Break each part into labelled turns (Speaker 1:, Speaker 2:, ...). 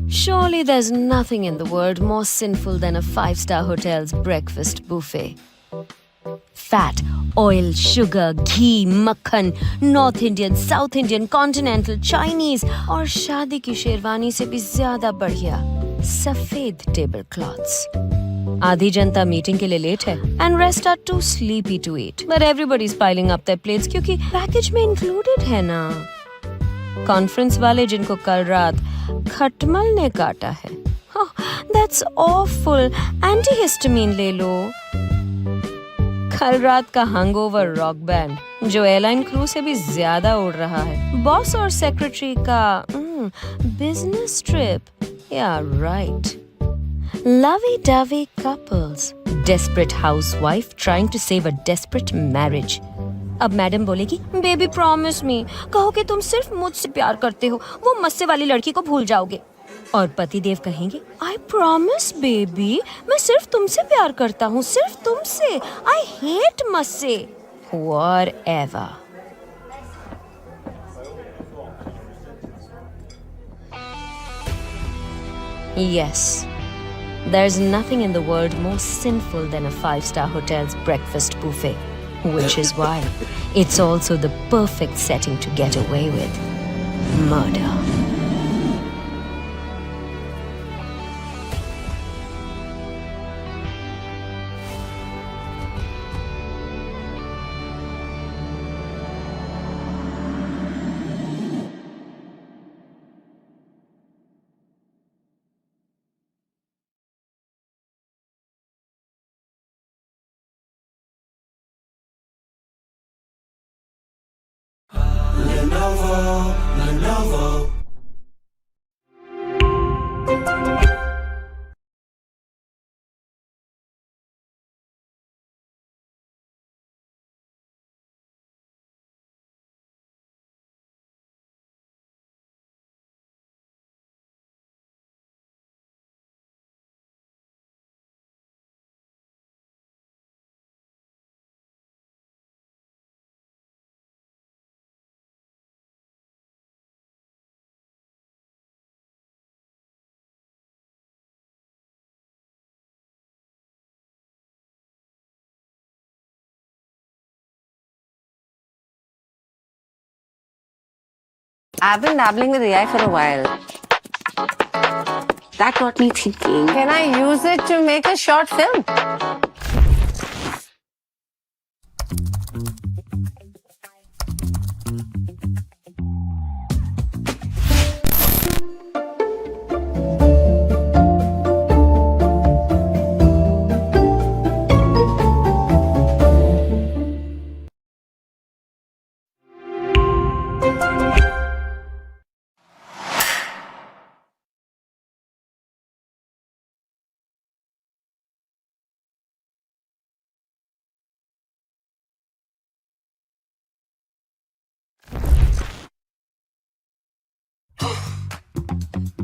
Speaker 1: Surely there's nothing in the world more sinful than a 5-star hotel's breakfast buffet. Fat, oil, sugar, ghee, makhan, North Indian, South Indian, continental, Chinese और शादी की शेरवानी से भी ज़्यादा बढ़िया सफ़ेद table clothes. आधी जनता मीटिंग के लिए लेट है and rest are too sleepy to eat. But everybody's piling up their plates क्योंकि पैकेज में included है ना. कॉन्फ्रेंस वाले जिनको कल रात खटमल ने काटा है. Oh, that's awful. Antihistamine ले लो. कल रात का हंगओवर रॉक बैंड जो एयरलाइन क्रू से भी ज्यादा उड़ रहा है. बॉस और सेक्रेटरी का बिजनेस ट्रिप. या right. Lovey-dovey couples. Desperate housewife trying to save a desperate marriage. अब मैडम बोलेगी बेबी प्रॉमिस मी, कहो कि तुम सिर्फ मुझसे प्यार करते हो, वो मस्से वाली लड़की को भूल जाओगे. और पतिदेव कहेंगे आई प्रॉमिस बेबी, मैं सिर्फ तुमसे प्यार करता हूँ, सिर्फ तुमसे. आई हेट मस्से. Whatever. Yes. There's nothing in the world more sinful than a 5-star hotel's breakfast buffet, which is why it's also the perfect setting to get away with murder.
Speaker 2: Lenovo.
Speaker 3: I've been dabbling with AI for a while. That got me thinking, can I use it to make a short film?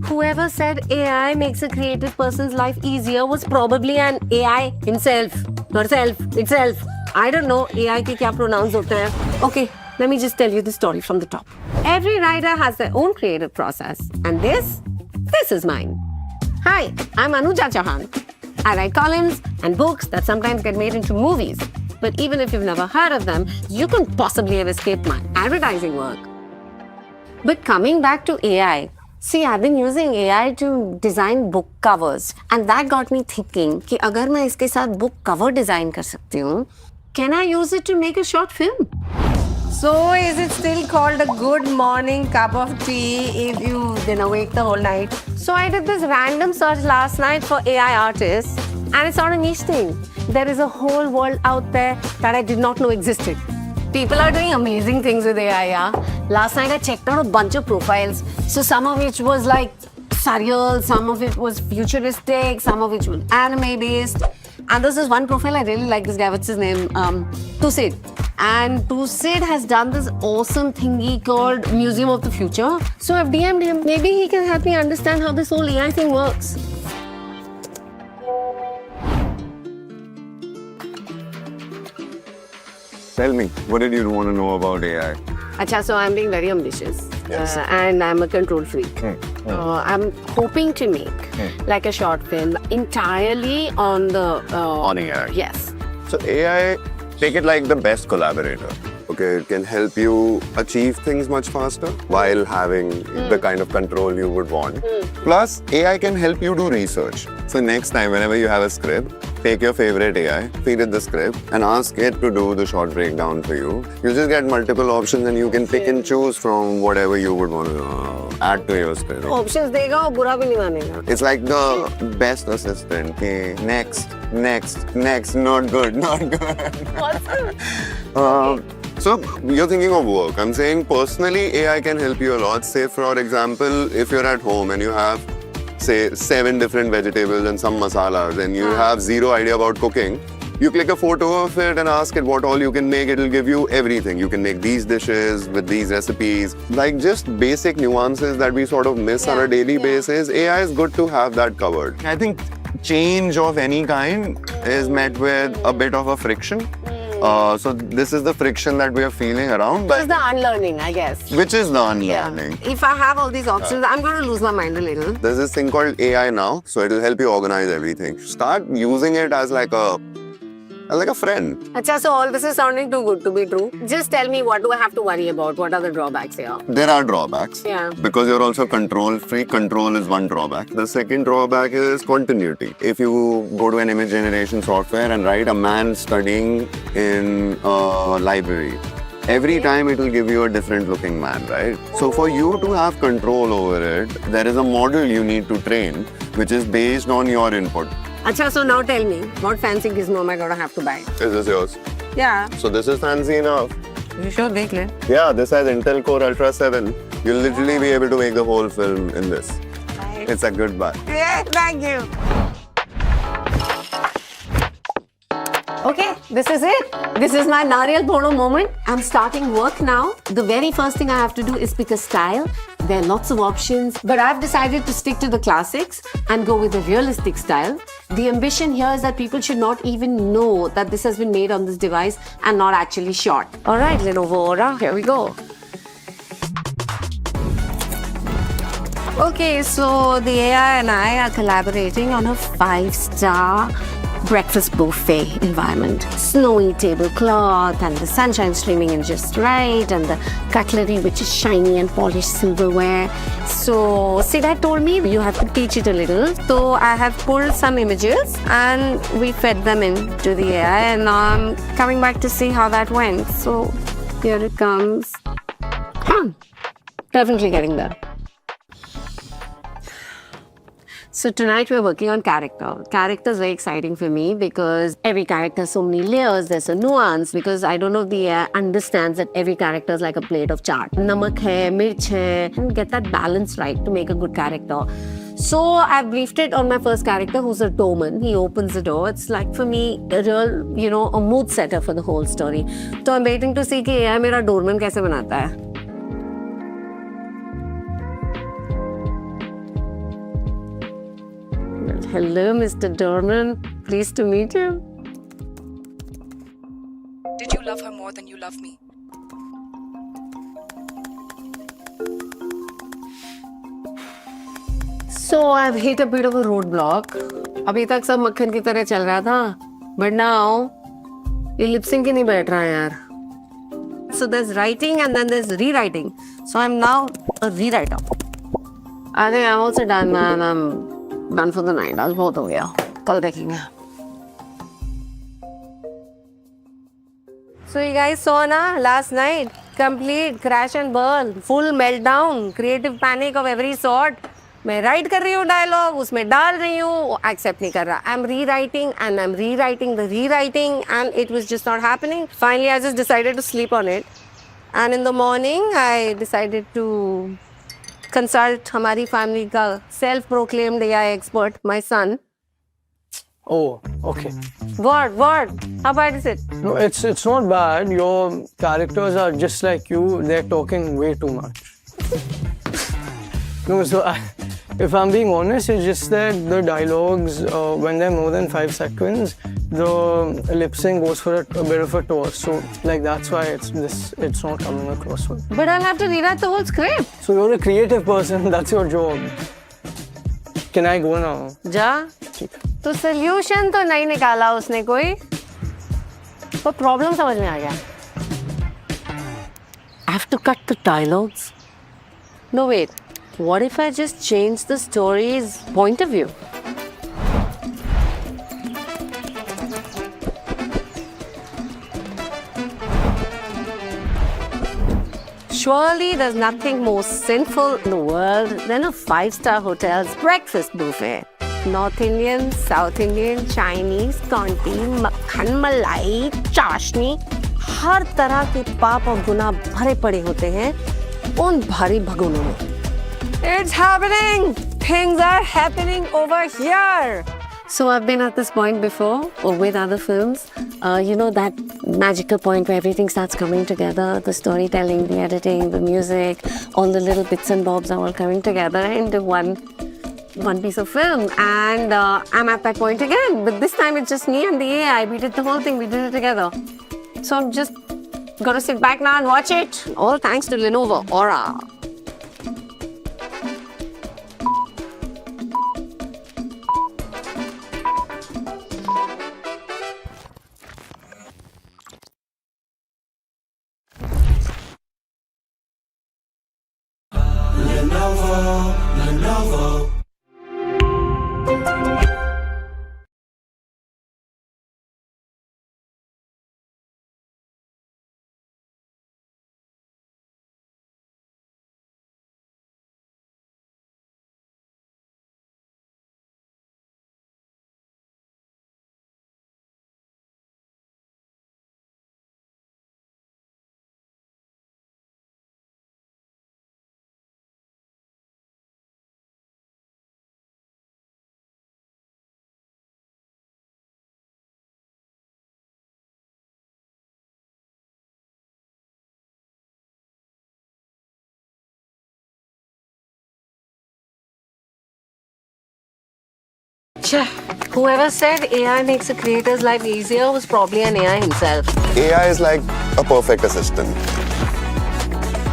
Speaker 3: Whoever said AI makes a creative person's life easier was probably an AI himself, herself, itself. I don't know AI के क्या pronouns होते हैं. Okay, let me just tell you the story from the top. Every writer has their own creative process, and this is mine. Hi, I'm Anuja Chauhan. I write columns and books that sometimes get made into movies. But even if you've never heard of them, you couldn't possibly have escaped my advertising work. But coming back to AI, see, I've been using AI to design book covers, and that got me thinking कि अगर मैं इसके साथ book cover design कर सकती हूँ, can I use it to make a short film?
Speaker 4: So, is it still called a good morning cup of tea if you've been awake the whole night?
Speaker 3: So I did this random search last night for AI artists, and it's not a niche thing. There is a whole world out there that I did not know existed. People are doing amazing things with AI, yeah? Last night I checked out a bunch of profiles. So some of which was like surreal, some of it was futuristic, some of which was anime based. And there's this one profile I really like this guy, what's his name? Tusid. And Tusid has done this awesome thingy called Museum of the Future. So I've DM'd him. Maybe he can help me understand how this whole AI thing works.
Speaker 5: Tell me, what did you want to know about AI?
Speaker 3: Acha, so I'm being very ambitious.
Speaker 5: Yes.
Speaker 3: And I'm a control freak. I'm hoping to make like a short film entirely on the
Speaker 5: On AI.
Speaker 3: Yes.
Speaker 5: So AI, take it like the best collaborator. Okay, it can help you achieve things much faster while having the kind of control you would want. Plus, AI can help you do research. So next time, whenever you have a script, take your favorite AI, feed it the script, and ask it to do the short breakdown for you. You just get multiple options and you can pick and choose from whatever you would want to add to your script.
Speaker 3: Options देगा और बुरा भी नहीं मानेगा.
Speaker 5: It's like the best assistant. Okay, next, not good. So you're thinking of work. I'm saying personally, AI can help you a lot. Say for example, if you're at home and you have, say, 7 different vegetables and some masalas and you have zero idea about cooking, you click a photo of it and ask it what all you can make. It'll give you everything. You can make these dishes with these recipes. Like just basic nuances that we sort of miss on a daily basis. AI is good to have that covered. I think change of any kind is met with a bit of a friction. So this is the friction that we are feeling around.
Speaker 3: This is the unlearning, I guess.
Speaker 5: Which is the unlearning.
Speaker 3: If I have all these options, I'm going to lose my mind a little.
Speaker 5: There's this thing called AI now, so it'll help you organize everything. Start using it as like a friend.
Speaker 3: Achha, so all this is sounding too good to be true. Just tell me, what do I have to worry about? What are the drawbacks here?
Speaker 5: There are drawbacks.
Speaker 3: Yeah.
Speaker 5: Because you're also control free. Control is one drawback. The second drawback is continuity. If you go to an image generation software and write a man studying in a library, every time it will give you a different looking man, right? So for you to have control over it, there is a model you need to train, which is based on your input.
Speaker 3: Achha, so now tell me, what fancy gizmo am I going to have to buy?
Speaker 5: Is this yours?
Speaker 3: Yeah.
Speaker 5: So this is fancy enough.
Speaker 3: You sure, dekh le.
Speaker 5: Yeah, this has Intel Core Ultra 7. You'll literally be able to make the whole film in this.
Speaker 3: Nice.
Speaker 5: It's a good buy.
Speaker 3: Yeah, thank you. Okay, this is it. This is my Nariyal Photo moment. I'm starting work now. The very first thing I have to do is pick a style. There are lots of options, but I've decided to stick to the classics and go with a realistic style. The ambition here is that people should not even know that this has been made on this device and not actually shot. All right, Lenovo Aura, here we go. Okay, so the AI and I are collaborating on a 5-star breakfast buffet environment. Snowy tablecloth and the sunshine streaming in just right and the cutlery which is shiny and polished silverware. So Siddharth told me you have to teach it a little. So I have pulled some images and we fed them into the AI and now I'm coming back to see how that went. So here it comes. Definitely getting there. So tonight we're working on character. Character is very exciting for me because every character has so many layers, there's a nuance because I don't know if the AI understands that every character is like a plate of chaat. Namak hai, mirch hai, and get that balance right to make a good character. So I've briefed it on my first character who's a doorman. He opens the door. It's like for me a real, a mood setter for the whole story. So I'm waiting to see कि AI मेरा doorman कैसे बनाता है. Hello, Mr. Doorman. Pleased to meet you.
Speaker 6: Did you love her more than you love me?
Speaker 3: So I've hit a bit of a roadblock. अभी तक सब मक्खन की तरह चल रहा था, but now ये lip sync ही नहीं बैठ रहा है यार. So there's writing and then there's rewriting. So I'm now a rewriter. I think I'm also done, man. I'm done for the night. आज बहुत हो गया. कल देखेंगे. So you guys saw na last night, complete crash and burn, full meltdown, creative panic of every sort. मैं write कर रही हूँ dialogue, उसमें डाल रही हूँ, accept नहीं कर रहा. I'm rewriting and I'm rewriting the rewriting and it was just not happening. Finally, I just decided to sleep on it. And in the morning, I decided to consult हमारी family का self-proclaimed AI expert, my son.
Speaker 7: Oh, okay.
Speaker 3: What? How bad is it?
Speaker 7: No, it's not bad. Your characters are just like you. They're talking way too much. No, so If I'm being honest, it's just that the dialogues, when they're more than 5 seconds, the lip sync goes for a bit of a toss. So, like, that's why it's not coming across well.
Speaker 3: But I'll have to rewrite the whole script.
Speaker 7: So you're a creative person, that's your job. Can I go now?
Speaker 3: जा तो solution तो नहीं निकाला उसने कोई, पर problem समझ में आ गया. I have to cut the dialogues. No wait, what if I just change the story's point of view? Surely there's nothing more sinful in the world than a 5-star hotel's breakfast buffet. North Indian, South Indian, Chinese, Kanti, मक्खन, मलाई, चाशनी, हर तरह के पाप और गुनाह भरे पड़े होते हैं उन भारी भगोनों में. It's happening! Things are happening over here! So I've been at this point before, or with other films. You know that magical point where everything starts coming together, the storytelling, the editing, the music, all the little bits and bobs are all coming together into one piece of film. And I'm at that point again, but this time it's just me and the AI. We did the whole thing, we did it together. So I'm just gonna sit back now and watch it. All thanks to Lenovo Aura.
Speaker 2: Lenovo.
Speaker 3: Whoever said AI makes a creator's life easier was probably an AI himself.
Speaker 5: AI is like a perfect assistant.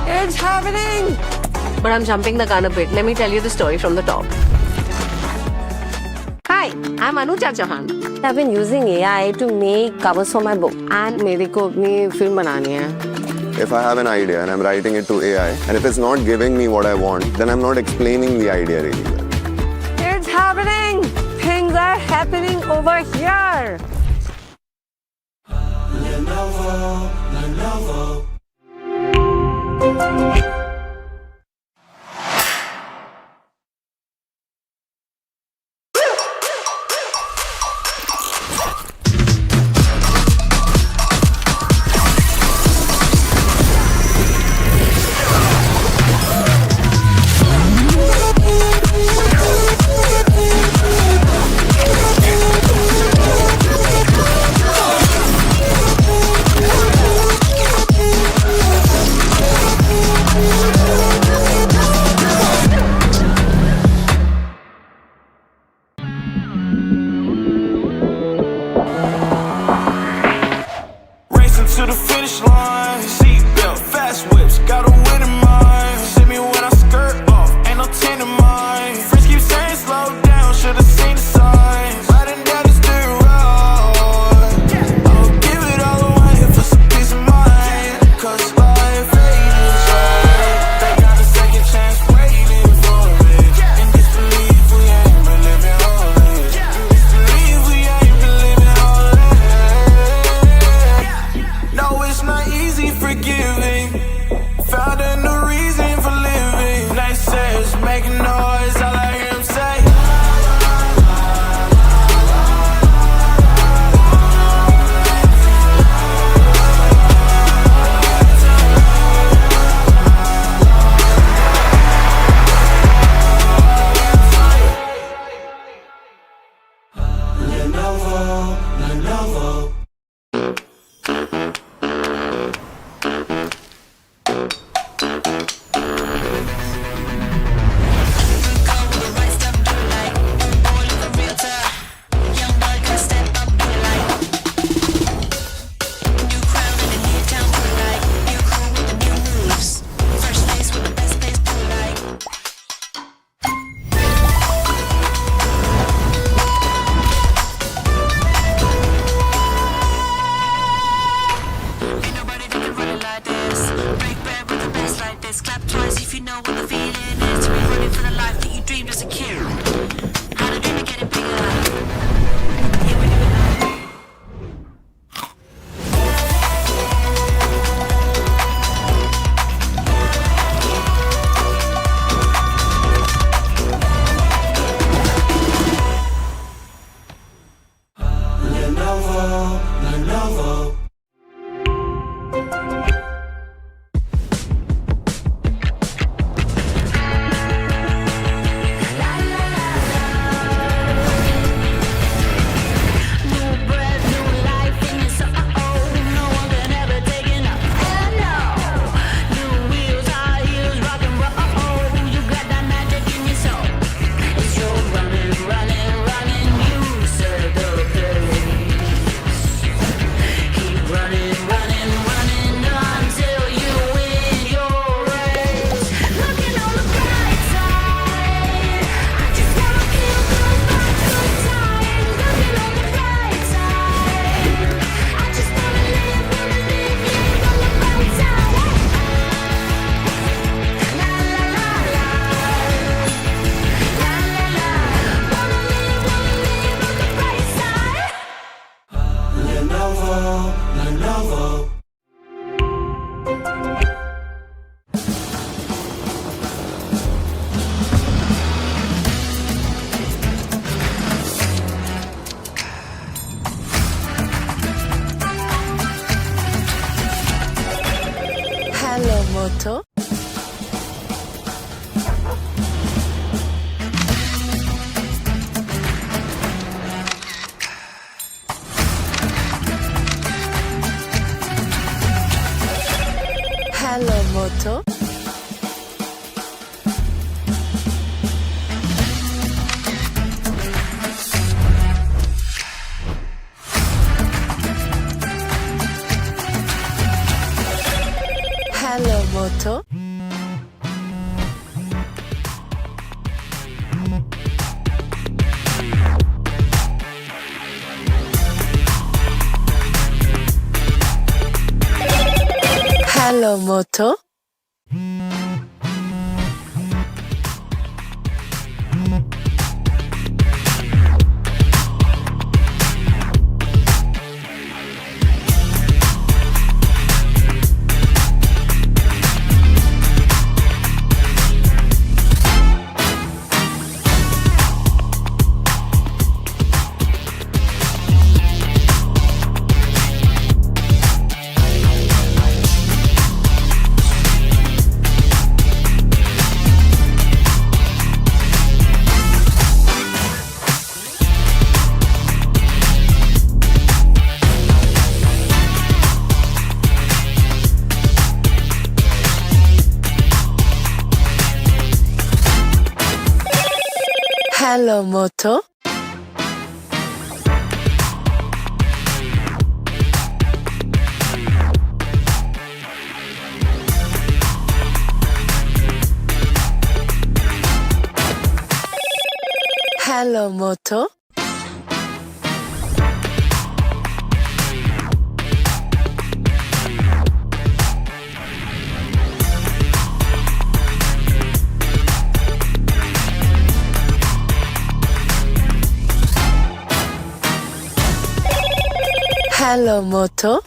Speaker 3: It's happening! But I'm jumping the gun a bit. Let me tell you the story from the top. Hi, I'm Anuja Chauhan. I've been using AI to make covers for my book. And मेरे को अपनी film बनानी है.
Speaker 5: If I have an idea and I'm writing it to AI, and if it's not giving me what I want, then I'm not explaining the idea really well.
Speaker 3: It's happening! Things are happening over here!
Speaker 2: Lenovo.
Speaker 8: To the finish line, seatbelt, fast whips, got a win in mind. See me when I skirt off, ain't no 10 in mine. Friends keep saying slow down, should've seen the signs. Riding down this dirt road, I'll give it all away for some peace of mind. Cause life ain't right, they got a second chance waiting for it. And disbelieve we ain't been living holy. Disbelieve we ain't been living holy. No, it's not easy forgiving. Found a new reason for living. Naysayers making noise, all I hear them say.
Speaker 2: Lenovo.
Speaker 9: Moto. Hello, Moto. Hello, Moto. Hello, Moto. Hello, Moto. Hello, Moto. Hello, Moto.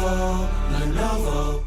Speaker 2: Lenovo, Lenovo.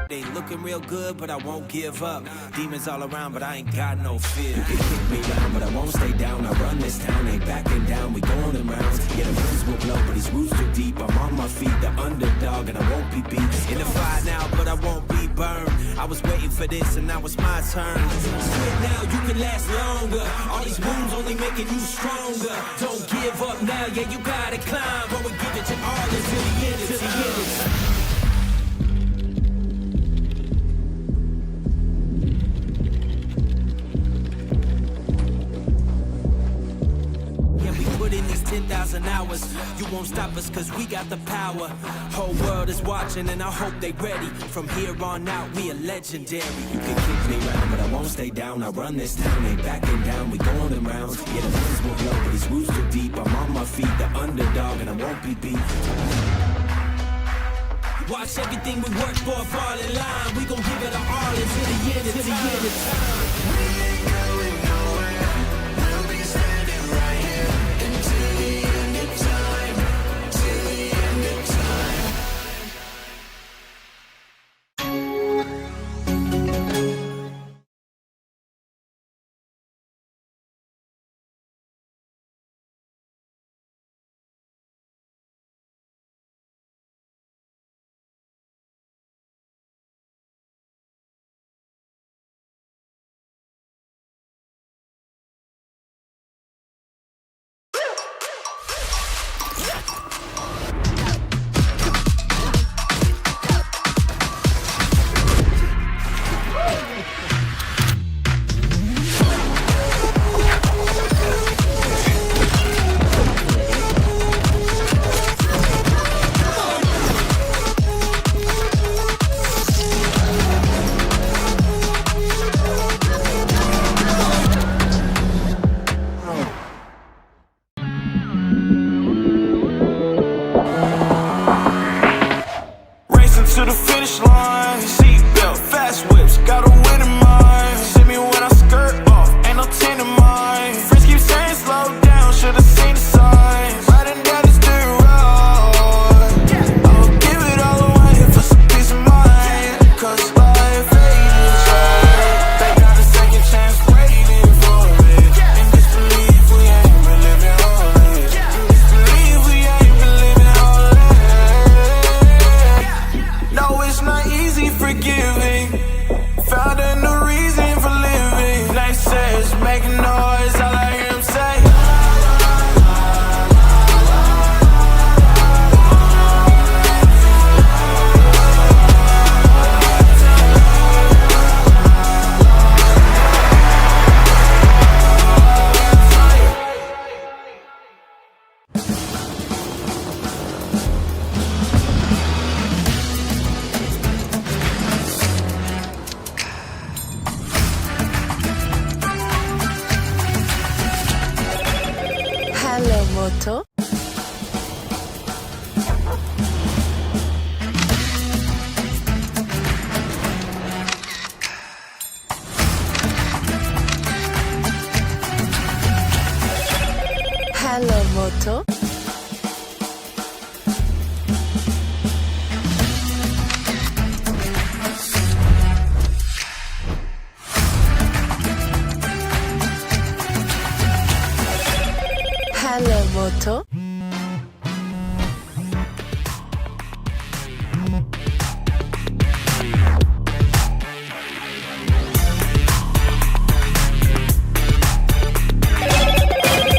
Speaker 8: They looking real good, but I won't give up. Demons all around, but I ain't got no fear. You can kick me down, but I won't stay down. I run this town, ain't backing down. We going in rounds. Yeah, the winds will blow, but these roots too deep. I'm on my feet, the underdog, and I won't be beat. In the fire now, but I won't be burned. I was waiting for this, and now it's my turn. Quit now, you can last longer. All these wounds only making you stronger. Don't give up now, yeah, you gotta climb. But we give it your all until the end, until the end. Put in these 10,000 hours. You won't stop us cause we got the power. Whole world is watching and I hope they ready. From here on out we are legendary. You can kick me round but I won't stay down. I run this town, ain't backing down. We going in rounds. Yeah, the winds will blow but these roots too deep. I'm on my feet, the underdog and I won't be beat. Watch everything we work for fall in line. We gon' give it our all until the end, until the end of time.
Speaker 9: Moto. Hello, Moto. Hello, Moto.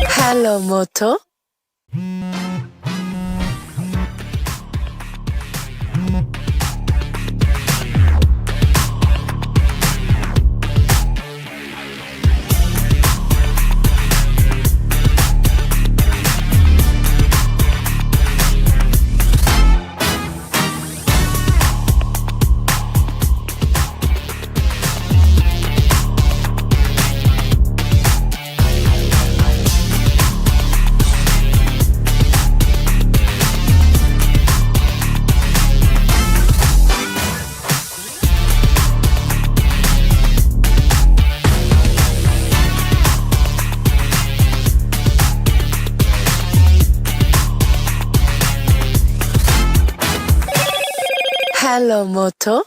Speaker 9: Hello, Moto. Hello, Moto.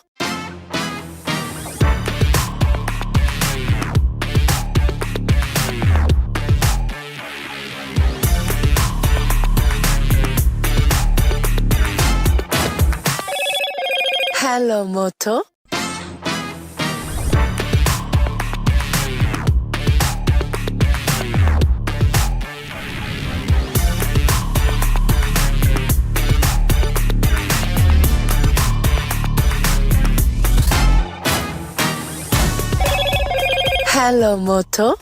Speaker 9: Hello, Moto. Hello, Moto.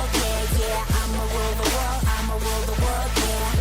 Speaker 10: world, yeah, yeah. I'ma rule the world, I'ma rule the world, yeah.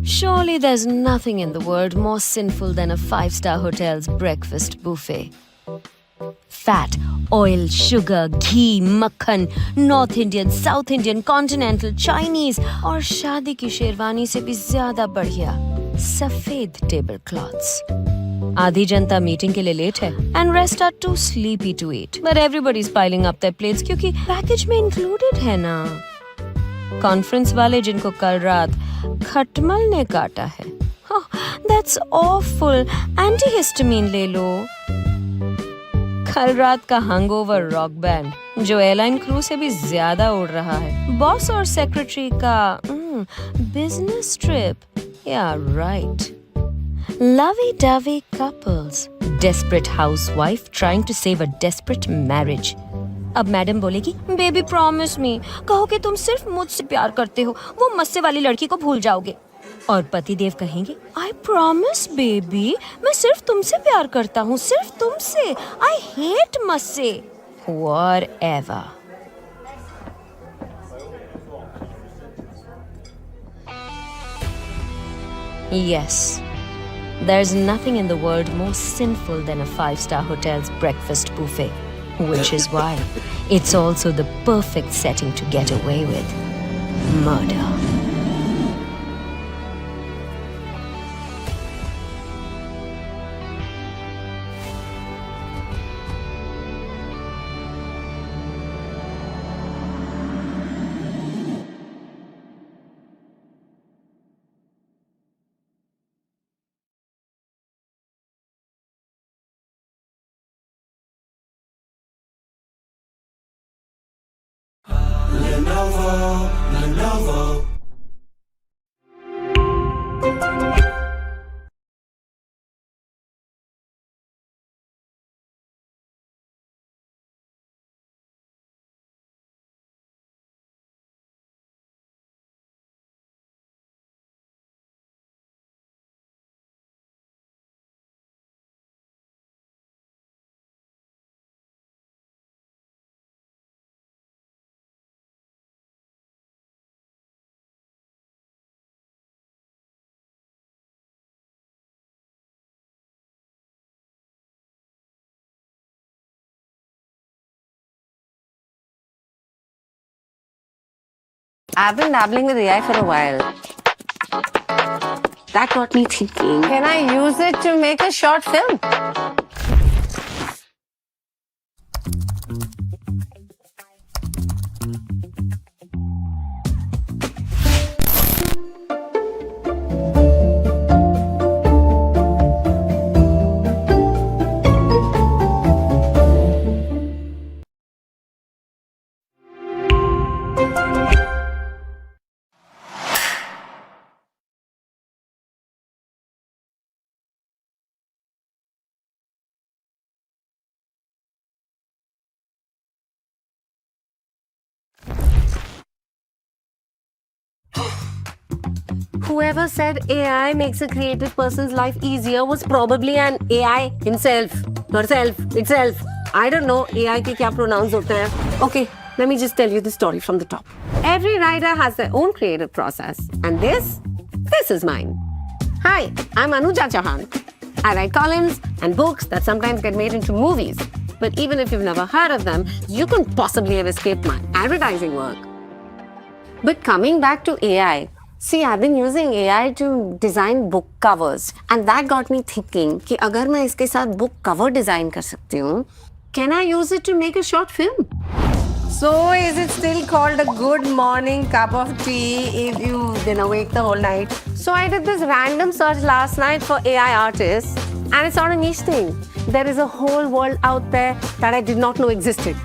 Speaker 1: Surely there's nothing in the world more sinful than a five-star hotel's breakfast buffet. Fat, oil, sugar, ghee, makhan, North Indian, South Indian, continental, Chinese और शादी की शेरवानी से भी ज़्यादा बढ़िया सफेद table clothes. आधी जनता meeting के लिए लेट है and rest are too sleepy to eat. But everybody's piling up their plates क्योंकि पैकेज में included है ना. कॉन्फ्रेंस वाले जिनको कल रात खटमल ने काटा है. Oh, that's awful. Antihistamine ले लो. कल रात का हंगओवर रॉक बैंड जो एयरलाइन क्रू से भी ज्यादा उड़ रहा है. बॉस और सेक्रेटरी का बिजनेस ट्रिप. या right. Lovey-dovey couples. Desperate housewife trying to save a desperate marriage. अब मैडम बोलेगी बेबी प्रॉमिस मी, कहो कि तुम सिर्फ मुझसे प्यार करते हो, वो मस्से वाली लड़की को भूल जाओगे. और पतिदेव कहेंगे आई प्रॉमिस बेबी, मैं सिर्फ तुमसे प्यार करता हूँ, सिर्फ तुमसे. आई हेट मस्से. Whatever. Yes. There's nothing in the world more sinful than a five-star hotel's breakfast buffet, which is why it's also the perfect setting to get away with murder.
Speaker 2: Lenovo.
Speaker 3: I've been dabbling with AI for a while. That got me thinking.
Speaker 4: Can I use it to make a short film?
Speaker 3: Whoever said AI makes a creative person's life easier was probably an AI himself. Herself. Itself. I don't know AI के क्या pronouns होते हैं. Okay, let me just tell you the story from the top. Every writer has their own creative process. And this is mine. Hi, I'm Anuja Chauhan. I write columns and books that sometimes get made into movies. But even if you've never heard of them, you couldn't possibly have escaped my advertising work. But coming back to AI, see, I've been using AI to design book covers, and that got me thinking कि अगर मैं इसके साथ book cover design कर सकती हूँ, can I use it to make a short film?
Speaker 4: So is it still called a good morning cup of tea if you've been awake the whole night?
Speaker 3: So I did this random search last night for AI artists, and it's not a niche thing. There is a whole world out there that I did not know existed.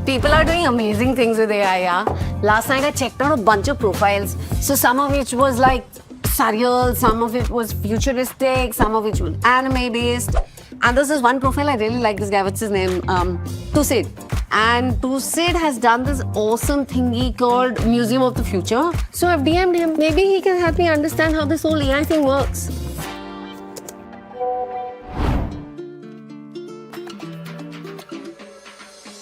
Speaker 3: People are doing amazing things with AI, yeah? Last night I checked out a bunch of profiles. So some of which was like surreal, some of it was futuristic, some of which was anime based. And this is one profile I really like this guy, what's his name? Tusid. And Tusid has done this awesome thingy called Museum of the Future. So I've DM'd him. Maybe he can help me understand how this whole AI thing works.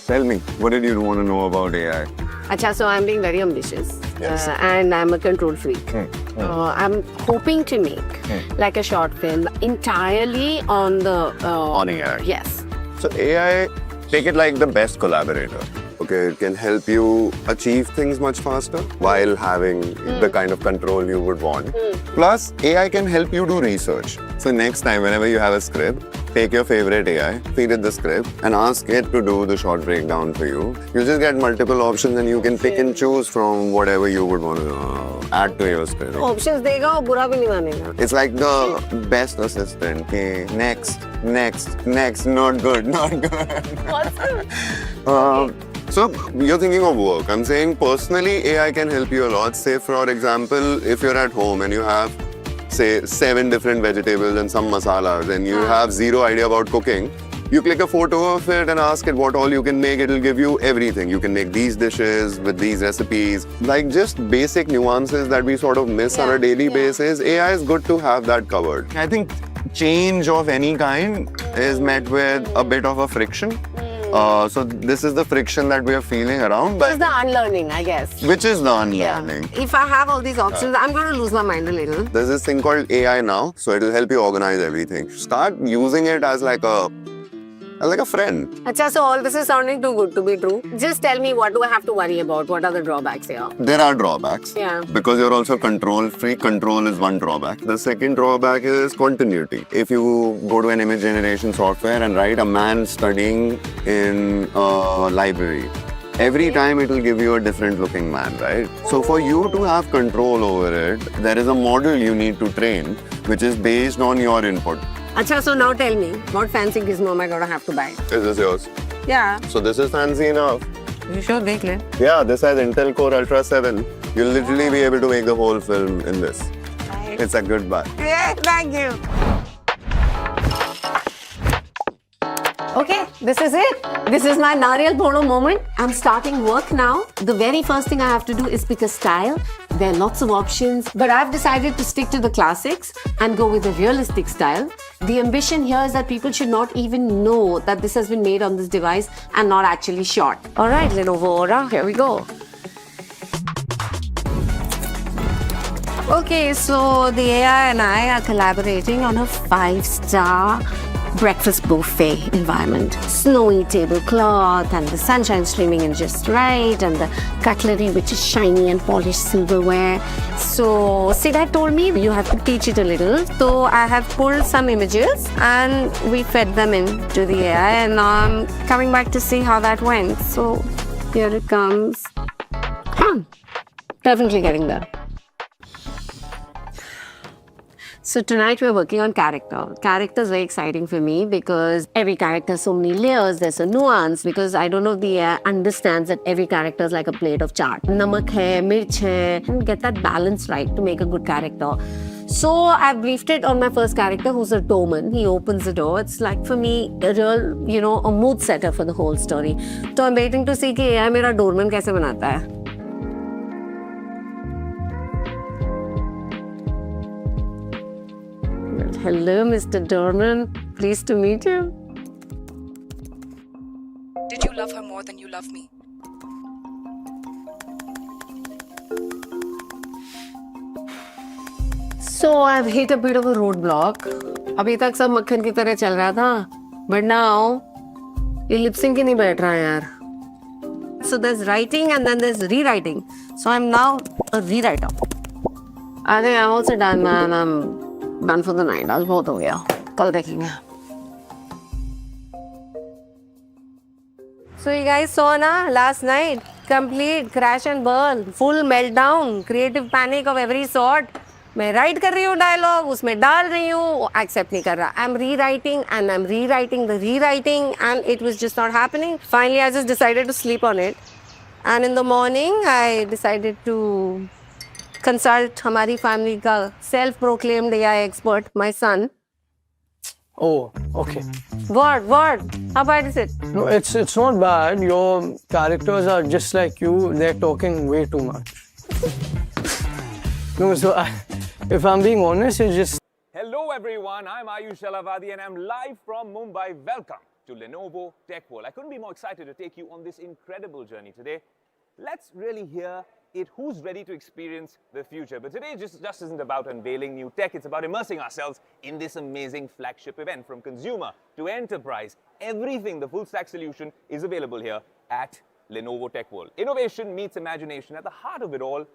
Speaker 5: Tell me, what did you want to know about AI?
Speaker 3: Acha, so I'm being very ambitious.
Speaker 5: Yes.
Speaker 3: And I'm a control freak. I'm hoping to make like a short film entirely on the
Speaker 5: On AI.
Speaker 3: Yes.
Speaker 5: So AI, take it like the best collaborator. Okay, it can help you achieve things much faster while having the kind of control you would want. Plus, AI can help you do research. So next time, whenever you have a script, take your favorite AI, feed it the script, and ask it to do the short breakdown for you. You just get multiple options and you can pick and choose from whatever you would want to add to your script.
Speaker 3: Options देगा और बुरा भी नहीं मानेगा.
Speaker 5: It's like the best assistant. Okay, next, not good. So you're thinking of work. I'm saying personally, AI can help you a lot. Say for example, if you're at home and you have, say, 7 different vegetables and some masalas and you have zero idea about cooking, you click a photo of it and ask it what all you can make. It'll give you everything. You can make these dishes with these recipes. Like just basic nuances that we sort of miss on a daily basis. AI is good to have that covered. I think change of any kind is met with a bit of a friction. So this is the friction that we are feeling around.
Speaker 3: This is the unlearning, I guess.
Speaker 5: Which is the unlearning.
Speaker 3: If I have all these options, I'm going to lose my mind a little.
Speaker 5: There's this thing called AI now, so it'll help you organize everything. Start using it as like a friend.
Speaker 3: Achha, so all this is sounding too good to be true. Just tell me, what do I have to worry about? What are the drawbacks here?
Speaker 5: There are drawbacks.
Speaker 3: Yeah.
Speaker 5: Because you're also control freak. Control is one drawback. The second drawback is continuity. If you go to an image generation software and write a man studying in a library, every time it will give you a different looking man, right? So for you to have control over it, there is a model you need to train, which is based on your input.
Speaker 3: Achha, so now tell me, what fancy gizmo am I going to have to buy?
Speaker 5: Is this yours?
Speaker 3: Yeah.
Speaker 5: So this is fancy enough.
Speaker 3: You sure, dekh le?
Speaker 5: Yeah, this has Intel Core Ultra 7. You'll literally be able to make the whole film in this.
Speaker 3: Right.
Speaker 5: It's a good buy.
Speaker 3: Yeah, thank you. Okay, this is it. This is my Nariyal Pono moment. I'm starting work now. The very first thing I have to do is pick a style. There are lots of options, but I've decided to stick to the classics and go with a realistic style. The ambition here is that people should not even know that this has been made on this device and not actually shot. All right, Lenovo Aura, here we go. Okay, so the AI and I are collaborating on a 5-star breakfast buffet environment. Snowy tablecloth and the sunshine streaming in just right and the cutlery which is shiny and polished silverware. So Sejal told me you have to teach it a little. So I have pulled some images and we fed them into the AI and now I'm coming back to see how that went. So here it comes. Definitely getting there. So tonight we're working on character. Character is very exciting for me because every character has so many layers, there's a nuance because I don't know if the AI understands that every character is like a plate of chaat. Namak hai, mirch hai, and get that balance right to make a good character. So I've briefed it on my first character who's a doorman. He opens the door. It's like for me a real, a mood setter for the whole story. So I'm waiting to see कि AI मेरा doorman कैसे बनाता है. Hello, Mr. Doorman. Pleased to meet you.
Speaker 6: Did you love her more than you love me?
Speaker 3: So I've hit a bit of a roadblock. अभी तक सब मक्खन की तरह चल रहा था, but now ये lip sync ही नहीं बैठ रहा है यार. So there's writing and then there's rewriting. So I'm now a rewriter. I think I'm also done, man. I'm done for the night. आज बहुत हो गया. कल देखेंगे. So you guys saw na last night, complete crash and burn, full meltdown, creative panic of every sort. मैं write कर रही हूँ dialogue, उसमें डाल रही हूँ, accept नहीं कर रहा. I'm rewriting and I'm rewriting the rewriting and it was just not happening. Finally, I just decided to sleep on it. And in the morning, I decided to consult हमारी family का self-proclaimed AI expert, my son.
Speaker 7: Oh, okay.
Speaker 3: What? How bad is it?
Speaker 7: No, it's not bad. Your characters are just like you. They're talking way too much. No, so if I'm being honest, it's just...
Speaker 11: Hello everyone, I'm Ayush Alavadi and I'm live from Mumbai. Welcome to Lenovo TechWorld. I couldn't be more excited to take you on this incredible journey today. Let's really hear who's ready to experience the future. But today just isn't about unveiling new tech, it's about immersing ourselves in this amazing flagship event. From consumer to enterprise, everything, the full stack solution is available here at Lenovo TechWorld. Innovation meets imagination at the heart of it all.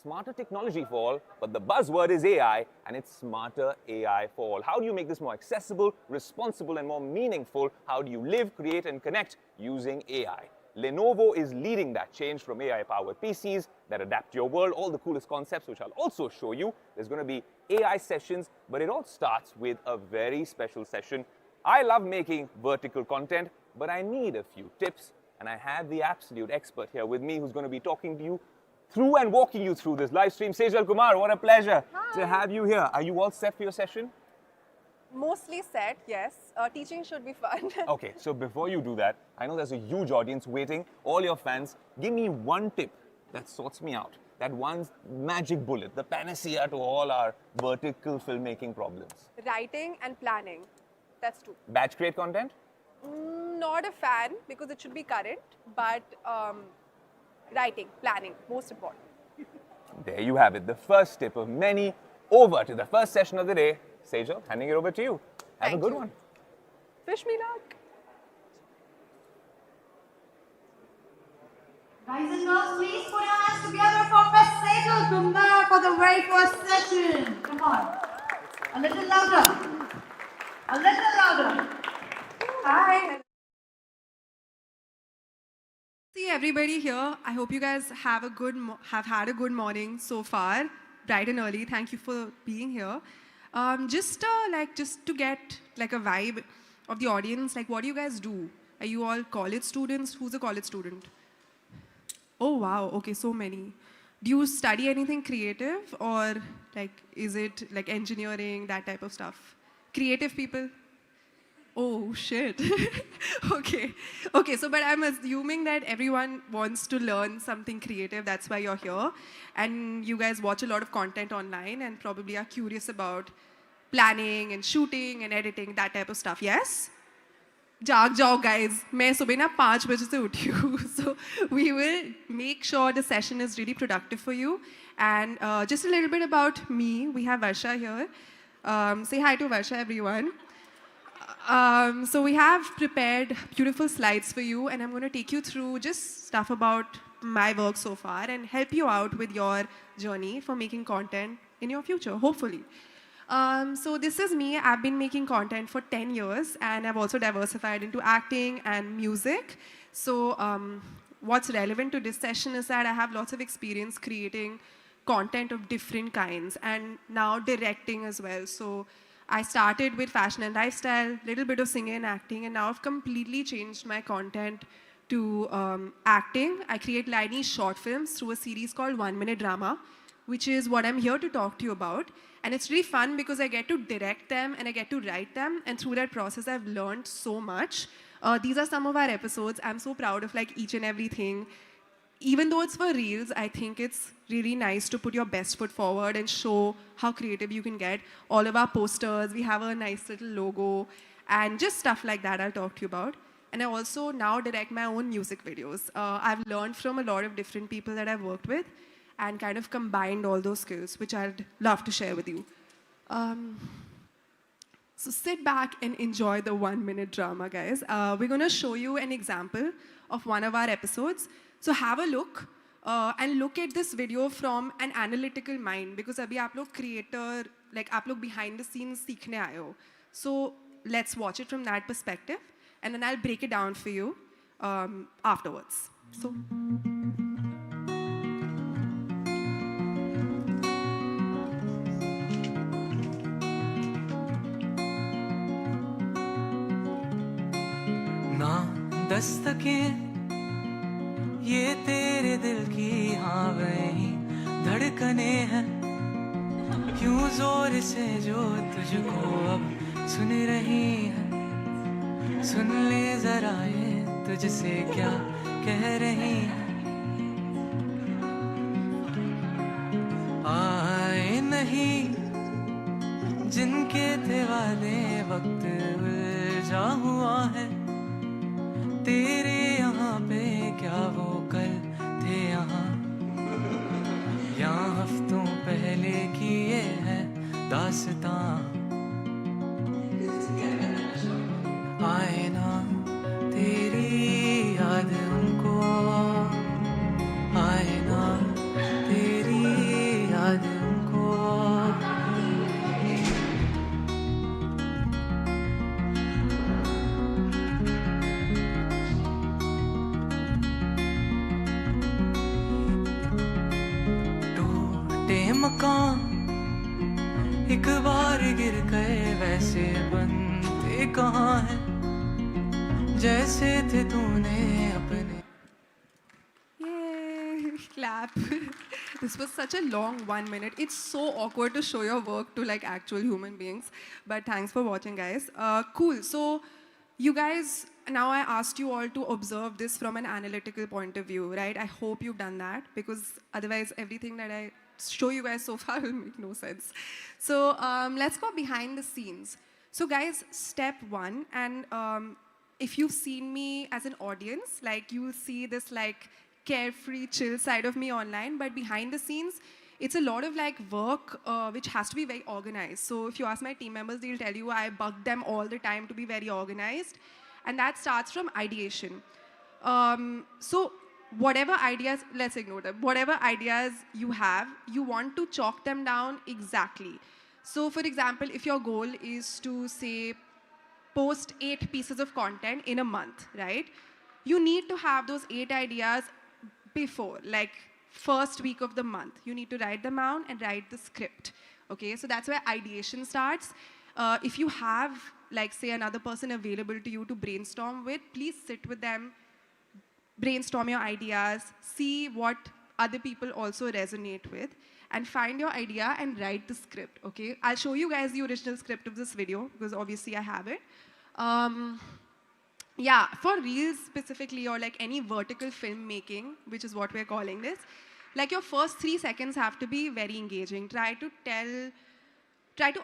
Speaker 11: Smarter technology for all, but the buzzword is AI, and it's smarter AI for all. How do you make this more accessible, responsible, and more meaningful? How do you live, create, and connect using AI? Lenovo is leading that change from AI-powered PCs that adapt to your world, all the coolest concepts, which I'll also show you. There's going to be AI sessions, but it all starts with a very special session. I love making vertical content, but I need a few tips, and I have the absolute expert here with me who's going to be talking to you through and walking you through this live stream. Sejal Kumar, what a pleasure to have you here. Are you all set for your session?
Speaker 6: Mostly set, yes. Teaching should be fun.
Speaker 11: Okay, so before you do that, I know there's a huge audience waiting, all your fans. Give me one tip that sorts me out. That one magic bullet, the panacea to all our vertical filmmaking problems.
Speaker 6: Writing and planning. That's true.
Speaker 11: Batch create content?
Speaker 6: Not a fan because it should be current, but writing, planning, most important.
Speaker 11: There you have it, the first tip of many. Over to the first session of the day. Sejal, handing it over to you. Have a good one.
Speaker 6: Wish me luck.
Speaker 10: Guys and girls, please put your hands together for Miss Sejal Kumar for the very first session. Come on. A little louder. A little louder.
Speaker 6: Hi.
Speaker 12: See everybody here. I hope you guys have had a good morning so far, bright and early. Thank you for being here. Just to get like a vibe of the audience, like what do you guys do? Are you all college students? Who's a college student? Oh wow, okay, so many. Do you study anything creative, or like is it like engineering, that type of stuff? Creative people? Oh shit. Okay, so but I'm assuming that everyone wants to learn something creative, that's why you're here. And you guys watch a lot of content online and probably are curious about planning and shooting and editing, that type of stuff, yes? Jaag jao guys, main subah na 5 baje se uthi hu. So we will make sure the session is really productive for you. And just a little bit about me, we have Varsha here. Say hi to Varsha, everyone. So we have prepared beautiful slides for you, and I'm going to take you through just stuff about my work so far and help you out with your journey for making content in your future, hopefully. So this is me. I've been making content for 10 years, and I've also diversified into acting and music. So what's relevant to this session is that I have lots of experience creating content of different kinds and now directing as well. So I started with fashion and lifestyle, little bit of singing and acting, and now I've completely changed my content to acting. I create tiny short films through a series called 1 Minute Drama, which is what I'm here to talk to you about. And it's really fun because I get to direct them and I get to write them, and through that process I've learned so much. These are some of our episodes. I'm so proud of like each and everything. Even though it's for reels, I think it's really nice to put your best foot forward and show how creative you can get. All of our posters, we have a nice little logo, and just stuff like that I'll talk to you about. And I also now direct my own music videos. I've learned from a lot of different people that I've worked with and kind of combined all those skills, which I'd love to share with you. So sit back and enjoy the 1 minute drama, guys. We're gonna show you an example of one of our episodes. So have a look and look at this video from an analytical mind, because abhi aap log creator, like aap log behind the scenes seekhne aaye ho. So let's watch it from that perspective, and then I'll break it down for you afterwards. So.
Speaker 2: ना दस्तकें ये तेरे दिल की हाँ वही धड़कने हैं, क्यों जोर से जो तुझको अब सुन रही है। सुन ले जरा ये तुझसे क्या कह रही है। आए नहीं जिनके थे वादे, वक्त उलझा हुआ है। तेरे यहाँ पे क्या वो कल थे यहाँ। मकान एक बार गिर गए वैसे बनते कहाँ हैं जैसे थे तूने अपने
Speaker 12: Yay! Clap. This was such a long 1 minute. It's so awkward to show your work to like actual human beings. But thanks for watching, guys. Cool. So, you guys, now I asked you all to observe this from an analytical point of view, right? I hope you've done that because otherwise everything that I show you guys so far will make no sense. So let's go behind the scenes. So guys, step one, and if you've seen me as an audience, like you'll see this like carefree, chill side of me online, but behind the scenes, it's a lot of like work which has to be very organized. So if you ask my team members, they'll tell you I bug them all the time to be very organized. And that starts from ideation. So whatever ideas, let's ignore them. Whatever ideas you have, you want to chalk them down exactly. So for example, if your goal is to say, post 8 pieces of content in a month, right? You need to have those 8 ideas before, like first week of the month. You need to write them down and write the script, okay? So that's where ideation starts. If you have, like say, another person available to you to brainstorm with, please sit with them, brainstorm your ideas, see what other people also resonate with, and find your idea and write the script, okay? I'll show you guys the original script of this video because obviously I have it. Yeah, for reels specifically, or like any vertical filmmaking, which is what we're calling this, like your first 3 seconds have to be very engaging. Try to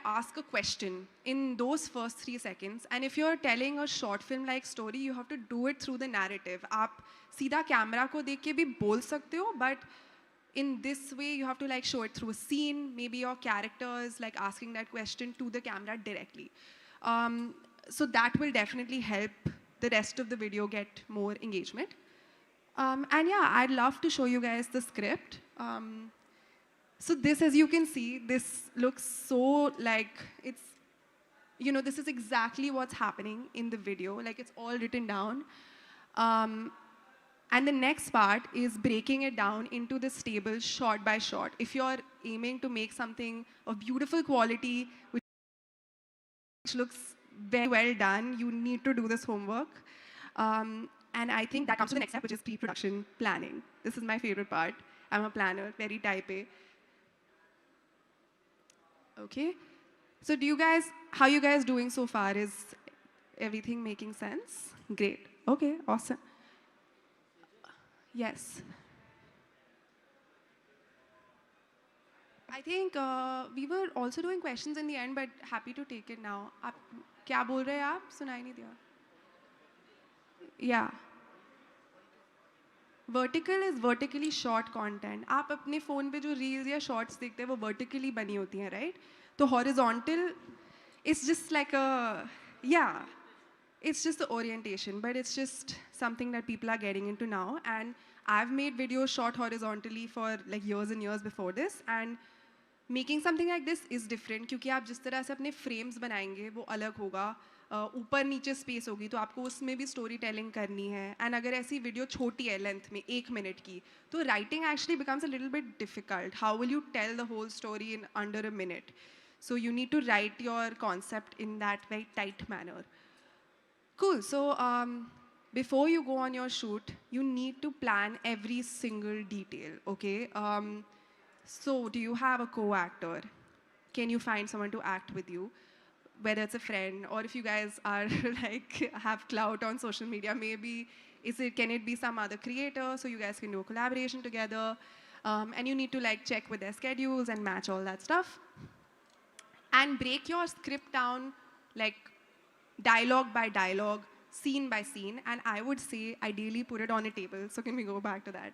Speaker 12: ask a question in those first 3 seconds. And if you're telling a short film-like story, you have to do it through the narrative. आप सीधा camera को देख के भी बोल सकते हो, but in this way, you have to like show it through a scene. Maybe your character is like asking that question to the camera directly. So that will definitely help the rest of the video get more engagement. And yeah, I'd love to show you guys the script. So this, as you can see, this looks so like it's, you know, this is exactly what's happening in the video. Like it's all written down. And the next part is breaking it down into this table shot by shot. If you're aiming to make something of beautiful quality, which looks very well done, you need to do this homework. And I think that comes to the next step, which is pre-production planning. This is my favorite part. I'm a planner, very type A. Okay. So how you guys doing so far? Is everything making sense? Great. Okay, awesome. Yes. I think we were also doing questions in the end, but happy to take it now. आप क्या बोल रहे हैं आप? सुनाई नहीं दिया. Yeah. Vertical is vertically short content. आप अपने phone पे जो reels या shorts देखते हैं वो vertically बनी होती हैं, right? तो horizontal is just like it's just the orientation, but it's just something that people are getting into now. And I've made videos shot horizontally for like years and years before this. And making something like this is different क्योंकि आप जिस तरह से अपने frames बनाएंगे वो अलग होगा. ऊपर नीचे स्पेस होगी तो आपको उसमें भी स्टोरी टेलिंग करनी है. एंड अगर ऐसी वीडियो छोटी है लेंथ में 1 मिनट की तो writing actually becomes a little bit difficult. How will you tell the whole story in under a minute? So you need to write your concept in that very tight manner. Cool. So before you go on your shoot, you need to plan every single detail, okay? So do you have a co-actor? Can you find someone to act with you? Whether it's a friend or if you guys are like have clout on social media, maybe can it be some other creator so you guys can do a collaboration together? And you need to like check with their schedules and match all that stuff. And break your script down like dialogue by dialogue, scene by scene. And I would say ideally put it on a table. So can we go back to that?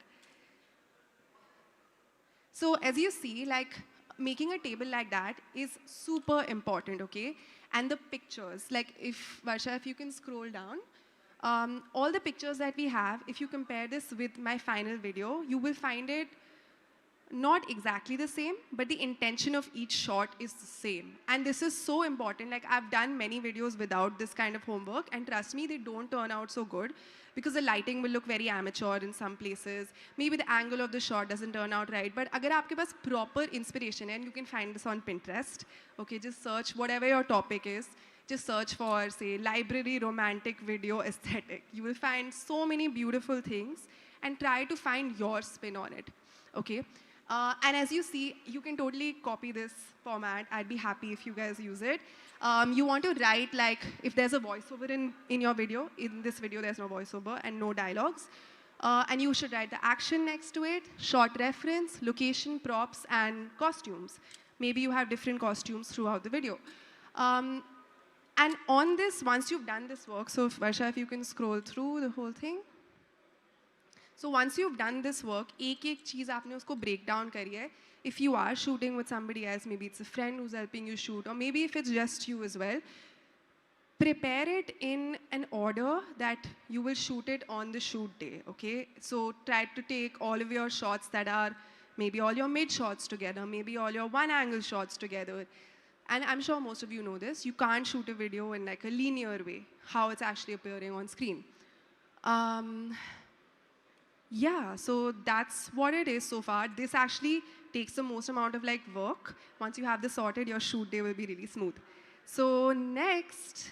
Speaker 12: So as you see, like making a table like that is super important, okay? And the pictures, like Varsha, if you can scroll down, all the pictures that we have, if you compare this with my final video, you will find it not exactly the same, but the intention of each shot is the same. And this is so important. Like, I've done many videos without this kind of homework, and trust me, they don't turn out so good because the lighting will look very amateur in some places. Maybe the angle of the shot doesn't turn out right. But agar aapke paas proper inspiration, and you can find this on Pinterest, okay, just search whatever your topic is. Just search for, say, library romantic video aesthetic. You will find so many beautiful things, and try to find your spin on it, okay? And as you see, you can totally copy this format. I'd be happy if you guys use it. You want to write, like, if there's a voiceover in your video. In this video, there's no voiceover and no dialogues. And you should write the action next to it, short reference, location, props, and costumes. Maybe you have different costumes throughout the video. And on this, once you've done this work, so Varsha, if you can scroll through the whole thing. So once you've done this work, एक चीज़ आपने उसको break down करी है. If you are shooting with somebody else, maybe it's a friend who's helping you shoot, or maybe if it's just you as well, prepare it in an order that you will shoot it on the shoot day, okay? So try to take all of your shots that are maybe all your mid shots together, maybe all your one angle shots together. And I'm sure most of you know this, you can't shoot a video in like a linear way, how it's actually appearing on screen. Yeah, so that's what it is so far. This actually takes the most amount of like work. Once you have this sorted, your shoot day will be really smooth. So next,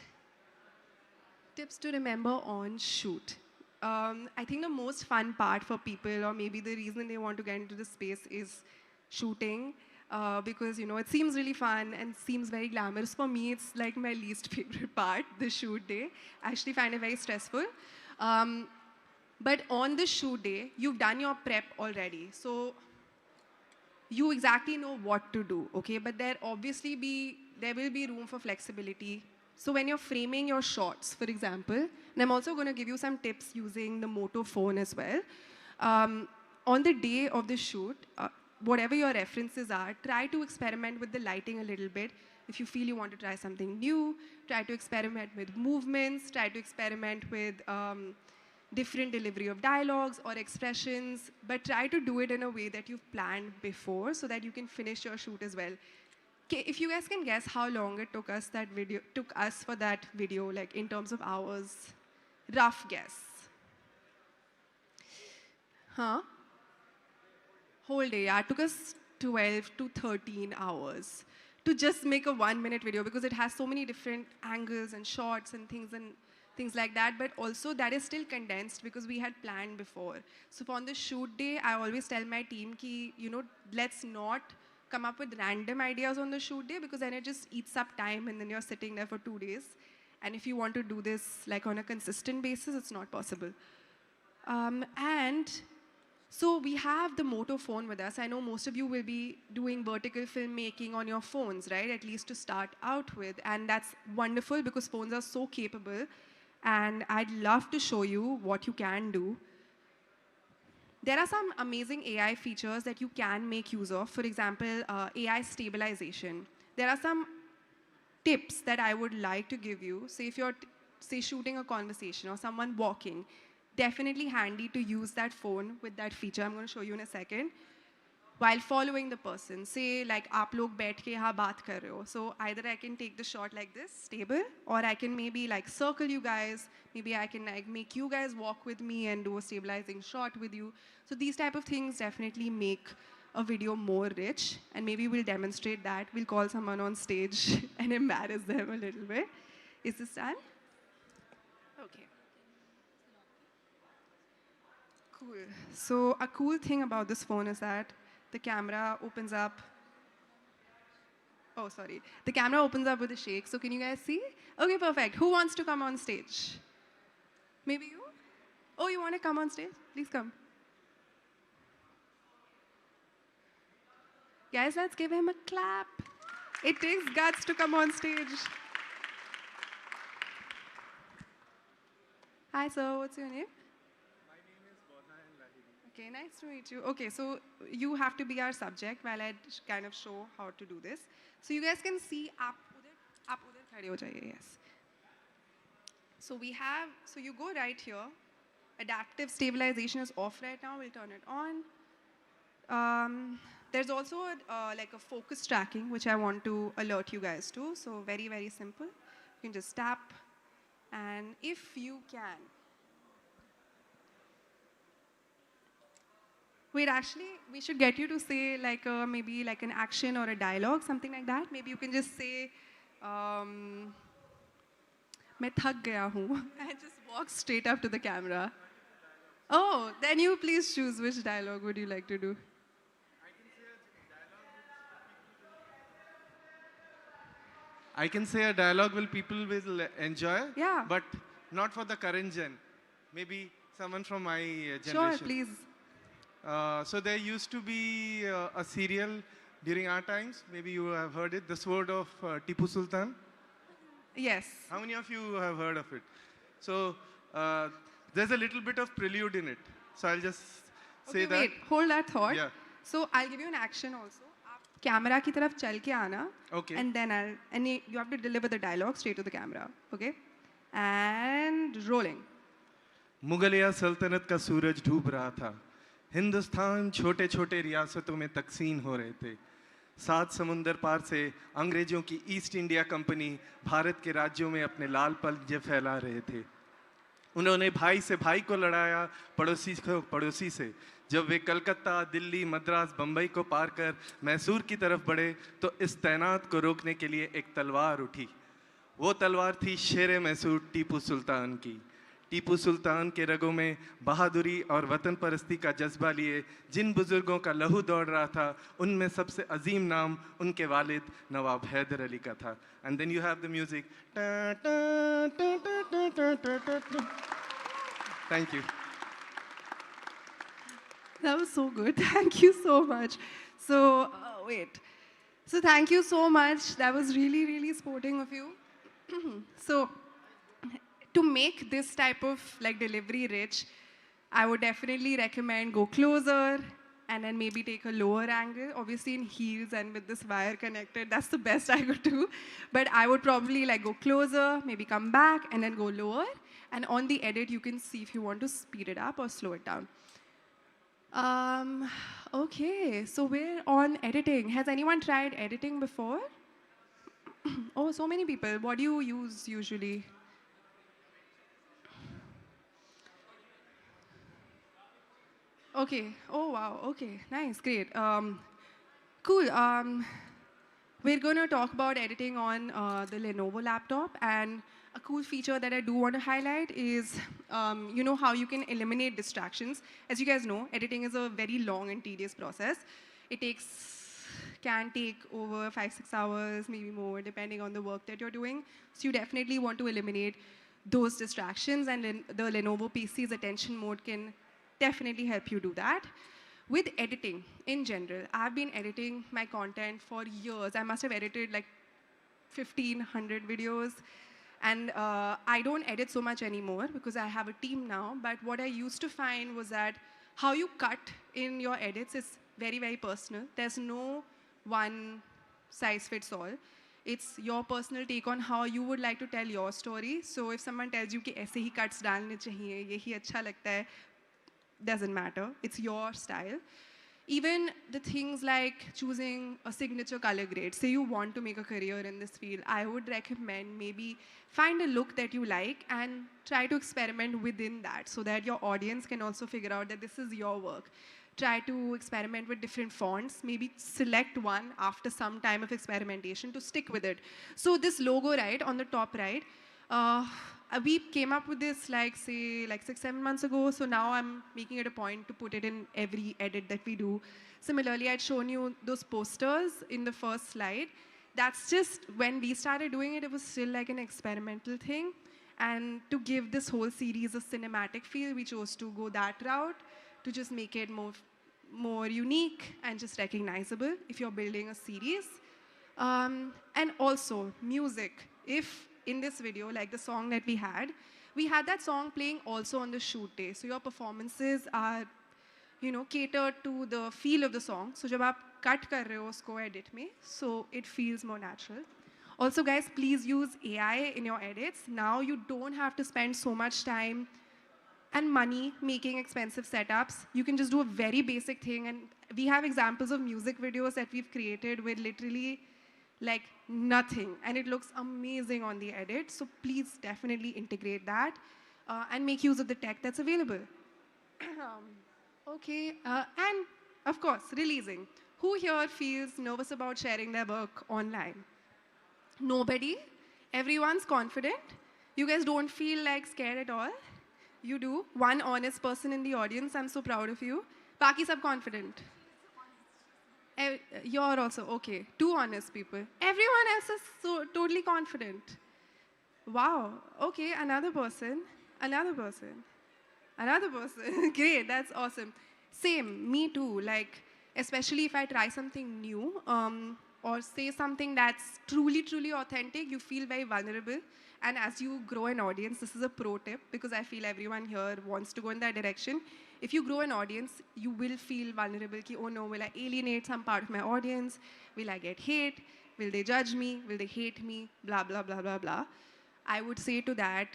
Speaker 12: tips to remember on shoot. I think the most fun part for people, or maybe the reason they want to get into the space, is shooting. Because, you know, it seems really fun and seems very glamorous. For me, it's like my least favorite part, the shoot day. I actually find it very stressful. But on the shoot day, you've done your prep already. So you exactly know what to do, okay? But there will be room for flexibility. So when you're framing your shots, for example, and I'm also going to give you some tips using the Moto phone as well. On the day of the shoot, whatever your references are, try to experiment with the lighting a little bit. If you feel you want to try something new, try to experiment with movements, try to experiment with different delivery of dialogues or expressions, but try to do it in a way that you've planned before so that you can finish your shoot as well. Okay, if you guys can guess how long it took us for that video, like in terms of hours, rough guess. Huh? Whole day, yeah, it took us 12 to 13 hours to just make a 1-minute video because it has so many different angles and shots and things like that, but also that is still condensed because we had planned before. So on the shoot day, I always tell my team ki, you know, let's not come up with random ideas on the shoot day because then it just eats up time and then you're sitting there for 2 days. And if you want to do this like on a consistent basis, it's not possible. And so we have the Moto phone with us. I know most of you will be doing vertical filmmaking on your phones, right? At least to start out with. And that's wonderful because phones are so capable. And I'd love to show you what you can do. There are some amazing AI features that you can make use of. For example, AI stabilization. There are some tips that I would like to give you. Say if you're shooting a conversation or someone walking, definitely handy to use that phone with that feature. I'm going to show you in a second. While following the person, say like aap log baith ke yahan baat kar rahe ho. So either I can take the shot like this, stable, or I can maybe like circle you guys. Maybe I can like make you guys walk with me and do a stabilizing shot with you. So these type of things definitely make a video more rich. And maybe we'll demonstrate that. We'll call someone on stage and embarrass them a little bit. Is this done? Okay. Cool. So a cool thing about this phone is that the camera opens up. Oh, sorry. The camera opens up with a shake. So can you guys see? Okay, perfect. Who wants to come on stage? Maybe you? Oh, you want to come on stage? Please come. Guys, let's give him a clap. It takes guts to come on stage. Hi, sir. What's your name? Okay, nice to meet you. Okay, so you have to be our subject while I kind of show how to do this. So you guys can see up udhar khade ho jaiye, yes. So you go right here. Adaptive stabilization is off right now. We'll turn it on. There's also like a focus tracking, which I want to alert you guys to. So very, very simple. You can just tap, and if you can. Wait, actually, we should get you to say like maybe like an action or a dialogue, something like that. Maybe you can just say, मैं थक गया हूँ, and just walk straight up to the camera. Oh, then you please choose which dialogue would you like to do.
Speaker 13: I can say a dialogue will people will enjoy,
Speaker 12: Yeah.
Speaker 13: but not for the current gen. Maybe someone from my generation.
Speaker 12: Sure, please.
Speaker 13: So there used to be a serial during our times. Maybe you have heard it, The Sword of Tipu Sultan.
Speaker 12: Yes.
Speaker 13: How many of you have heard of it? So there's a little bit of prelude in it. So I'll just say
Speaker 12: Okay,
Speaker 13: that.
Speaker 12: wait, hold that thought.
Speaker 13: Yeah.
Speaker 12: So I'll give you an action also. आप camera की तरफ चल के आना.
Speaker 13: Okay.
Speaker 12: And then you have to deliver the dialogue straight to the camera. Okay? And rolling.
Speaker 13: मुगलिया सल्तनत का सूरज डूब रहा था. हिंदुस्तान छोटे छोटे रियासतों में तकसीम हो रहे थे. 7 समुंदर पार से अंग्रेजों की ईस्ट इंडिया कंपनी भारत के राज्यों में अपने लाल पंजे फैला रहे थे. उन्होंने भाई से भाई को लड़ाया, पड़ोसी को पड़ोसी से. जब वे कलकत्ता, दिल्ली, मद्रास, बम्बई को पार कर मैसूर की तरफ बढ़े तो इस तैनात को रोकने के लिए एक तलवार उठी. वो तलवार थी शेर मैसूर टीपू सुल्तान की. टीपू सुल्तान के रगों में बहादुरी और वतन परस्ती का जज्बा लिए जिन बुजुर्गों का लहू दौड़ रहा था, उनमें सबसे अजीम नाम उनके वालिद नवाब हैदर अली का था. And then you have the music. Thank you.
Speaker 12: That was so good. Thank you so much. So, wait. So, thank you so much. That was really, really sporting of you. So, to make this type of like delivery rich, I would definitely recommend go closer and then maybe take a lower angle. Obviously in heels and with this wire connected, that's the best I could do. But I would probably like go closer, maybe come back and then go lower. And on the edit, you can see if you want to speed it up or slow it down. Okay, so we're on editing. Has anyone tried editing before? Oh, so many people. What do you use usually? Okay. Oh, wow. Okay. Nice. Great. Cool. We're going to talk about editing on the Lenovo laptop. And a cool feature that I do want to highlight is, you know how you can eliminate distractions. As you guys know, editing is a very long and tedious process. It can take over 5-6 hours, maybe more, depending on the work that you're doing. So you definitely want to eliminate those distractions. And the Lenovo PC's attention mode can definitely help you do that. With editing in general, I've been editing my content for years. I must have edited like 1,500 videos. And I don't edit so much anymore because I have a team now. But what I used to find was that how you cut in your edits is very, very personal. There's no one size fits all. It's your personal take on how you would like to tell your story. So if someone tells you कि ऐसे ही cuts डालने चाहिए, यही अच्छा लगता है, doesn't matter. It's your style. Even the things like choosing a signature color grade. Say you want to make a career in this field, I would recommend maybe find a look that you like and try to experiment within that so that your audience can also figure out that this is your work. Try to experiment with different fonts, maybe select one after some time of experimentation to stick with it. So this logo, right, on the top right, we came up with this like 6-7 months ago. So now I'm making it a point to put it in every edit that we do. Similarly, I'd shown you those posters in the first slide. That's just when we started doing it, it was still like an experimental thing. And to give this whole series a cinematic feel, we chose to go that route to just make it more unique and just recognizable if you're building a series. And also music. If in this video, like the song that we had that song playing also on the shoot day. So your performances are, you know, catered to the feel of the song. So जब आप cut कर रहे हो उसको edit में, so it feels more natural. Also, guys, please use AI in your edits. Now you don't have to spend so much time and money making expensive setups. You can just do a very basic thing, and we have examples of music videos that we've created with literally like nothing, and it looks amazing on the edit. So please definitely integrate that and make use of the tech that's available. Okay, and of course, releasing. Who here feels nervous about sharing their work online? Nobody? Everyone's confident? You guys don't feel like scared at all? You do? One honest person in the audience, I'm so proud of you. Baki sab confident. You're also, okay. Two honest people. Everyone else is so totally confident. Wow, okay, another person, another person. Another person. Great, that's awesome. Same, me too. Like, especially if I try something new or say something that's truly, truly authentic, you feel very vulnerable. And as you grow an audience, this is a pro tip because I feel everyone here wants to go in that direction. If you grow an audience, you will feel vulnerable. Ki, oh no, will I alienate some part of my audience? Will I get hate? Will they judge me? Will they hate me? Blah, blah, blah, blah, blah. I would say to that,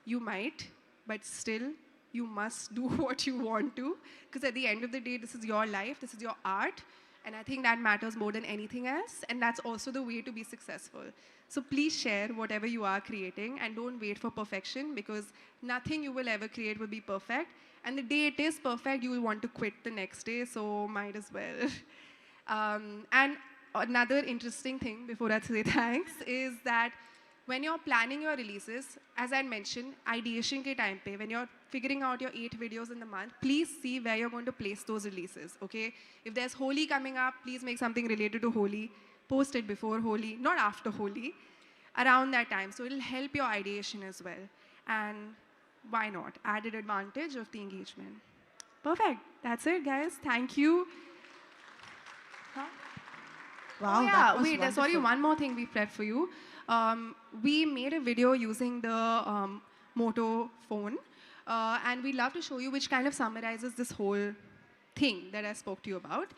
Speaker 12: you might, but still, you must do what you want to, because at the end of the day, this is your life, this is your art, and I think that matters more than anything else, and that's also the way to be successful. So please share whatever you are creating, and don't wait for perfection, because nothing you will ever create will be perfect, and the day it is perfect, you will want to quit the next day, so might as well. And another interesting thing, before I say thanks, is that when you're planning your releases, as I mentioned, ideation ke time pe, when you're figuring out your 8 videos in the month, please see where you're going to place those releases, okay? If there's Holi coming up, please make something related to Holi. Post it before Holi, not after Holi, around that time. So it'll help your ideation as well. And why not? Added advantage of the engagement. Perfect. That's it, guys. Thank you. Huh?
Speaker 4: Wow,
Speaker 12: Oh, yeah.
Speaker 4: that was
Speaker 12: Wait, there's sorry,
Speaker 4: wonderful.
Speaker 12: one more thing we prepped for you. We made a video using the Moto phone, and we'd love to show you which kind of summarizes this whole thing that I spoke to you about.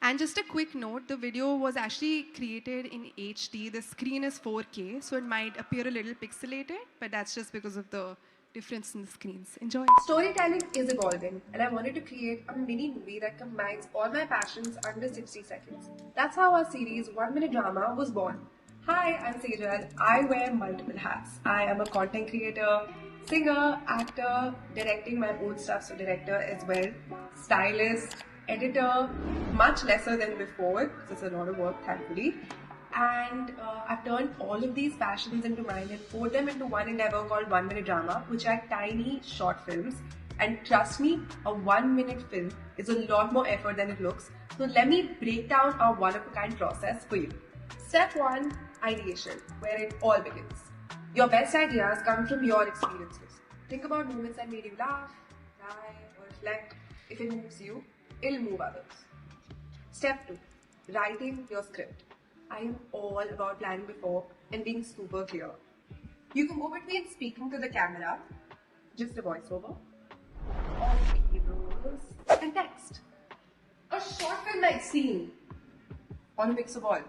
Speaker 12: And just a quick note, the video was actually created in HD. The screen is 4K, so it might appear a little pixelated, but that's just because of the difference in the screens. Enjoy.
Speaker 14: Storytelling is evolving, and I wanted to create a mini movie that combines all my passions under 60 seconds. That's how our series 1 Minute Drama was born. Hi, I'm Sejal. I wear multiple hats. I am a content creator, singer, actor, directing my own stuff, so director as well, stylist, editor, much lesser than before, because it's a lot of work, thankfully. And I've turned all of these passions into mine and poured them into one endeavor called 1 Minute Drama, which are tiny short films. And trust me, a 1 minute film is a lot more effort than it looks. So let me break down our one-of-a-kind process for you. Step 1, ideation, where it all begins. Your best ideas come from your experiences. Think about moments that made you laugh, cry, or reflect. If it moves you, it'll move others. Step 2, writing your script. I am all about planning before and being super clear. You can go between speaking to the camera, just a voiceover, or B-rolls and text. A short film like scene, or a mix of all.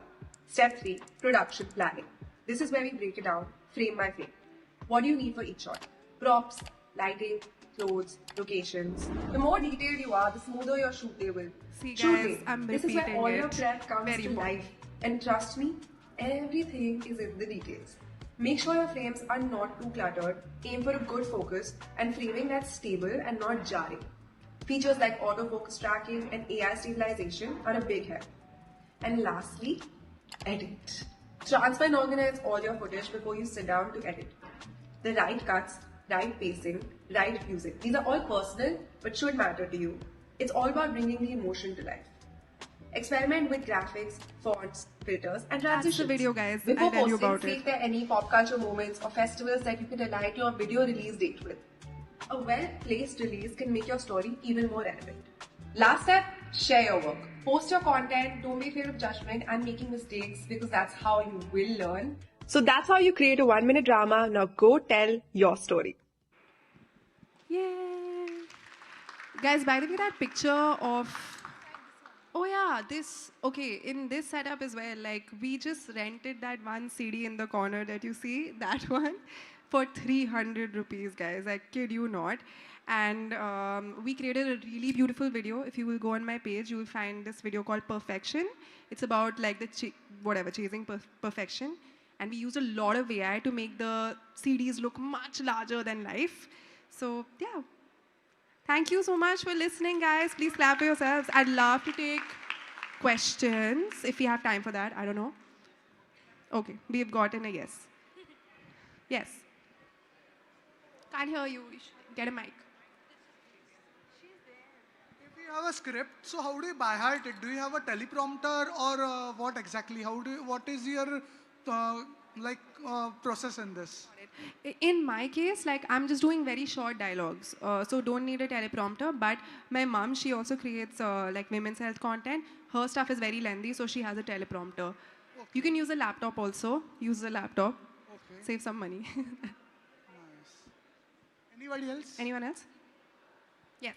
Speaker 14: Step 3, production planning. This is where we break it down, frame by frame. What do you need for each shot? Props, lighting, clothes, locations. The more detailed you are, the smoother your shoot day will.
Speaker 12: See guys,
Speaker 14: Shooting.
Speaker 12: I'm
Speaker 14: This is where
Speaker 12: repeating
Speaker 14: all your
Speaker 12: it.
Speaker 14: prep comes
Speaker 12: Very
Speaker 14: to
Speaker 12: important.
Speaker 14: life. And trust me, everything is in the details. Make sure your frames are not too cluttered, aim for a good focus, and framing that's stable and not jarring. Features like autofocus tracking and AI stabilization are a big help. And lastly, edit. Transfer and organize all your footage before you sit down to edit. The right cuts, right pacing, right music. These are all personal but should matter to you. It's all about bringing the emotion to life. Experiment with graphics, fonts, filters, and transitions.
Speaker 12: That's the video, guys.
Speaker 14: Before
Speaker 12: I'll tell you
Speaker 14: posting,
Speaker 12: about
Speaker 14: see
Speaker 12: it.
Speaker 14: if there are any pop culture moments or festivals that you can align your video release date with. A well-placed release can make your story even more relevant. Last step, share your work. Post your content, don't be afraid of judgment and making mistakes because that's how you will learn. So that's how you create a 1 minute drama. Now go tell your story.
Speaker 12: Yay! Guys, by the way, that picture of... Oh yeah, this... Okay, in this setup as well, like we just rented that one CD in the corner that you see, that one. for 300 rupees, guys. I kid you not. And we created a really beautiful video. If you will go on my page, you will find this video called Perfection. It's about like the chasing perfection. And we used a lot of AI to make the CDs look much larger than life. So yeah. Thank you so much for listening, guys. Please clap for yourselves. I'd love to take questions if we have time for that. I don't know. Okay, we've gotten a yes. Yes. Can't hear you. You should get a mic.
Speaker 15: If you have a script, so how do you by heart it? Do you have a teleprompter or what exactly? What is your process in this?
Speaker 12: In my case, like I'm just doing very short dialogues, so don't need a teleprompter. But my mom, she also creates like women's health content. Her stuff is very lengthy, so she has a teleprompter. Okay. You can use a laptop also. Use a laptop. Okay. Save some money.
Speaker 15: Nice. Anybody else?
Speaker 12: Anyone else? Yes.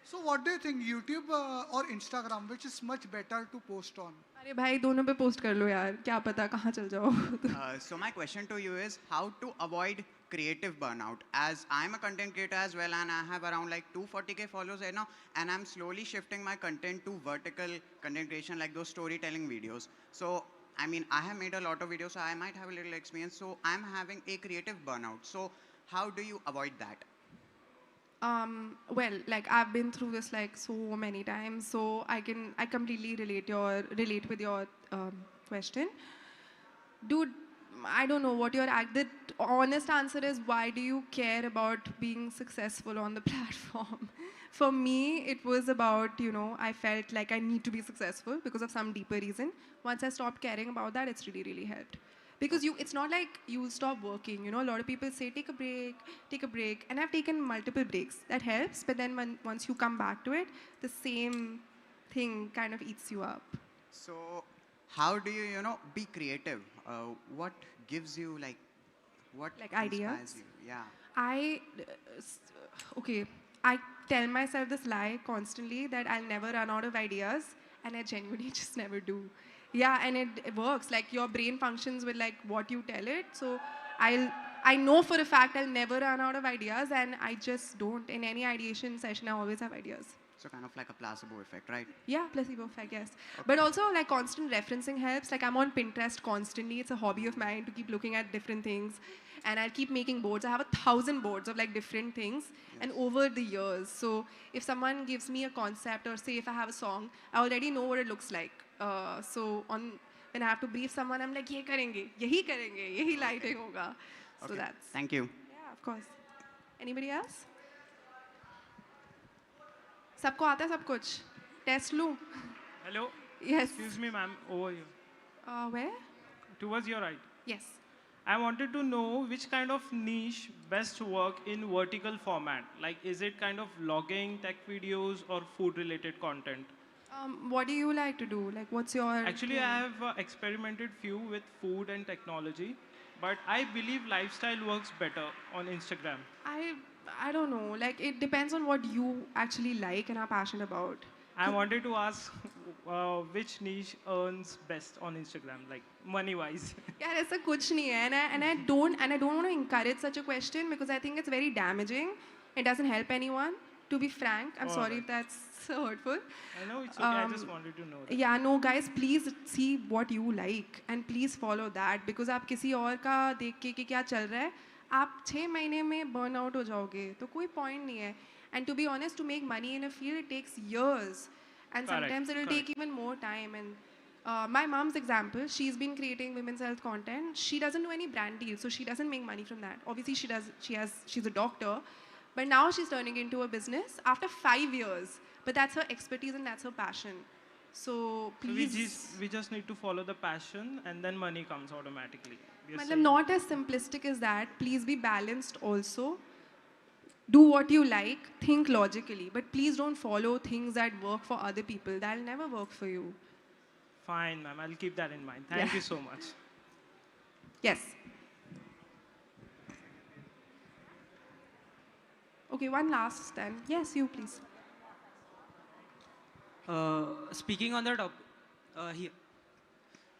Speaker 15: So what do you think, YouTube or Instagram, which is much better to post on?
Speaker 12: अरे भाई दोनों पे post कर लो यार, क्या पता कहाँ चल जाओ.
Speaker 16: So my question to you is how to avoid creative burnout, as I'm a content creator as well and I have around like 240k followers right now, and I'm slowly shifting my content to vertical content creation, like those storytelling videos. So I mean, I have made a lot of videos, so I might have a little experience, so I'm having a creative burnout. So how do you avoid that?
Speaker 12: Well, like I've been through this like so many times, so I completely relate with your question. Dude, I don't know what the honest answer is, why do you care about being successful on the platform? For me, it was about, I felt like I need to be successful because of some deeper reason. Once I stopped caring about that, it's really, really helped. Because it's not like you'll stop working. A lot of people say, take a break. And I've taken multiple breaks. That helps, but then once you come back to it, the same thing kind of eats you up.
Speaker 16: So how do you, be creative? What gives you what
Speaker 12: ideas?
Speaker 16: Inspires you? Yeah.
Speaker 12: I tell myself this lie constantly that I'll never run out of ideas, and I genuinely just never do. Yeah, and it works. Like your brain functions with like what you tell it. So I know for a fact I'll never run out of ideas, and I just don't. In any ideation session, I always have ideas.
Speaker 16: So kind of like a placebo effect, right?
Speaker 12: Yeah, placebo effect, yes. Okay. But also like constant referencing helps. Like I'm on Pinterest constantly. It's a hobby of mine to keep looking at different things. And I'll keep making boards. I have 1,000 boards of like different things. Yes. And over the years. So if someone gives me a concept, or say if I have a song, I already know what it looks like. So when I have to brief someone, I'm like, ye karenge, yahi lighting hoga. So
Speaker 16: okay.
Speaker 12: That's.
Speaker 16: Thank you.
Speaker 12: Yeah, of course. Anybody else? सबको आता है सब कुछ. Test लूँ.
Speaker 17: Hello.
Speaker 12: Yes.
Speaker 17: Excuse me, ma'am. Over here.
Speaker 12: Where?
Speaker 17: Towards your right.
Speaker 12: Yes.
Speaker 17: I wanted to know which kind of niche best work in vertical format. Like, is it kind of vlogging, tech videos, or food-related content?
Speaker 12: What do you like to do? Like, what's your...
Speaker 17: Actually, I have experimented few with food and technology, but I believe lifestyle works better on Instagram.
Speaker 12: I don't know. Like, it depends on what you actually like and are passionate about.
Speaker 17: I wanted to ask which niche earns best on Instagram, like money-wise.
Speaker 12: Yeah, ऐसा कुछ नहीं है, and I don't want to encourage such a question because I think it's very damaging. It doesn't help anyone. To be frank, I'm sorry if that's so hurtful.
Speaker 17: I know it's okay. I just wanted to know that.
Speaker 12: Yeah, no, guys, please see what you like and please follow that, because आप किसी और का देख के कि क्या चल रहा है, आप 6 महीने में burn out हो जाओगे, तो कोई point नहीं है. And to be honest, to make money in a field, it takes years. And sometimes it will take even more time. And my mom's example, she's been creating women's health content. She doesn't do any brand deals, so she doesn't make money from that. Obviously, she's a doctor. But now she's turning into a business after 5 years. But that's her expertise and that's her passion. So please...
Speaker 17: we just need to follow the passion and then money comes automatically.
Speaker 12: Not as simplistic as that. Please be balanced also. Do what you like, think logically, but please don't follow things that work for other people. That'll never work for you.
Speaker 17: Fine, ma'am. I'll keep that in mind. Thank you so much.
Speaker 12: Yes. Okay, one last then. Yes, you please.
Speaker 18: Speaking on the topic, here.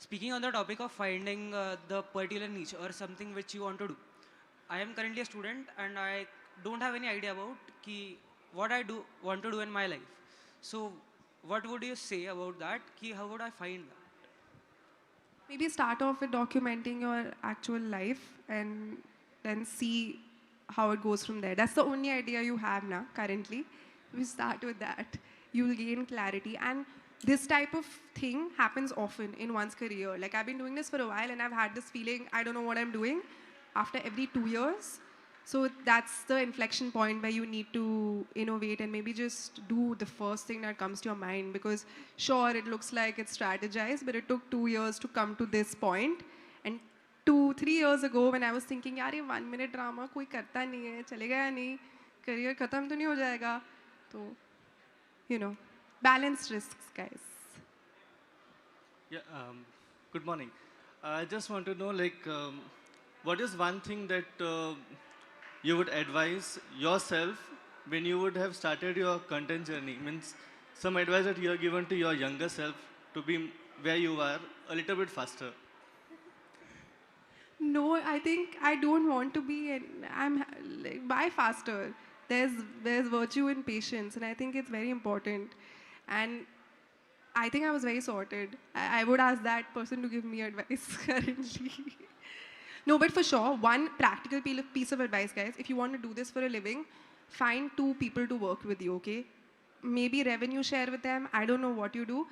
Speaker 18: speaking on the topic of finding the particular niche or something which you want to do, I am currently a student and I don't have any idea about what I want to do in my life. So, what would you say about that? How would I find that?
Speaker 12: Maybe start off with documenting your actual life and then see how it goes from there. That's the only idea you have now, currently. We start with that. You'll gain clarity. And this type of thing happens often in one's career. Like, I've been doing this for a while and I've had this feeling, I don't know what I'm doing after every 2 years. So that's the inflection point where you need to innovate and maybe just do the first thing that comes to your mind. Because sure, it looks like it's strategized, but it took 2 years to come to this point. And 2-3 years ago, when I was thinking, यार ये 1 minute drama कोई करता नहीं है, चलेगा या नहीं, career खत्म तो नहीं हो जाएगा, तो you know, balanced risks, guys.
Speaker 19: Yeah. Good morning. I just want to know, like, what is one thing that you would advise yourself when you would have started your content journey? Means some advice that you have given to your younger self to be where you are a little bit faster.
Speaker 12: No, I think I don't want to be. I'm like, why faster? There's virtue in patience, and I think it's very important. And I think I was very sorted. I would ask that person to give me advice currently. No, but for sure, one practical piece of advice, guys, if you want to do this for a living, find 2 people to work with you, okay? Maybe revenue share with them, I don't know what you do.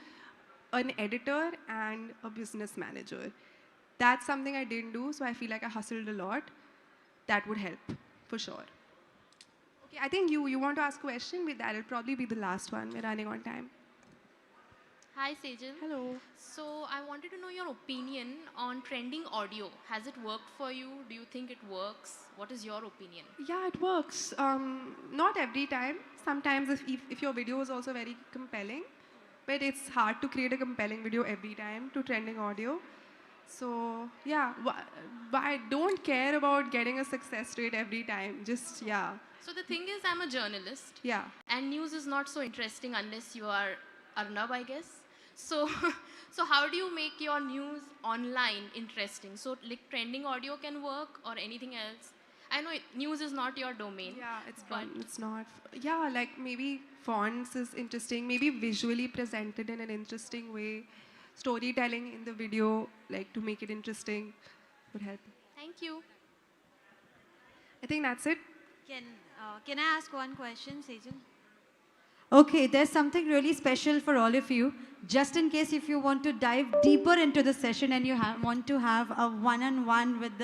Speaker 12: An editor and a business manager. That's something I didn't do, so I feel like I hustled a lot. That would help, for sure. Okay, I think you want to ask a question, but that'll probably be the last one. We're running on time.
Speaker 20: Hi Sejal.
Speaker 12: Hello.
Speaker 20: So I wanted to know your opinion on trending audio. Has it worked for you? Do you think it works? What is your opinion?
Speaker 12: Yeah, it works. Not every time. Sometimes if your video is also very compelling, but it's hard to create a compelling video every time to trending audio. So yeah, I don't care about getting a success rate every time. Just, yeah.
Speaker 20: So the thing is, I'm a journalist.
Speaker 12: Yeah.
Speaker 20: And news is not so interesting unless you are Arnab, I guess. So, so how do you make your news online interesting? So like trending audio can work or anything else? I know news is not your domain.
Speaker 12: Yeah, it's not. Yeah, like maybe fonts is interesting. Maybe visually presented in an interesting way. Storytelling in the video, like to make it interesting, would help.
Speaker 20: Thank you.
Speaker 12: I think that's it.
Speaker 10: Can I ask one question, Sejal? Okay, there's something really special for all of you. Just in case if you want to dive deeper into the session and you want to have a one-on-one with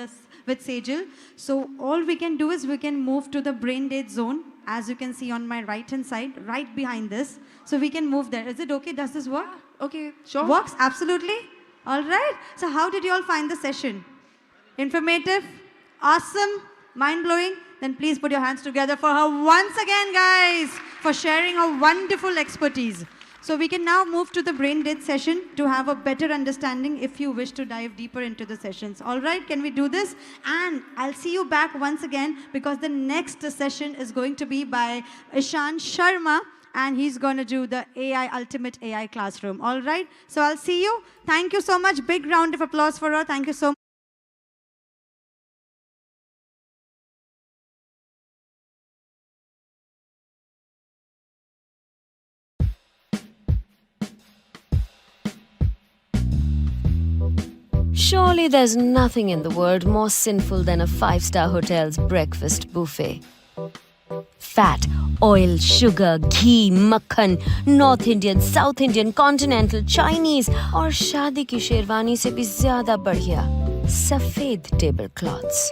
Speaker 10: Sejal, so all we can do is we can move to the brain dead zone, as you can see on my right-hand side, right behind this. So we can move there. Is it okay? Does this work?
Speaker 12: Okay, sure.
Speaker 10: Works? Absolutely. All right. So how did you all find the session? Informative? Awesome? Mind-blowing? Then please put your hands together for her once again, guys, for sharing her wonderful expertise. So we can now move to the brain dead session to have a better understanding if you wish to dive deeper into the sessions. All right, can we do this? And I'll see you back once again because the next session is going to be by Ishan Sharma, and he's going to do the Ultimate AI Classroom. All right, so I'll see you. Thank you so much. Big round of applause for her. Thank you so much.
Speaker 1: Surely there's nothing in the world more sinful than a 5-star hotel's breakfast buffet. Fat, oil, sugar, ghee, makhan, North Indian, South Indian, continental, Chinese और शादी की शेरवानी से भी ज़्यादा बढ़िया सफ़ेद table clothes.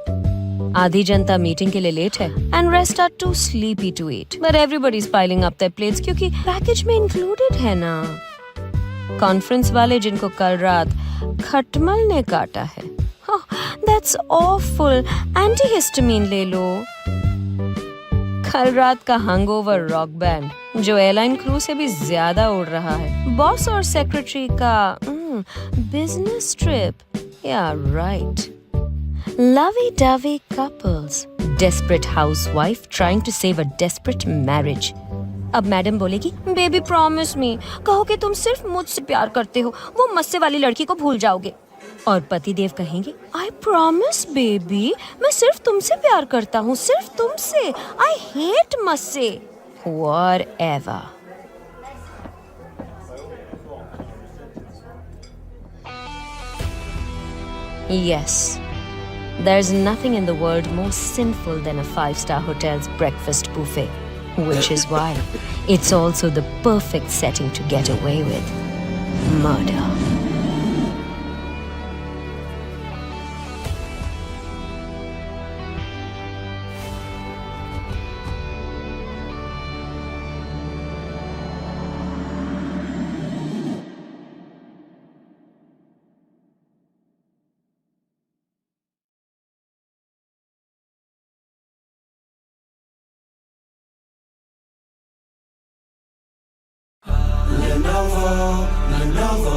Speaker 1: आधी जनता meeting के लिए लेट है and rest are too sleepy to eat. But everybody's piling up their plates क्योंकि पैकेज में included है ना. कॉन्फ्रेंस वाले जिनको कल रात खटमल ने काटा है. Oh, that's awful. Antihistamine ले लो. कल रात का hangover rock band जो एयरलाइन क्रू से भी ज्यादा उड़ रहा है. बॉस और सेक्रेटरी का business trip. Yeah, right. Lovey-dovey couples. Desperate housewife trying to save a desperate marriage. अब मैडम बोलेगी बेबी प्रॉमिस मी, कहो कि तुम सिर्फ मुझसे प्यार करते हो, वो मस्से वाली लड़की को भूल जाओगे। और पतिदेव कहेंगे आई प्रॉमिस बेबी, मैं सिर्फ तुमसे प्यार करता हूँ, सिर्फ तुमसे, आई हेट मस्से, whatever. Yes, there's nothing in the world more sinful than a 5-star hotel's breakfast buffet, which is why it's also the perfect setting to get away with murder.
Speaker 8: Lenovo.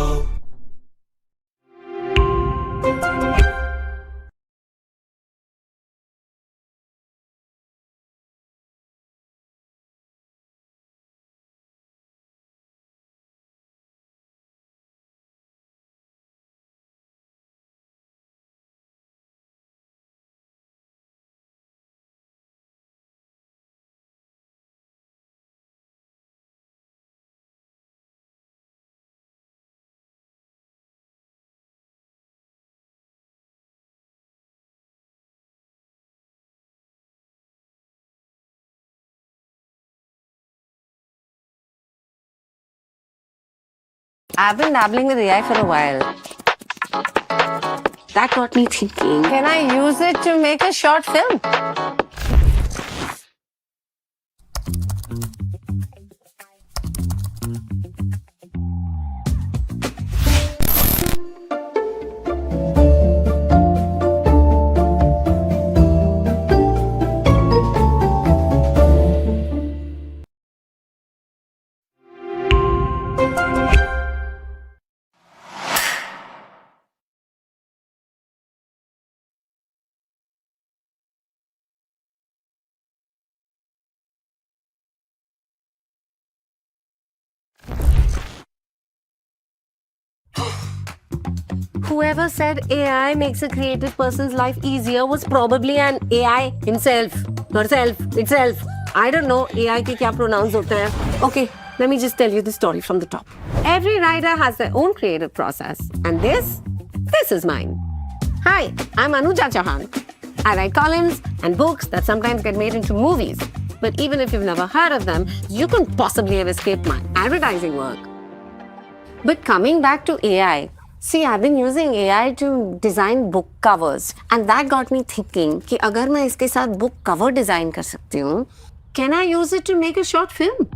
Speaker 3: I've been dabbling with AI for a while. That got me thinking.
Speaker 4: Can I use it to make a short film?
Speaker 3: Whoever said AI makes a creative person's life easier was probably an AI himself. Herself. Itself. I don't know AI के क्या pronouns होते हैं. Okay, let me just tell you the story from the top. Every writer has their own creative process. And this is mine. Hi, I'm Anuja Chauhan. I write columns and books that sometimes get made into movies. But even if you've never heard of them, you couldn't possibly have escaped my advertising work. But coming back to AI, see, I've been using AI to design book covers, and that got me thinking कि अगर मैं इसके साथ book cover design कर सकती हूँ, can I use it to make a short film?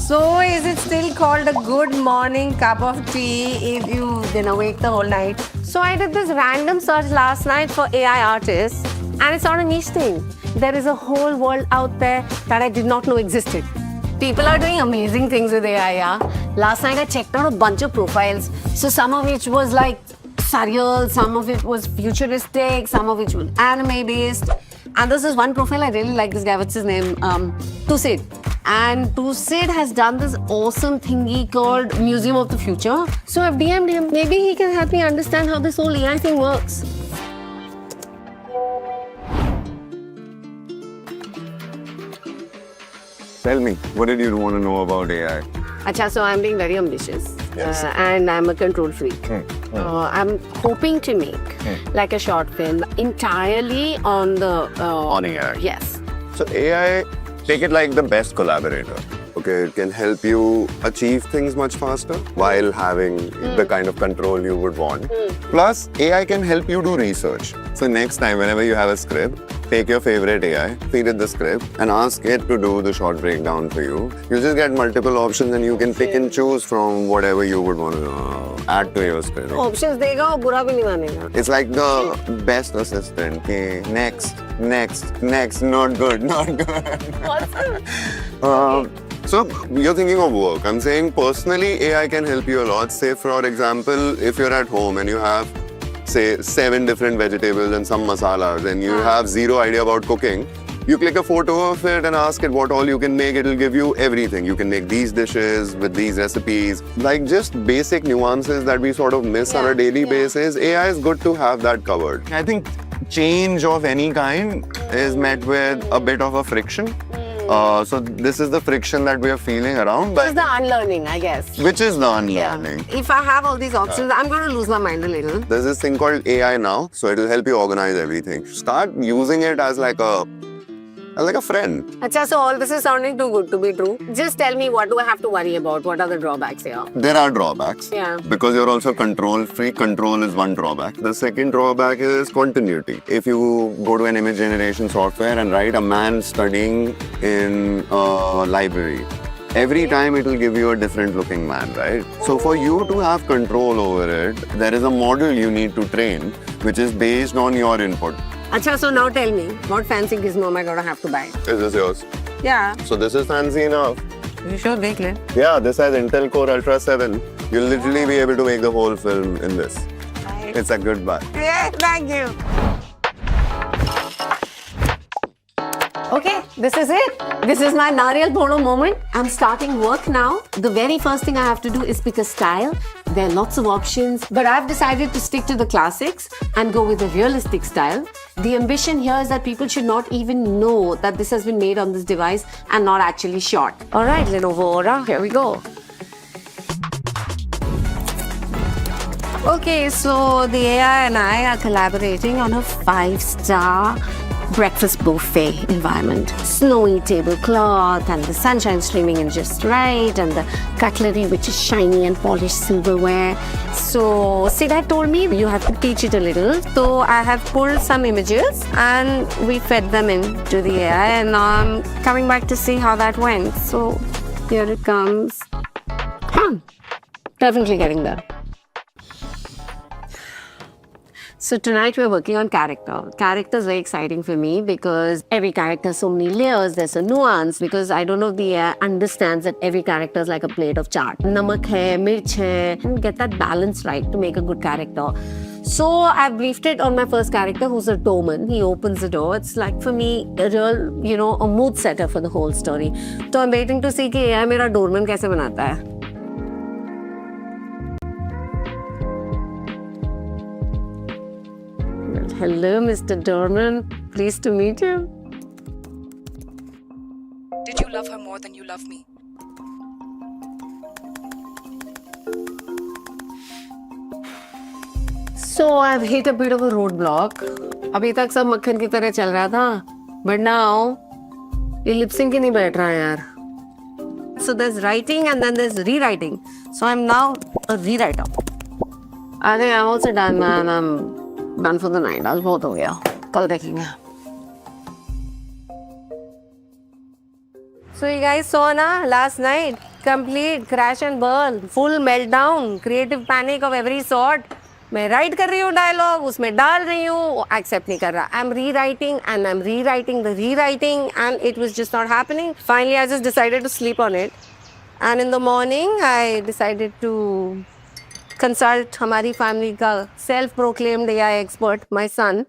Speaker 4: So is it still called a good morning cup of tea if you've been awake the whole night?
Speaker 3: So I did this random search last night for AI artists, and it's not a niche thing. There is a whole world out there that I did not know existed. People are doing amazing things with AI, yeah. Last night I checked out a bunch of profiles. So some of which was like surreal, some of it was futuristic, some of which was anime based. And this is one profile I really like this guy, what's his name? Tusid. And Tusid has done this awesome thingy called Museum of the Future. So I've DM'd him. Maybe he can help me understand how this whole AI thing works.
Speaker 5: Tell me, what did you want to know about AI?
Speaker 3: Acha, so I'm being very ambitious.
Speaker 5: Yes.
Speaker 3: And I'm a control freak. I'm hoping to make like a short film entirely on the...
Speaker 5: On AI.
Speaker 3: Yes.
Speaker 5: So AI, take it like the best collaborator. Okay, it can help you achieve things much faster while having the kind of control you would want. Plus, AI can help you do research. So next time, whenever you have a script, take your favorite AI, feed it the script, and ask it to do the short breakdown for you. You just get multiple options and you can pick and choose from whatever you would want to add to your script.
Speaker 3: Options देगा और बुरा भी नहीं मानेगा.
Speaker 5: It's like the best assistant. Okay, next, not good. So you're thinking of work. I'm saying personally, AI can help you a lot. Say for example, if you're at home and you have, say, 7 different vegetables and some masalas and you have zero idea about cooking, You click a photo of it and ask it what all you can make. It'll give you everything. You can make these dishes with these recipes. Like just basic nuances that we sort of miss on a daily basis. AI is good to have that covered. I think change of any kind is met with a bit of a friction. So this is the friction that we are feeling around.
Speaker 3: This is the unlearning, I guess.
Speaker 5: Which is the unlearning.
Speaker 3: If I have all these options, I'm going to lose my mind a little.
Speaker 5: There's this thing called AI now, so it will help you organize everything. Start using it as like a friend.
Speaker 3: Achha, so all this is sounding too good to be true. Just tell me, what do I have to worry about? What are the drawbacks here?
Speaker 5: There are drawbacks.
Speaker 3: Yeah.
Speaker 5: Because you're also control free. Control is one drawback. The second drawback is continuity. If you go to an image generation software and write a man studying in a library, every time it will give you a different looking man, right? So for you to have control over it, there is a model you need to train, which is based on your input.
Speaker 3: Achha, so now tell me, what fancy gizmo am I going to have to buy?
Speaker 5: Is this yours?
Speaker 3: Yeah.
Speaker 5: So this is fancy enough.
Speaker 3: You sure, make it?
Speaker 5: Yeah, this has Intel Core Ultra 7. You'll literally be able to make the whole film in this.
Speaker 3: Right.
Speaker 5: It's a good buy.
Speaker 3: Yeah, thank you. Okay, this is it. This is my Nariyal Pono moment. I'm starting work now. The very first thing I have to do is pick a style. There are lots of options, but I've decided to stick to the classics and go with a realistic style. The ambition here is that people should not even know that this has been made on this device and not actually shot. All right, Lenovo Aura, here we go. Okay, so the AI and I are collaborating on a 5-star breakfast buffet environment. Snowy tablecloth and the sunshine streaming in just right, and the cutlery which is shiny and polished silverware. So Sejal told me you have to teach it a little. So I have pulled some images and we fed them into the AI, and now I'm coming back to see how that went. So here it comes. Definitely getting there. So tonight we're working on character. Character is very exciting for me because every character has so many layers, there's a nuance, because I don't know if the AI understands that every character is like a plate of chaat. Namak hai, mirch hai, and get that balance right to make a good character. So I've briefed it on my first character, who's a doorman. He opens the door. It's like for me a real, a mood setter for the whole story. So I'm waiting to see कि AI मेरा doorman कैसे बनाता है. Hello, Mr. Doorman. Pleased to meet you.
Speaker 21: Did you love her more than you love me?
Speaker 3: So I've hit a bit of a roadblock. अभी तक सब मक्खन की तरह चल रहा था, but now ये lip sync ही नहीं बैठ रहा है यार. So there's writing and then there's rewriting. So I'm now a rewriter. I think I'm also done, man. I'm done for the night. आज बहुत हो गया. कल देखेंगे. So you guys saw na last night, complete crash and burn, full meltdown, creative panic of every sort. मैं write कर रही हूँ dialogue, उसमें डाल रही हूँ, accept नहीं कर रहा. I'm rewriting and I'm rewriting the rewriting, and it was just not happening. Finally, I just decided to sleep on it. And in the morning, I decided to consult हमारी family का self-proclaimed AI expert, my son.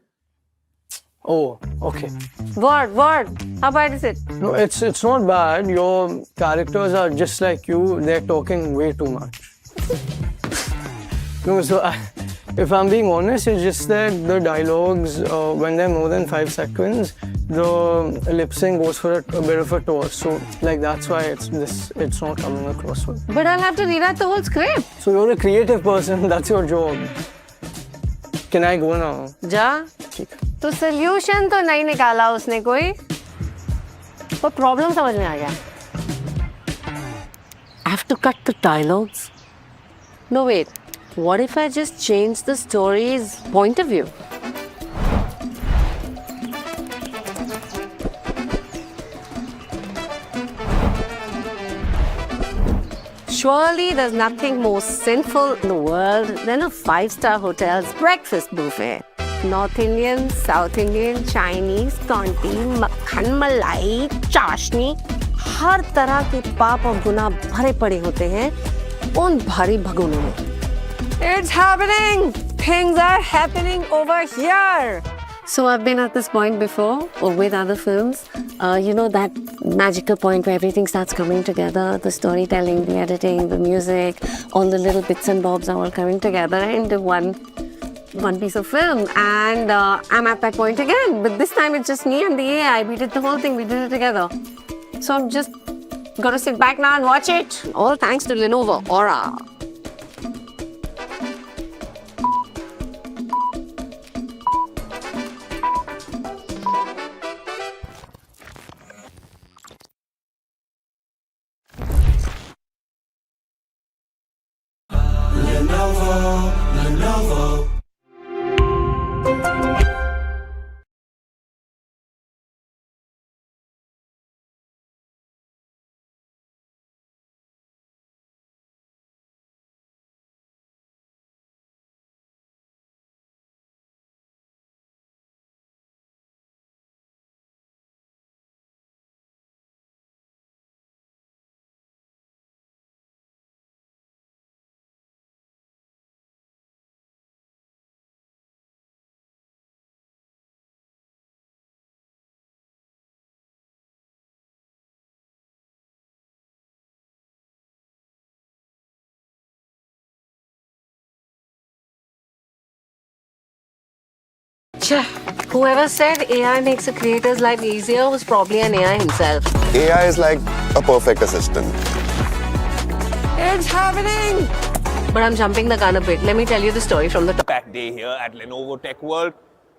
Speaker 7: Oh, okay.
Speaker 3: What? How bad is it?
Speaker 7: No, it's not bad. Your characters are just like you. They're talking way too much. No, so if I'm being honest, it's just that the dialogues, when they're more than 5 seconds, the lip sync goes for a bit of a toss. So, like, that's why it's not coming across well.
Speaker 3: But I'll have to rewrite the whole script.
Speaker 7: So you're a creative person. That's your job. Can I go now?
Speaker 3: जा. तो solution तो नहीं निकाला उसने कोई. पर problem समझ में आ गया. I have to cut the dialogues. No, wait. What if I just change the story's point of view? Surely there's nothing more sinful in the world than a 5-star hotel's breakfast buffet. North Indian, South Indian, Chinese, Kanti, makhan, malai, चाशनी, हर तरह के पाप और गुनाह भरे पड़े होते हैं उन भारी भगोनों में. It's happening! Things are happening over here! So I've been at this point before or with other films. You know, that magical point where everything starts coming together, the storytelling, the editing, the music, all the little bits and bobs are all coming together into one piece of film. And I'm at that point again. But this time it's just me and the AI. We did the whole thing. We did it together. So I'm just gonna sit back now and watch it. All thanks to Lenovo Aura.
Speaker 8: Lenovo.
Speaker 3: Whoever said AI makes a creator's life easier was probably an AI himself.
Speaker 5: AI is like a perfect assistant.
Speaker 3: It's happening! But I'm jumping the gun a bit. Let me tell you the story from the top.
Speaker 11: Packed day here at Lenovo TechWorld.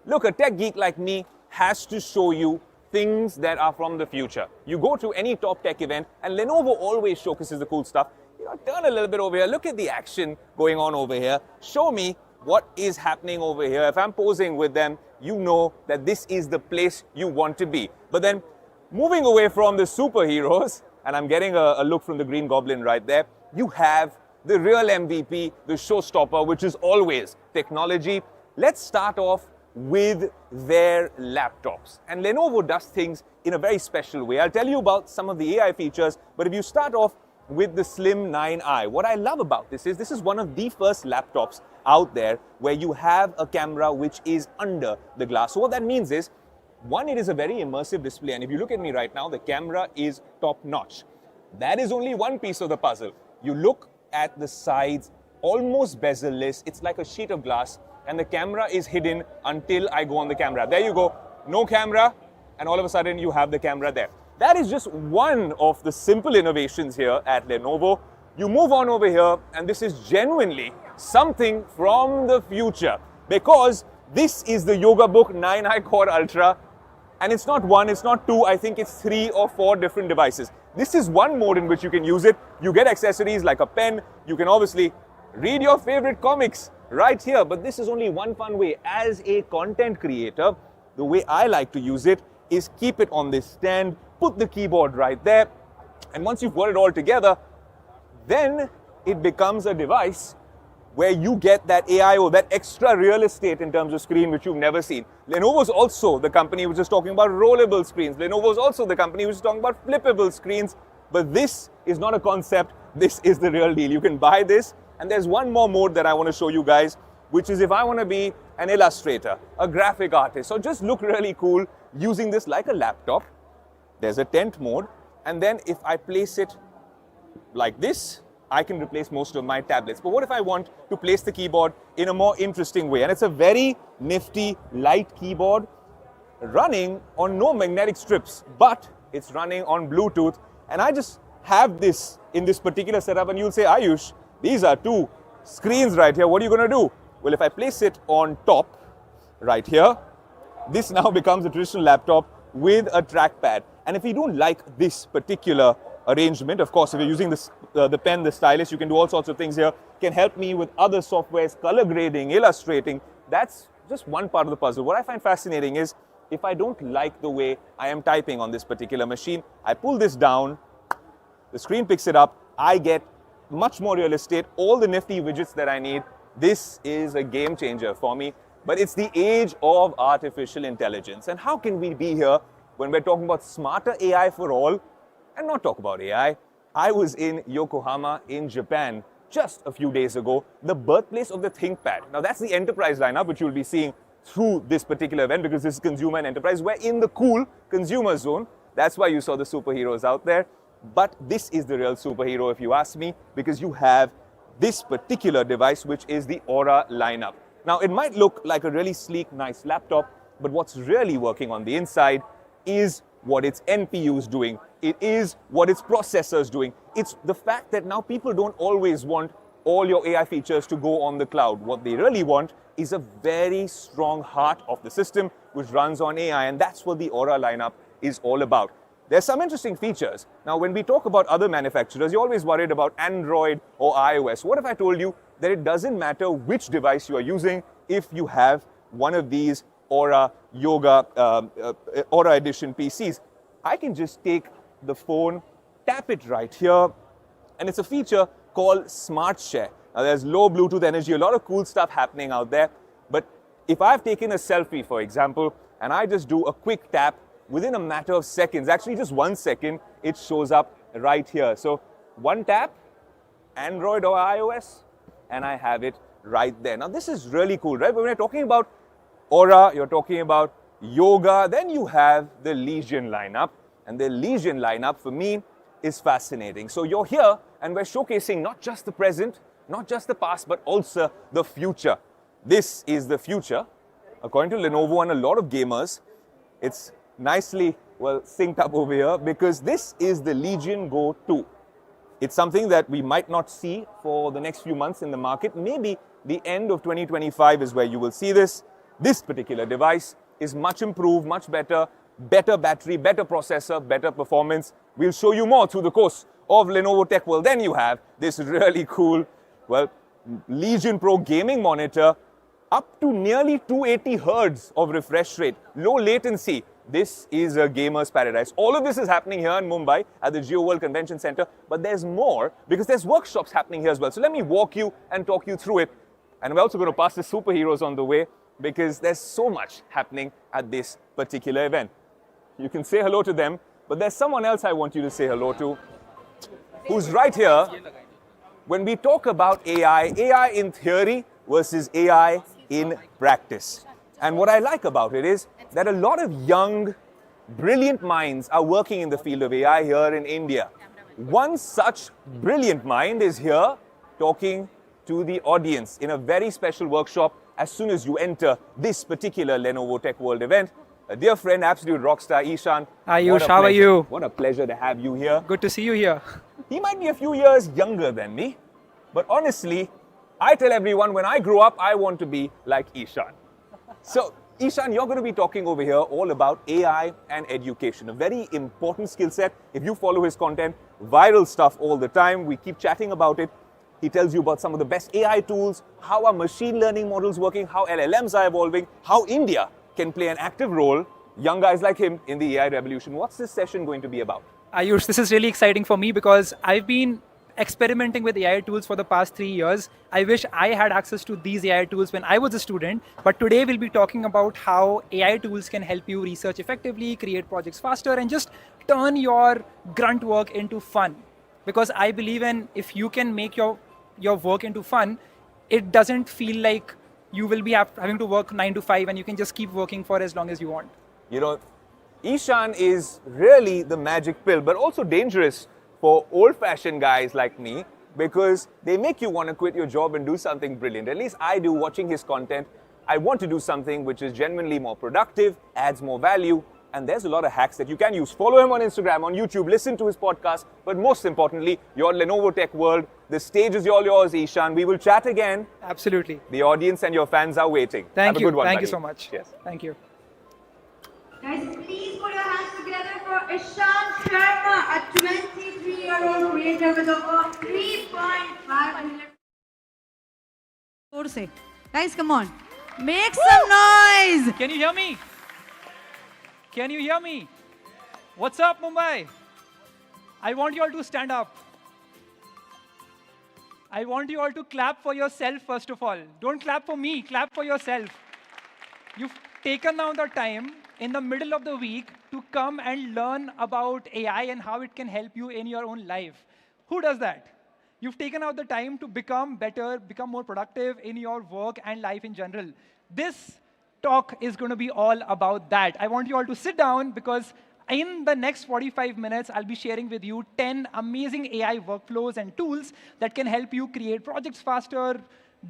Speaker 11: Look, a tech geek like me has to show you things that are from the future. You go to any top tech event and Lenovo always showcases the cool stuff. You know, turn a little bit over here. Look at the action going on over here. Show me what is happening over here. If I'm posing with them, you know that this is the place you want to be. But then moving away from the superheroes, and I'm getting a look from the Green Goblin right there, you have the real MVP, the showstopper, which is always technology. Let's start off with their laptops. And Lenovo does things in a very special way. I'll tell you about some of the AI features, but if you start off with the Slim 9i, what I love about this is one of the first laptops out there where you have a camera which is under the glass. So what that means is, one, it is a very immersive display, and if you look at me right now, the camera is top notch. That is only one piece of the puzzle. You look at the sides, almost bezel-less, it's like a sheet of glass, and the camera is hidden until I go on the camera. There you go, no camera, and all of a sudden you have the camera there. That is just one of the simple innovations here at Lenovo. You move on over here, and this is genuinely something from the future, because this is the Yoga Book 9i Core Ultra, and it's not one, it's not two, I think it's 3 or 4 different devices. This is one mode in which you can use it. You get accessories like a pen. You can obviously read your favorite comics right here, but this is only one fun way. As a content creator, the way I like to use it is keep it on this stand, put the keyboard right there, and once you've got it all together, then it becomes a device where you get that AI or that extra real estate in terms of screen which you've never seen. Lenovo is also the company which is talking about rollable screens. Lenovo is also the company which is talking about flippable screens. But this is not a concept, this is the real deal. You can buy this, and there's one more mode that I want to show you guys, which is if I want to be an illustrator, a graphic artist, or just look really cool using this like a laptop. There's a tent mode, and then if I place it like this, I can replace most of my tablets. But what if I want to place the keyboard in a more interesting way? And it's a very nifty, light keyboard running on no magnetic strips, but it's running on Bluetooth. And I just have this in this particular setup, and you'll say, Ayush, these are 2 screens right here. What are you going to do? Well, if I place it on top right here, this now becomes a traditional laptop with a trackpad. And if you don't like this particular arrangement, of course, if you're using this, the pen, the stylus, you can do all sorts of things here. Can help me with other softwares, color grading, illustrating. That's just one part of the puzzle. What I find fascinating is, if I don't like the way I am typing on this particular machine, I pull this down, the screen picks it up, I get much more real estate, all the nifty widgets that I need. This is a game changer for me. But it's the age of artificial intelligence. And how can we be here when we're talking about smarter AI for all and not talk about AI? I was in Yokohama in Japan just a few days ago, the birthplace of the ThinkPad. Now that's the enterprise lineup, which you'll be seeing through this particular event because this is consumer and enterprise. We're in the cool consumer zone. That's why you saw the superheroes out there. But this is the real superhero, if you ask me, because you have this particular device, which is the Aura lineup. Now, it might look like a really sleek, nice laptop, but what's really working on the inside is what its NPU is doing. It is what its processor is doing. It's the fact that now people don't always want all your AI features to go on the cloud. What they really want is a very strong heart of the system which runs on AI, and that's what the Aura lineup is all about. There's some interesting features. Now, when we talk about other manufacturers, you're always worried about Android or iOS. What if I told you that it doesn't matter which device you are using if you have one of these Aura Aura Edition PCs? I can just take the phone, tap it right here, and it's a feature called Smart Share. Now, there's low Bluetooth energy, a lot of cool stuff happening out there. But if I've taken a selfie, for example, and I just do a quick tap, within a matter of seconds, actually just 1 second, it shows up right here. So one tap, Android or iOS, and I have it right there. Now, this is really cool, right? But when you're talking about Aura, you're talking about Yoga, then you have the Legion lineup. And the Legion lineup, for me, is fascinating. So you're here, and we're showcasing not just the present, not just the past, but also the future. This is the future. According to Lenovo and a lot of gamers, it's nicely, well, synced up over here because this is the Legion Go 2. It's something that we might not see for the next few months in the market. Maybe the end of 2025 is where you will see this. This particular device is much improved, much better, better battery, better processor, better performance. We'll show you more through the course of Lenovo TechWorld. Then you have this really cool, well, Legion Pro gaming monitor, up to nearly 280 hertz of refresh rate, low latency. This is a gamer's paradise. All of this is happening here in Mumbai at the GeoWorld Convention Center, but there's more because there's workshops happening here as well. So let me walk you and talk you through it. And we're also going to pass the superheroes on the way because there's so much happening at this particular event. You can say hello to them, but there's someone else I want you to say hello to who's right here. When we talk about AI in theory versus AI in practice. And what I like about it is that a lot of young, brilliant minds are working in the field of AI here in India. One such brilliant mind is here talking to the audience in a very special workshop as soon as you enter this particular Lenovo TechWorld event. A dear friend, absolute rockstar, Ishan.
Speaker 9: Ayush, how are you?
Speaker 11: What a pleasure to have you here.
Speaker 9: Good to see you here.
Speaker 11: He might be a few years younger than me, but honestly, I tell everyone when I grow up, I want to be like Ishan. So, Ishan, you're going to be talking over here all about AI and education, a very important skill set. If you follow his content, viral stuff all the time, we keep chatting about it. He tells you about some of the best AI tools, how are machine learning models working, how LLMs are evolving, how India can play an active role, young guys like him, in the AI revolution. What's this session going to be about?
Speaker 9: Ayush, this is really exciting for me because I've been experimenting with AI tools for the past 3 years. I wish I had access to these AI tools when I was a student, but today we'll be talking about how AI tools can help you research effectively, create projects faster, and just turn your grunt work into fun. Because I believe in if you can make your work into fun, it doesn't feel like you will be having to work 9 to 5 and you can just keep working for as long as you want.
Speaker 11: You know, Ishan is really the magic pill, but also dangerous for old-fashioned guys like me because they make you want to quit your job and do something brilliant. At least I do watching his content. I want to do something which is genuinely more productive, adds more value, and there's a lot of hacks that you can use. Follow him on Instagram, on YouTube, listen to his podcast, but most importantly, your Lenovo TechWorld. The stage is all yours, Ishan. We will chat again.
Speaker 9: Absolutely.
Speaker 11: The audience and your fans are waiting.
Speaker 9: Thank
Speaker 11: Have
Speaker 9: you.
Speaker 11: a good one,
Speaker 9: Thank
Speaker 11: buddy.
Speaker 9: you so much.
Speaker 11: Cheers.
Speaker 9: Thank you.
Speaker 10: Guys, please put your hands together for Ishan Sharma, a 23-year-old creator with over 3.5 million. Guys, come on. Make some noise.
Speaker 9: Can you hear me? Can you hear me? What's up, Mumbai? I want you all to stand up. I want you all to clap for yourself, first of all. Don't clap for me, clap for yourself. You've taken out the time in the middle of the week to come and learn about AI and how it can help you in your own life. Who does that? You've taken out the time to become better, become more productive in your work and life in general. This talk is going to be all about that. I want you all to sit down because in the next 45 minutes, I'll be sharing with you 10 amazing AI workflows and tools that can help you create projects faster,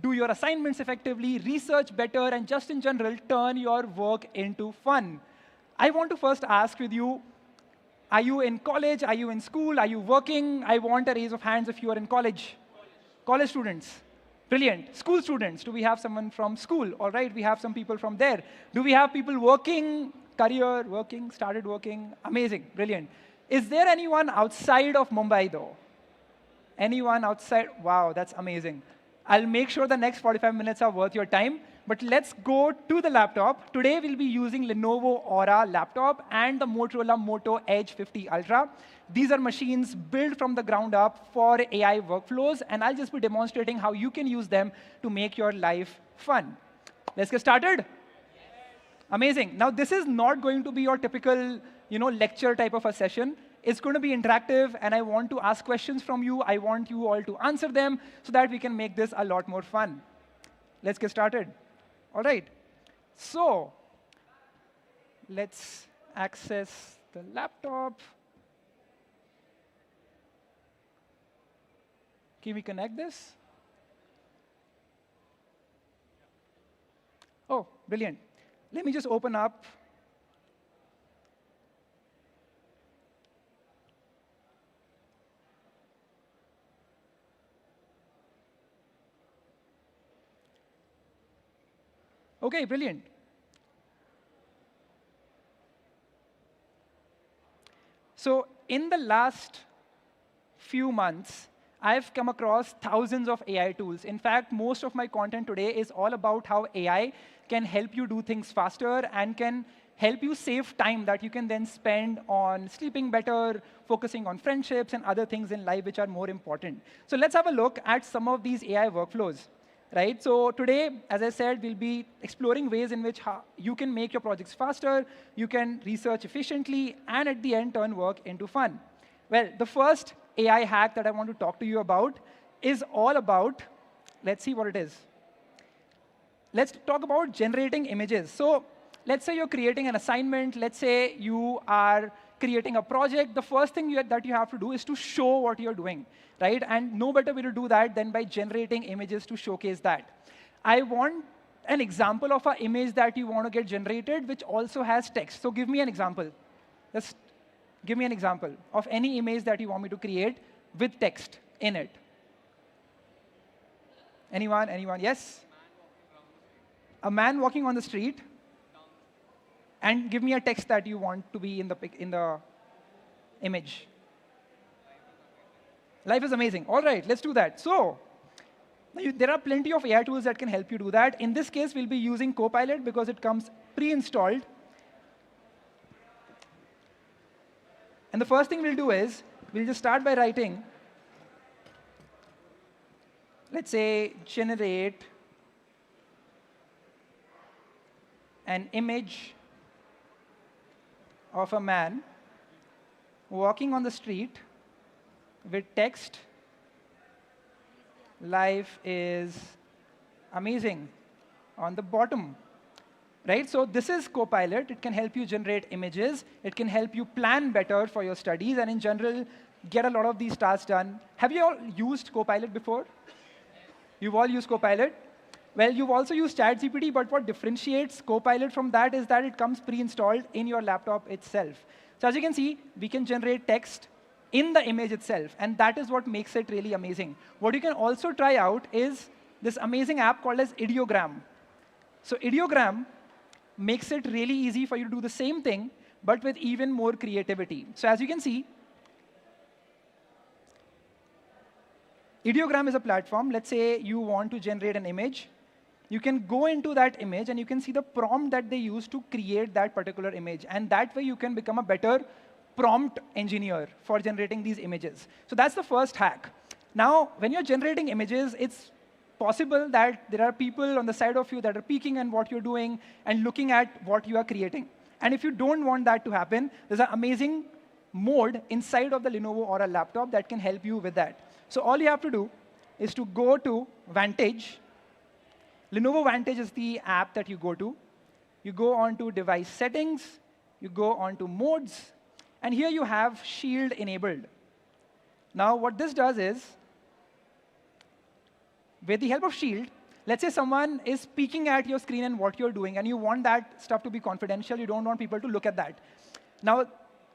Speaker 9: do your assignments effectively, research better, and just in general, turn your work into fun. I want to first ask with you, are you in college? Are you in school? Are you working? I want a raise of hands if you are in college. College students. Brilliant. School students. Do we have someone from school? All right, we have some people from there. Do we have people working, career, working, started working? Amazing. Brilliant. Is there anyone outside of Mumbai, though? Anyone outside? Wow, that's amazing. I'll make sure the next 45 minutes are worth your time. But let's go to the laptop. Today, we'll be using Lenovo Aura laptop and the Motorola Moto Edge 50 Ultra. These are machines built from the ground up for AI workflows, and I'll just be demonstrating how you can use them to make your life fun. Let's get started. Amazing. Now, this is not going to be your typical lecture type of a session. It's going to be interactive, and I want to ask questions from you. I want you all to answer them so that we can make this a lot more fun. Let's get started. All right. So let's access the laptop. Can we connect this? Oh, brilliant. Let me just open up. OK, brilliant. So in the last few months, I've come across thousands of AI tools. In fact, most of my content today is all about how AI can help you do things faster and can help you save time that you can then spend on sleeping better, focusing on friendships, and other things in life which are more important. So let's have a look at some of these AI workflows. Right? So today, as I said, we'll be exploring ways in which you can make your projects faster, you can research efficiently, and at the end, turn work into fun. Well, the first AI hack that I want to talk to you about is all about, let's see what it is. Let's talk about generating images. So let's say you're creating an assignment. Let's say you are creating a project. The first thing that you have to do is to show what you're doing. Right? And no better way to do that than by generating images to showcase that. I want an example of an image that you want to get generated, which also has text. So give me an example. Just give me an example of any image that you want me to create with text in it. Anyone? Anyone? Yes? A man walking on the street. And give me a text that you want to be in the image. Life is amazing. All right, let's do that. So there are plenty of AI tools that can help you do that. In this case, we'll be using Copilot because it comes pre-installed. And the first thing we'll do is we'll just start by writing, let's say, generate an image of a man walking on the street with text, life is amazing, on the bottom. Right? So this is Copilot. It can help you generate images. It can help you plan better for your studies, and in general, get a lot of these tasks done. Have you all used Copilot before? You've all used Copilot? Well, you've also used ChatGPT, but what differentiates Copilot from that is that it comes pre-installed in your laptop itself. So as you can see, we can generate text in the image itself, and that is what makes it really amazing. What you can also try out is this amazing app called as Ideogram. So Ideogram makes it really easy for you to do the same thing, but with even more creativity. So as you can see, Ideogram is a platform. Let's say you want to generate an image. You can go into that image, and you can see the prompt that they use to create that particular image. And that way, you can become a better prompt engineer for generating these images. So that's the first hack. Now, when you're generating images, it's possible that there are people on the side of you that are peeking on what you're doing and looking at what you are creating. And if you don't want that to happen, there's an amazing mode inside of the Lenovo Aura laptop that can help you with that. So all you have to do is to go to Vantage. Lenovo Vantage is the app that you go to. You go on to device settings. You go on to modes. And here you have Shield enabled. Now, what this does is, with the help of Shield, let's say someone is peeking at your screen and what you're doing, and you want that stuff to be confidential. You don't want people to look at that. Now,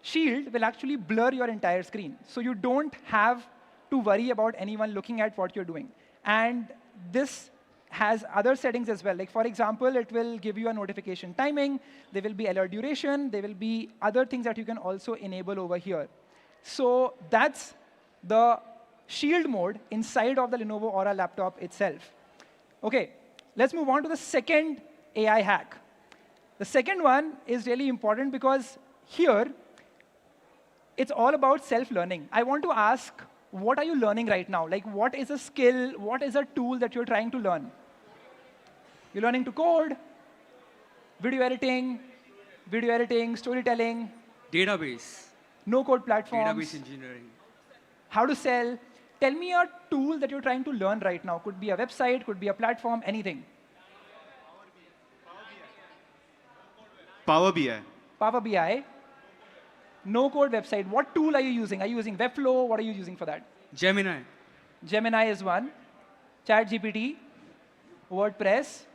Speaker 9: Shield will actually blur your entire screen. So you don't have to worry about anyone looking at what you're doing. And this has other settings as well. Like, for example, it will give you a notification timing. There will be alert duration. There will be other things that you can also enable over here. So that's the Shield mode inside of the Lenovo Aura laptop itself. OK, let's move on to the second AI hack. The second one is really important because here, it's all about self-learning. I want to ask, what are you learning right now? Like, what is a skill? What is a tool that you're trying to learn? You're learning to code, video editing, storytelling.
Speaker 6: Database.
Speaker 9: No-code platforms.
Speaker 6: Database engineering.
Speaker 9: How to sell. Tell me a tool that you're trying to learn right now. Could be a website, could be a platform, anything.
Speaker 13: Power BI.
Speaker 9: Power BI. No-code website. What tool are you using? Are you using Webflow? What are you using for that?
Speaker 6: Gemini.
Speaker 9: Gemini is one. ChatGPT. WordPress.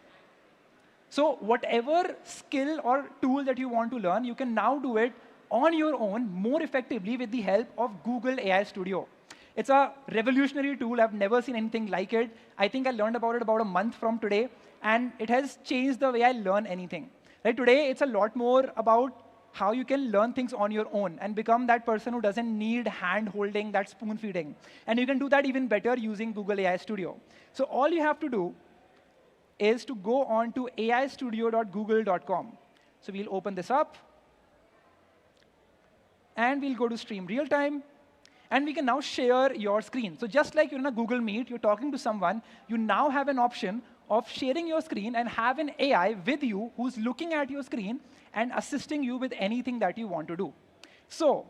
Speaker 9: So whatever skill or tool that you want to learn, you can now do it on your own more effectively with the help of Google AI Studio. It's a revolutionary tool. I've never seen anything like it. I think I learned about it about a month from today, and it has changed the way I learn anything. Right? Today, it's a lot more about how you can learn things on your own and become that person who doesn't need hand-holding, that spoon-feeding. And you can do that even better using Google AI Studio. So all you have to do is to go on to aistudio.google.com. So we'll open this up. And we'll go to Stream Real Time. And we can now share your screen. So just like you're in a Google Meet, you're talking to someone, you now have an option of sharing your screen and have an AI with you who's looking at your screen and assisting you with anything that you want to do. So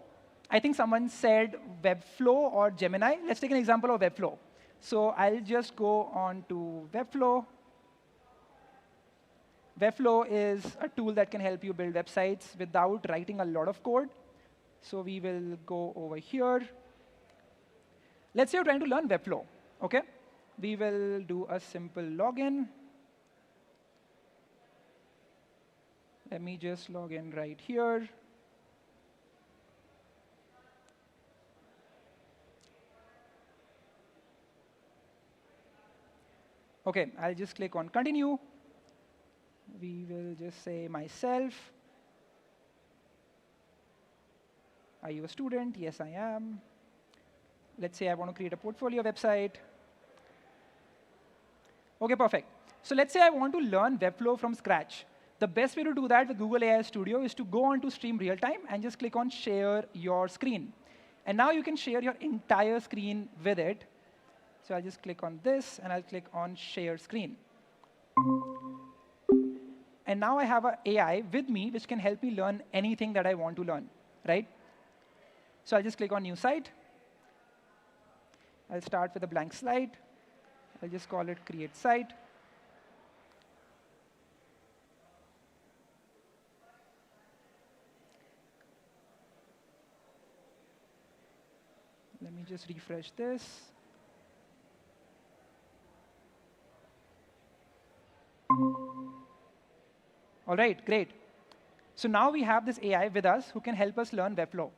Speaker 9: I think someone said Webflow or Gemini. Let's take an example of Webflow. So I'll just go on to Webflow. Webflow is a tool that can help you build websites without writing a lot of code. So we will go over here. Let's say you're trying to learn Webflow. OK? We will do a simple login. Let me just log in right here. OK, I'll just click on Continue. We will just say myself. Are you a student? Yes, I am. Let's say I want to create a portfolio website. OK, perfect. So let's say I want to learn Webflow from scratch. The best way to do that with Google AI Studio is to go on to Stream Real Time and just click on Share Your Screen. And now you can share your entire screen with it. So I'll just click on this, and I'll click on Share Screen. And now I have an AI with me, which can help me learn anything that I want to learn, right? So I'll just click on New Site. I'll start with a blank slide. I'll just call it Create Site. Let me just refresh this. All right, great. So now we have this AI with us who can help us learn Webflow.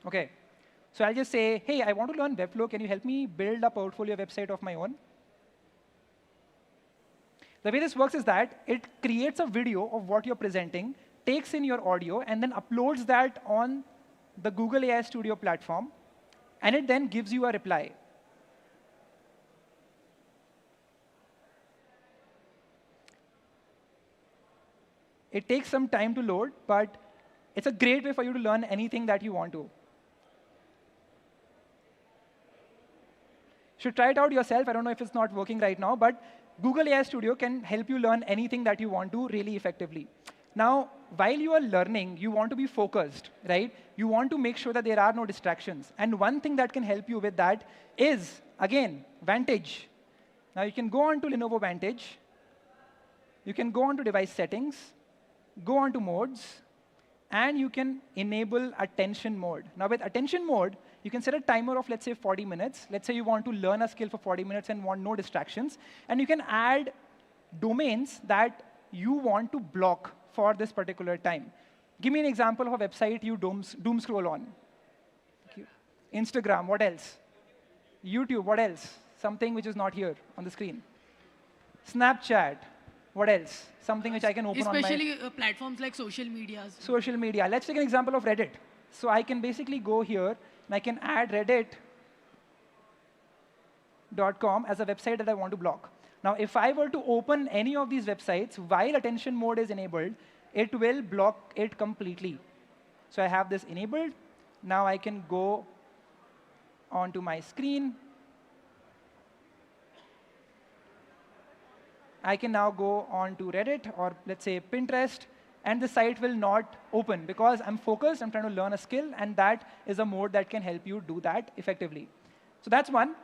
Speaker 9: OK. So I'll just say, hey, I want to learn Webflow. Can you help me build a portfolio website of my own? The way this works is that it creates a video of what you're presenting, takes in your audio, and then uploads that on the Google AI Studio platform. And it then gives you a reply. It takes some time to load, but it's a great way for you to learn anything that you want to. You should try it out yourself. I don't know if it's not working right now, but Google AI Studio can help you learn anything that you want to really effectively. Now, while you are learning, you want to be focused, right? You want to make sure that there are no distractions. And one thing that can help you with that is, again, Vantage. Now you can go on to Lenovo Vantage. You can go on to device settings, go on to modes, and you can enable attention mode. Now with attention mode, you can set a timer of, let's say, 40 minutes. Let's say you want to learn a skill for 40 minutes and want no distractions. And you can add domains that you want to block for this particular time. Give me an example of a website you doom scroll on. Instagram, what else? YouTube, what else? Something which is not here on the screen. Snapchat, what else? Something which I can open on my...
Speaker 6: Especially platforms like social medias.
Speaker 9: Social media. Let's take an example of Reddit. So I can basically go here, and I can add reddit.com as a website that I want to block. Now, if I were to open any of these websites while attention mode is enabled, it will block it completely. So I have this enabled. Now I can go onto my screen. I can now go on to Reddit or, let's say, Pinterest, and the site will not open because I'm focused, I'm trying to learn a skill, and that is a mode that can help you do that effectively. So that's one.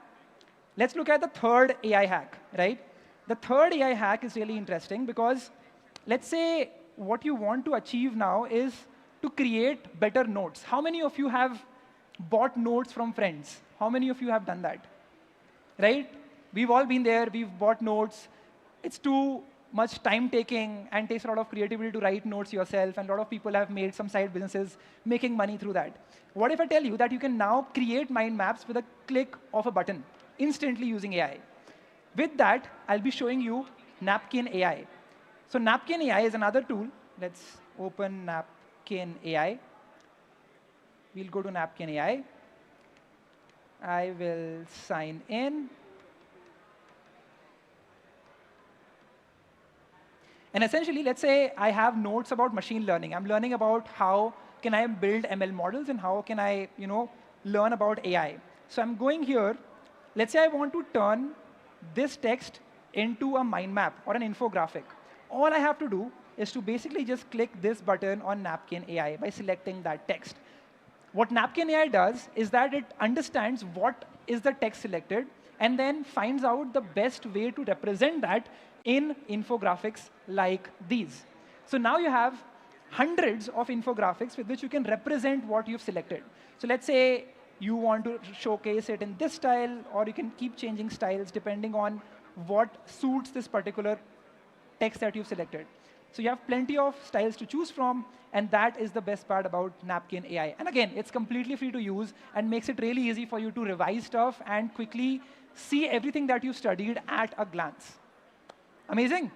Speaker 9: Let's look at the third AI hack, right? The third AI hack is really interesting because let's say what you want to achieve now is to create better notes. How many of you have bought notes from friends? How many of you have done that? Right? We've all been there. We've bought notes. It's too much time-taking and takes a lot of creativity to write notes yourself, and a lot of people have made some side businesses making money through that. What if I tell you that you can now create mind maps with a click of a button, instantly using AI? With that, I'll be showing you Napkin AI. So Napkin AI is another tool. Let's open Napkin AI. We'll go to Napkin AI. I will sign in. And essentially, let's say I have notes about machine learning. I'm learning about how can I build ML models and how can I, learn about AI. So I'm going here. Let's say I want to turn this text into a mind map or an infographic. All I have to do is to basically just click this button on Napkin AI by selecting that text. What Napkin AI does is that it understands what is the text selected and then finds out the best way to represent that in infographics like these. So now you have hundreds of infographics with which you can represent what you've selected. So let's say you want to showcase it in this style, or you can keep changing styles depending on what suits this particular text that you've selected. So you have plenty of styles to choose from, and that is the best part about Napkin AI. And again, it's completely free to use and makes it really easy for you to revise stuff and quickly see everything that you've studied at a glance. Amazing?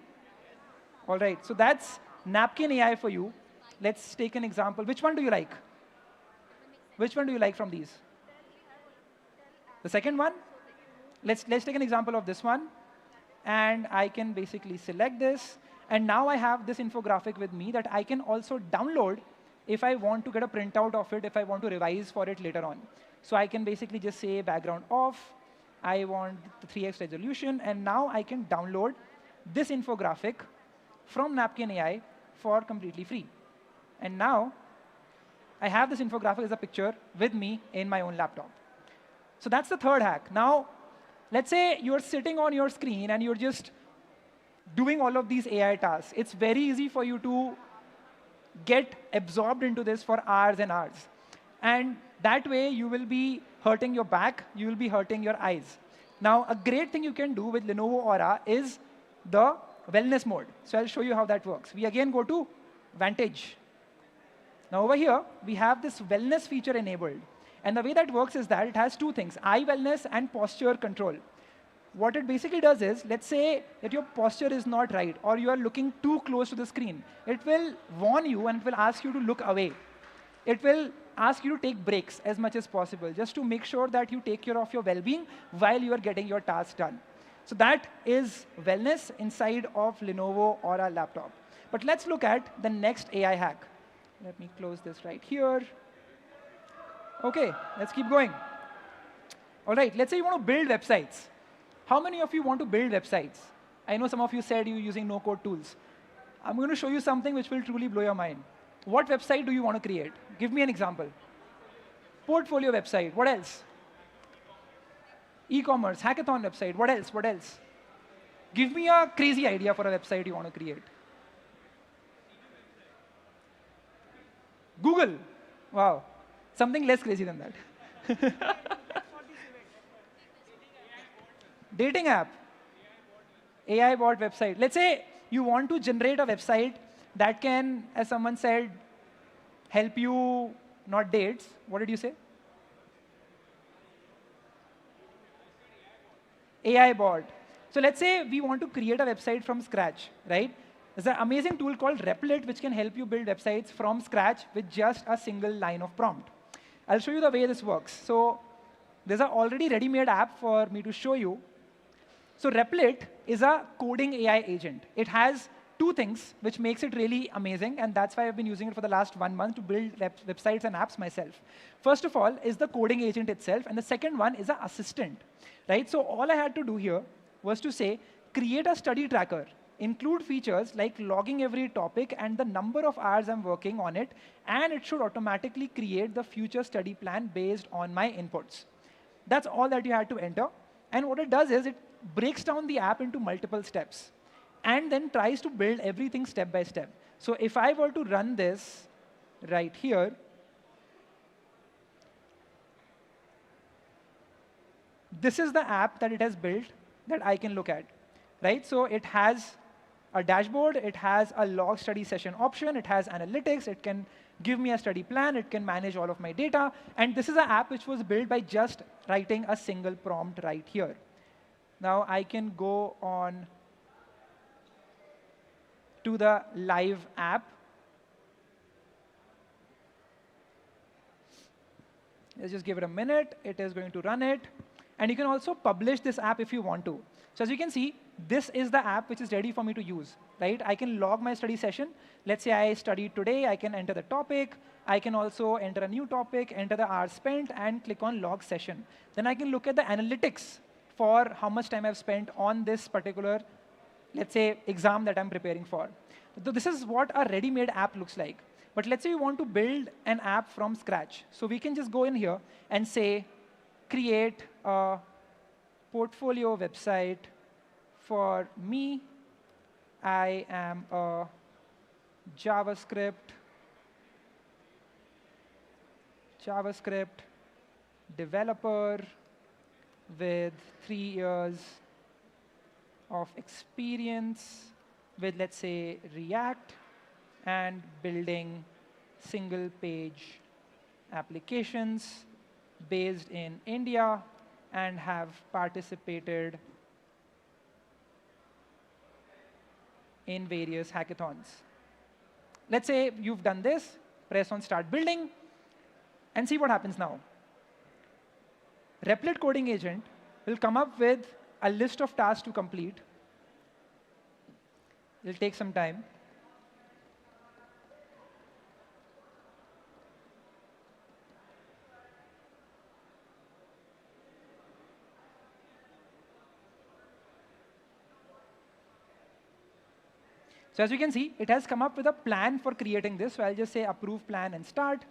Speaker 9: All right, so that's Napkin AI for you. Let's take an example. Which one do you like? Which one do you like from these? The second one? Let's take an example of this one. And I can basically select this. And now I have this infographic with me that I can also download if I want to get a printout of it, if I want to revise for it later on. So I can basically just say background off. I want the 3x resolution. And now I can download this infographic from Napkin AI for completely free. And now I have this infographic as a picture with me in my own laptop. So that's the third hack. Now, let's say you're sitting on your screen and you're just doing all of these AI tasks. It's very easy for you to get absorbed into this for hours and hours. And that way, you will be hurting your back. You will be hurting your eyes. Now, a great thing you can do with Lenovo Aura is the wellness mode. So I'll show you how that works. We again go to Vantage. Now over here, we have this wellness feature enabled. And the way that works is that it has two things, eye wellness and posture control. What it basically does is, let's say that your posture is not right, or you are looking too close to the screen. It will warn you and it will ask you to look away. It will ask you to take breaks as much as possible, just to make sure that you take care of your well-being while you are getting your tasks done. So that is wellness inside of Lenovo Aura laptop. But let's look at the next AI hack. Let me close this right here. OK, let's keep going. All right, let's say you want to build websites. How many of you want to build websites? I know some of you said you're using no-code tools. I'm going to show you something which will truly blow your mind. What website do you want to create? Give me an example. Portfolio website. What else? E-commerce, hackathon website. What else? What else? Give me a crazy idea for a website you want to create. Google. Wow. Something less crazy than that. Dating app. AI bot website. Let's say you want to generate a website that can, as someone said, help you not dates. What did you say? AI bot. So let's say we want to create a website from scratch, right? There's an amazing tool called Replit, which can help you build websites from scratch with just a single line of prompt. I'll show you the way this works. So there's an already ready-made app for me to show you. So Replit is a coding AI agent. It has two things which makes it really amazing, and that's why I've been using it for the last 1 month to build websites and apps myself. First of all is the coding agent itself, and the second one is an assistant, right? So all I had to do here was to say, create a study tracker, include features like logging every topic and the number of hours I'm working on it, and it should automatically create the future study plan based on my inputs. That's all that you had to enter. And what it does is it breaks down the app into multiple steps and then tries to build everything step by step. So if I were to run this right here, this is the app that it has built that I can look at, right? So it has a dashboard, it has a log study session option, it has analytics, it can give me a study plan, it can manage all of my data, and this is an app which was built by just writing a single prompt right here. Now I can go on to the live app. Let's just give it a minute. It is going to run it. And you can also publish this app if you want to. So as you can see, this is the app which is ready for me to use, right? I can log my study session. Let's say I studied today. I can enter the topic. I can also enter a new topic, enter the hours spent, and click on log session. Then I can look at the analytics for how much time I've spent on this particular, let's say, exam that I'm preparing for. So this is what a ready-made app looks like. But let's say we want to build an app from scratch. So we can just go in here and say, create a portfolio website for me. I am a JavaScript developer with 3 years of experience with, let's say, React and building single-page applications based in India and have participated in various hackathons. Let's say you've done this, press on Start Building, and see what happens now. Replit coding agent will come up with a list of tasks to complete. It'll take some time. So as you can see, it has come up with a plan for creating this. So I'll just say approve plan and start.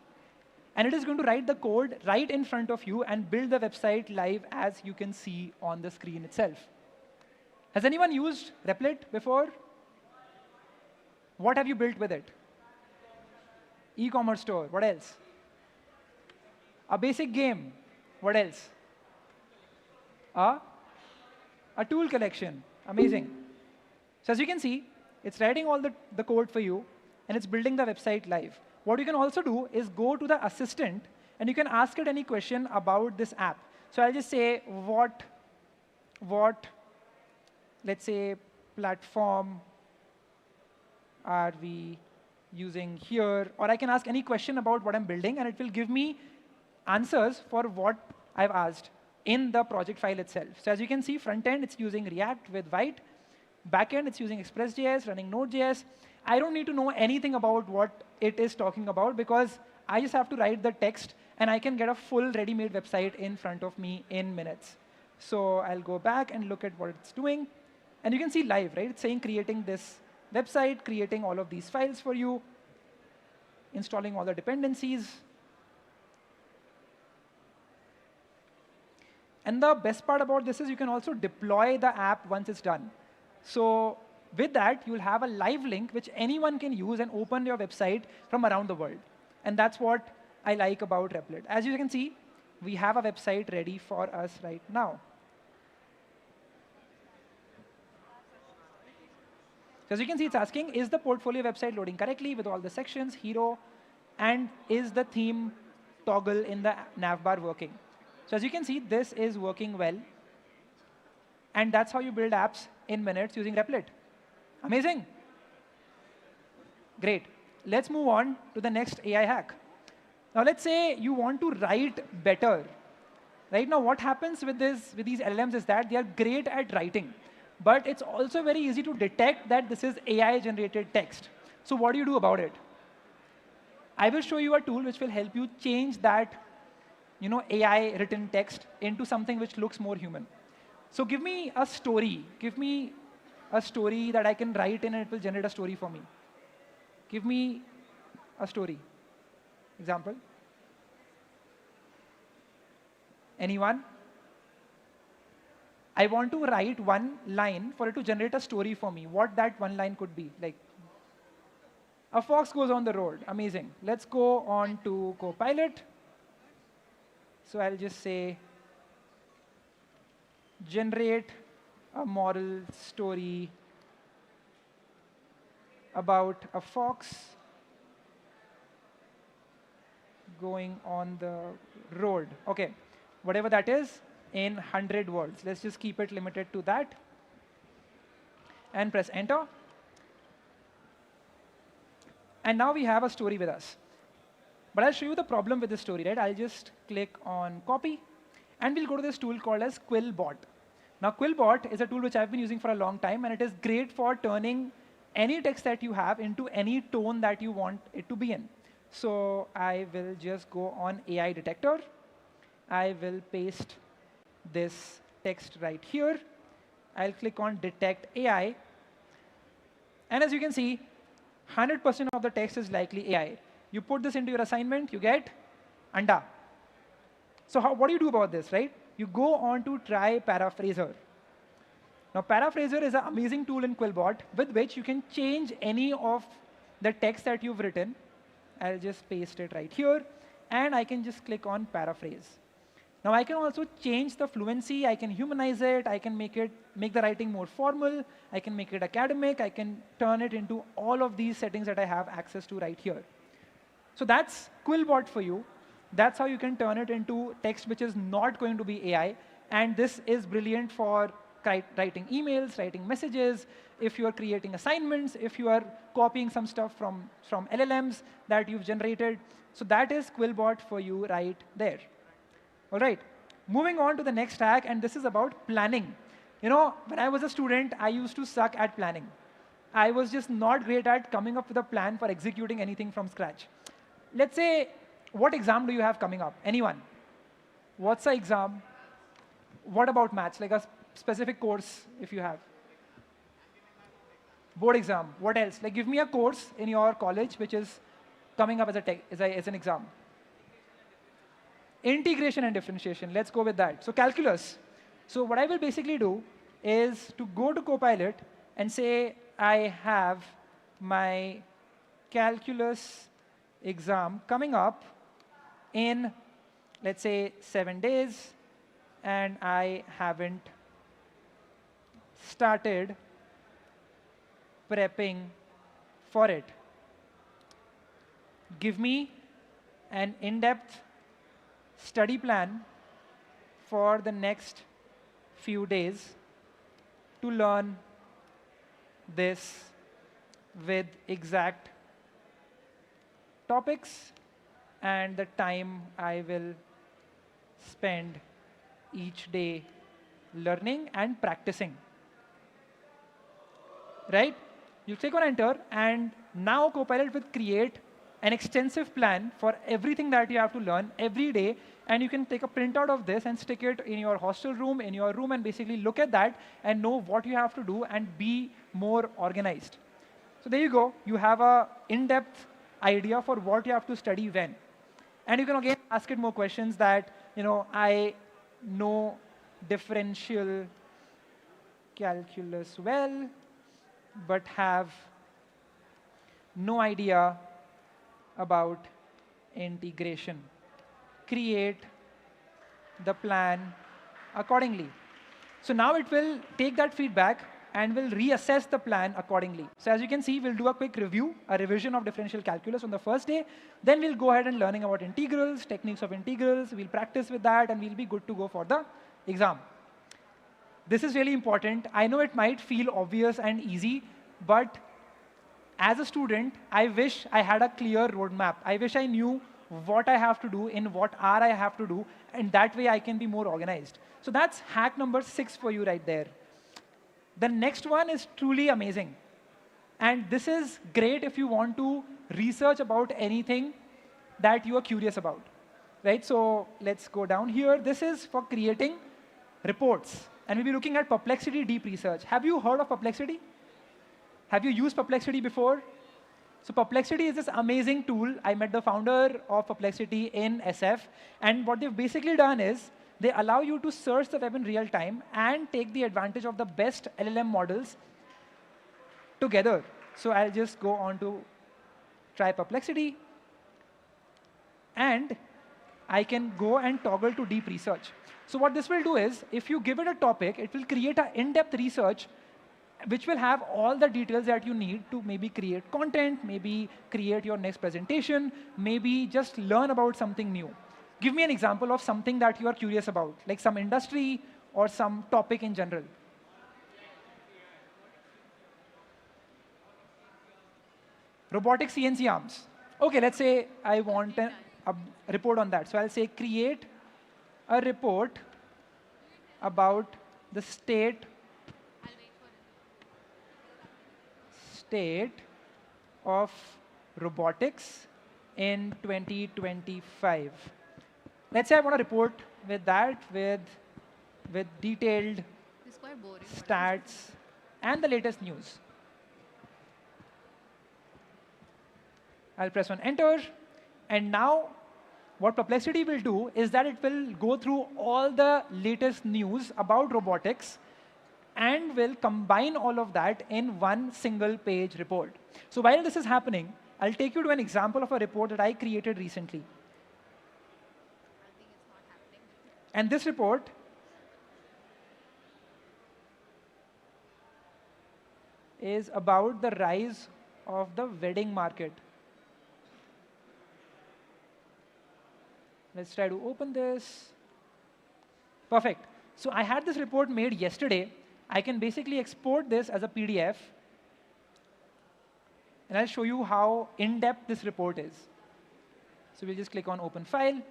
Speaker 9: And it is going to write the code right in front of you and build the website live as you can see on the screen itself. Has anyone used Replit before? What have you built with it? E-commerce store. What else? A basic game. What else? A tool collection. Amazing. So as you can see, it's writing all the code for you, and it's building the website live. What you can also do is go to the assistant, and you can ask it any question about this app. So I'll just say, what let's say, platform are we using here? Or I can ask any question about what I'm building, and it will give me answers for what I've asked in the project file itself. So as you can see, front end, it's using React with Vite. Backend, it's using Express.js, running Node.js. I don't need to know anything about what it is talking about because I just have to write the text, and I can get a full ready-made website in front of me in minutes. So I'll go back and look at what it's doing. And you can see live, right? It's saying creating this website, creating all of these files for you, installing all the dependencies. And the best part about this is you can also deploy the app once it's done. So with that, you'll have a live link which anyone can use and open your website from around the world. And that's what I like about Replit. As you can see, we have a website ready for us right now. So as you can see, it's asking, is the portfolio website loading correctly with all the sections, hero, and is the theme toggle in the navbar working? So as you can see, this is working well. And that's how you build apps in minutes using Replit. Amazing. Great. Let's move on to the next AI hack. Now let's say you want to write better. Right now, what happens with these LLMs is that they are great at writing. But it's also very easy to detect that this is AI-generated text. So what do you do about it? I will show you a tool which will help you change that AI-written text into something which looks more human. So give me a story. Give me a story that I can write in and it will generate a story for me. Give me a story. Example. Anyone? I want to write one line for it to generate a story for me. What that one line could be. Like, a fox goes on the road. Amazing. Let's go on to Copilot. So I'll just say, generate a moral story about a fox going on the road. OK, whatever that is, in 100 words. Let's just keep it limited to that. And press Enter. And now we have a story with us. But I'll show you the problem with this story, right? I'll just click on Copy. And we'll go to this tool called as Quillbot. Now, Quillbot is a tool which I've been using for a long time. And it is great for turning any text that you have into any tone that you want it to be in. So I will just go on AI detector. I will paste this text right here. I'll click on Detect AI. And as you can see, 100% of the text is likely AI. You put this into your assignment, you get Anda. So what do you do about this, right? You go on to try Paraphraser. Now, Paraphraser is an amazing tool in Quillbot with which you can change any of the text that you've written. I'll just paste it right here. And I can just click on Paraphrase. Now, I can also change the fluency. I can humanize it. I can make the writing more formal. I can make it academic. I can turn it into all of these settings that I have access to right here. So that's Quillbot for you. That's how you can turn it into text which is not going to be AI. And this is brilliant for writing emails, writing messages, if you're creating assignments, if you are copying some stuff from LLMs that you've generated. So that is Quillbot for you right there. All right, moving on to the next hack, and this is about planning. When I was a student, I used to suck at planning. I was just not great at coming up with a plan for executing anything from scratch. Let's say, what exam do you have coming up? Anyone? What's the exam? What about maths? Like a specific course if you have. Board exam. What else? Like give me a course in your college which is coming up as an exam. Integration and differentiation. Let's go with that. So calculus. So what I will basically do is to go to Copilot and say I have my calculus exam coming up in, let's say, 7 days, and I haven't started prepping for it. Give me an in-depth study plan for the next few days to learn this with exact topics and the time I will spend each day learning and practicing. Right? You click on Enter, and now Copilot will create an extensive plan for everything that you have to learn every day, and you can take a printout of this and stick it in your hostel room, in your room, and basically look at that and know what you have to do and be more organized. So there you go. You have an in-depth idea for what you have to study when. And you can again ask it more questions that, I know differential calculus well, but have no idea about integration. Create the plan accordingly. So now it will take that feedback and will reassess the plan accordingly. So as you can see, we'll do a quick review, a revision of differential calculus on the first day. Then we'll go ahead and learning about integrals, techniques of integrals. We'll practice with that, and we'll be good to go for the exam. This is really important. I know it might feel obvious and easy, but as a student, I wish I had a clear roadmap. I wish I knew what I have to do, in what hour I have to do, and that way I can be more organized. So that's hack number 6 for you right there. The next one is truly amazing. And this is great if you want to research about anything that you are curious about. Right? So let's go down here. This is for creating reports. And we'll be looking at Perplexity Deep Research. Have you heard of Perplexity? Have you used Perplexity before? So Perplexity is this amazing tool. I met the founder of Perplexity in SF. And what they've basically done is they allow you to search the web in real time and take the advantage of the best LLM models together. So I'll just go on to try Perplexity. And I can go and toggle to deep research. So what this will do is, if you give it a topic, it will create an in-depth research which will have all the details that you need to maybe create content, maybe create your next presentation, maybe just learn about something new. Give me an example of something that you are curious about, like some industry or some topic in general. Robotic CNC arms. OK, let's say I want a report on that. So I'll say create a report about the state of robotics in 2025. Let's say I want to report with that, with detailed stats and the latest news. I'll press on enter. And now what Perplexity will do is that it will go through all the latest news about robotics and will combine all of that in one single page report. So while this is happening, I'll take you to an example of a report that I created recently. And this report is about the rise of the wedding market. Let's try to open this. Perfect. So I had this report made yesterday. I can basically export this as a PDF. And I'll show you how in-depth this report is. So we'll just click on Open File.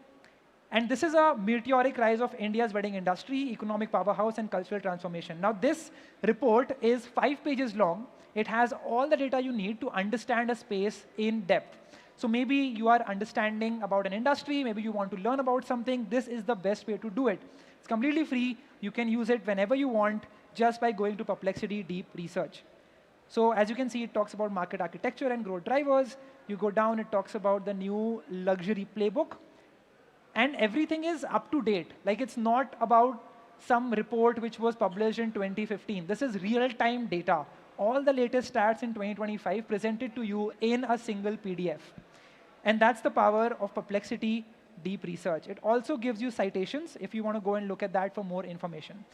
Speaker 9: And this is a meteoric rise of India's wedding industry, economic powerhouse, and cultural transformation. Now, this report is 5 pages long. It has all the data you need to understand a space in depth. So maybe you are understanding about an industry, maybe you want to learn about something. This is the best way to do it. It's completely free. You can use it whenever you want just by going to Perplexity Deep Research. So as you can see, it talks about market architecture and growth drivers. You go down, it talks about the new luxury playbook. And everything is up to date. Like, it's not about some report which was published in 2015. This is real-time data. All the latest stats in 2025 presented to you in a single PDF. And that's the power of Perplexity Deep Research. It also gives you citations if you want to go and look at that for more information.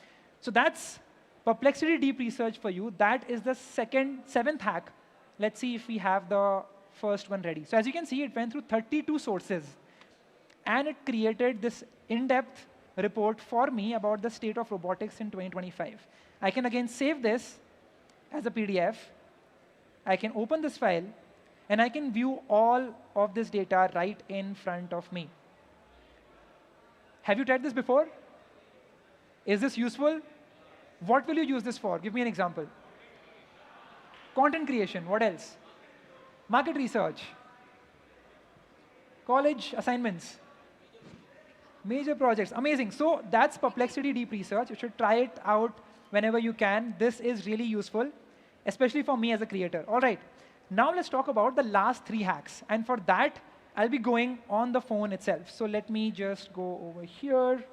Speaker 9: So that's Perplexity Deep Research for you. That is the seventh hack. Let's see if we have the first one ready. So as you can see, it went through 32 sources. And it created this in-depth report for me about the state of robotics in 2025. I can again save this as a PDF. I can open this file. And I can view all of this data right in front of me. Have you tried this before? Is this useful? What will you use this for? Give me an example. Content creation. What else? Market research. College assignments. Major projects. Amazing. So that's Perplexity Deep Research. You should try it out whenever you can. This is really useful, especially for me as a creator. All right. Now let's talk about the last 3 hacks. And for that, I'll be going on the phone itself. So let me just go over here.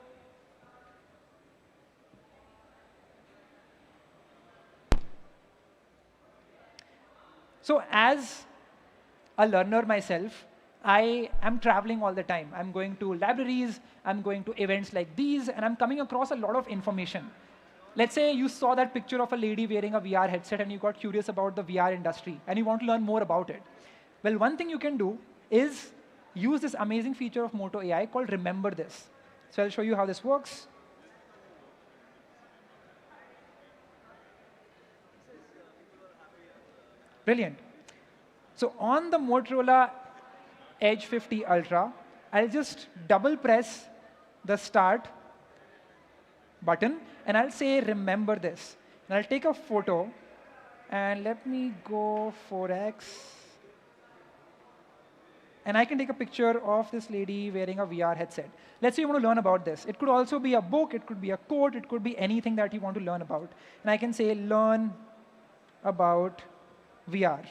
Speaker 9: So as a learner myself, I am traveling all the time. I'm going to libraries, I'm going to events like these, and I'm coming across a lot of information. Let's say you saw that picture of a lady wearing a VR headset and you got curious about the VR industry and you want to learn more about it. Well, one thing you can do is use this amazing feature of Moto AI called Remember This. So I'll show you how this works. Brilliant. So on the Motorola Edge 50 Ultra, I'll just double press the start button and I'll say remember this. And I'll take a photo and let me go 4x. And I can take a picture of this lady wearing a VR headset. Let's say you want to learn about this. It could also be a book, it could be a quote, it could be anything that you want to learn about. And I can say learn about VR,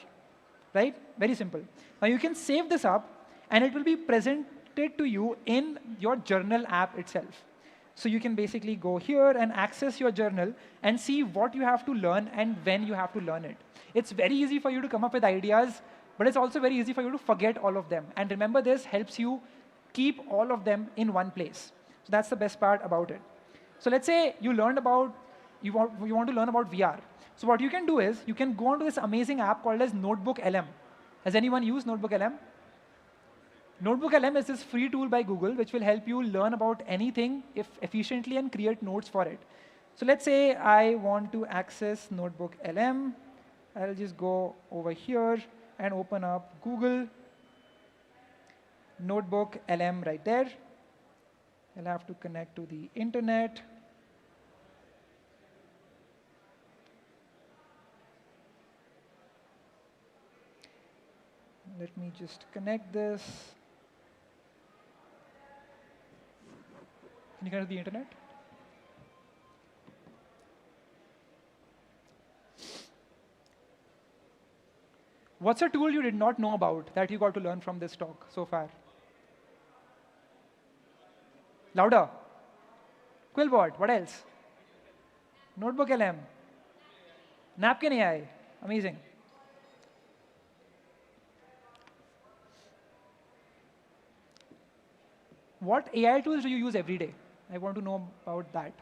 Speaker 9: right? Very simple. Now you can save this up and it will be presented to you in your journal app itself. So you can basically go here and access your journal and see what you have to learn and when you have to learn it. It's very easy for you to come up with ideas, but it's also very easy for you to forget all of them. And remember, this helps you keep all of them in one place. So that's the best part about it. So let's say you learned about, you want to learn about VR. So what you can do is, you can go onto this amazing app called as Notebook LM. Has anyone used Notebook LM? Notebook LM is this free tool by Google which will help you learn about anything efficiently and create notes for it. So let's say I want to access Notebook LM. I'll just go over here and open up Google Notebook LM right there. I'll have to connect to the internet. Let me just connect this. Can you connect to the internet? What's a tool you did not know about that you got to learn from this talk so far? Louder. Quillbot. What else? Notebook LM. Napkin AI. Amazing. What AI tools do you use every day? I want to know about that.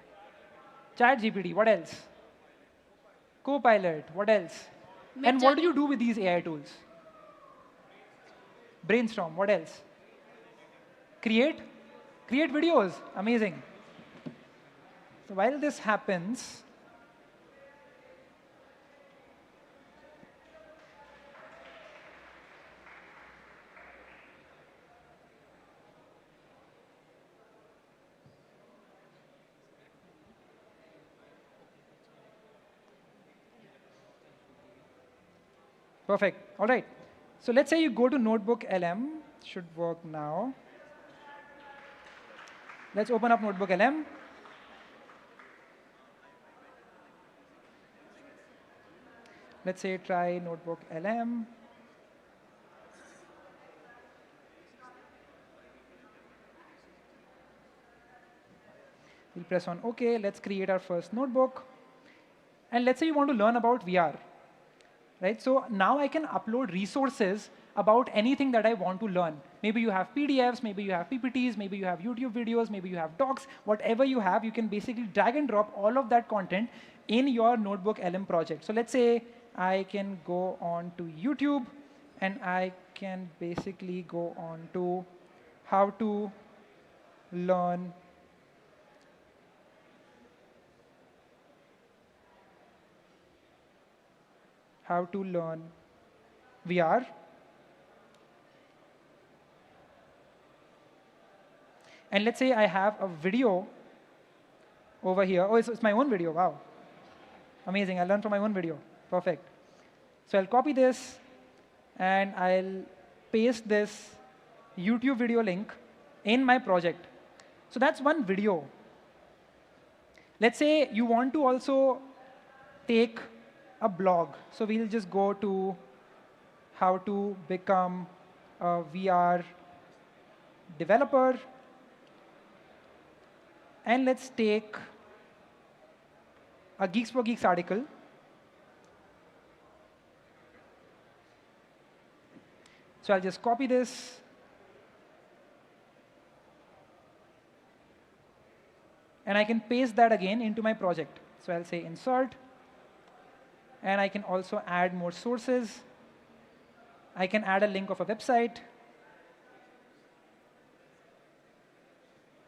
Speaker 9: ChatGPT, what else? Copilot, what else? And what do you do with these AI tools? Brainstorm, what else? Create? Create videos, amazing. So while this happens, perfect. All right. So let's say you go to Notebook LM. Should work now. Let's open up Notebook LM. Let's say try Notebook LM. We'll press on OK. Let's create our first notebook. And let's say you want to learn about VR. Right? So now I can upload resources about anything that I want to learn. Maybe you have PDFs, maybe you have PPTs, maybe you have YouTube videos, maybe you have docs. Whatever you have, you can basically drag and drop all of that content in your Notebook LM project. So let's say I can go on to YouTube, and I can basically go on to how to learn VR. And let's say I have a video over here. Oh, it's my own video. Wow. Amazing. I learned from my own video. Perfect. So I'll copy this, and I'll paste this YouTube video link in my project. So that's one video. Let's say you want to also take a blog. So we'll just go to how to become a VR developer. And let's take a Geeks for Geeks article. So I'll just copy this. And I can paste that again into my project. So I'll say insert. And I can also add more sources. I can add a link of a website.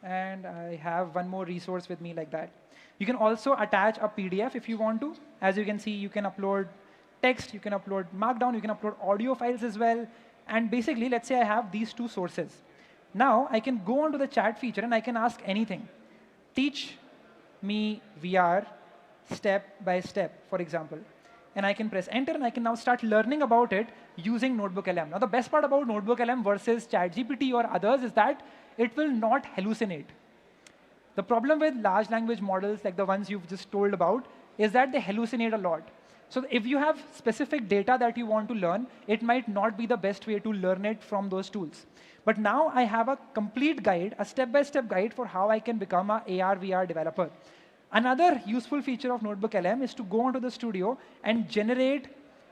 Speaker 9: And I have one more resource with me like that. You can also attach a PDF if you want to. As you can see, you can upload text, you can upload Markdown, you can upload audio files as well. And basically, let's say I have these two sources. Now, I can go onto the chat feature and I can ask anything. Teach me VR step by step, for example. And I can press enter, and I can now start learning about it using NotebookLM. Now, the best part about NotebookLM versus ChatGPT or others is that it will not hallucinate. The problem with large language models, like the ones you've just told about, is that they hallucinate a lot. So if you have specific data that you want to learn, it might not be the best way to learn it from those tools. But now I have a complete guide, a step-by-step guide for how I can become an AR/VR developer. Another useful feature of NotebookLM is to go onto the studio and generate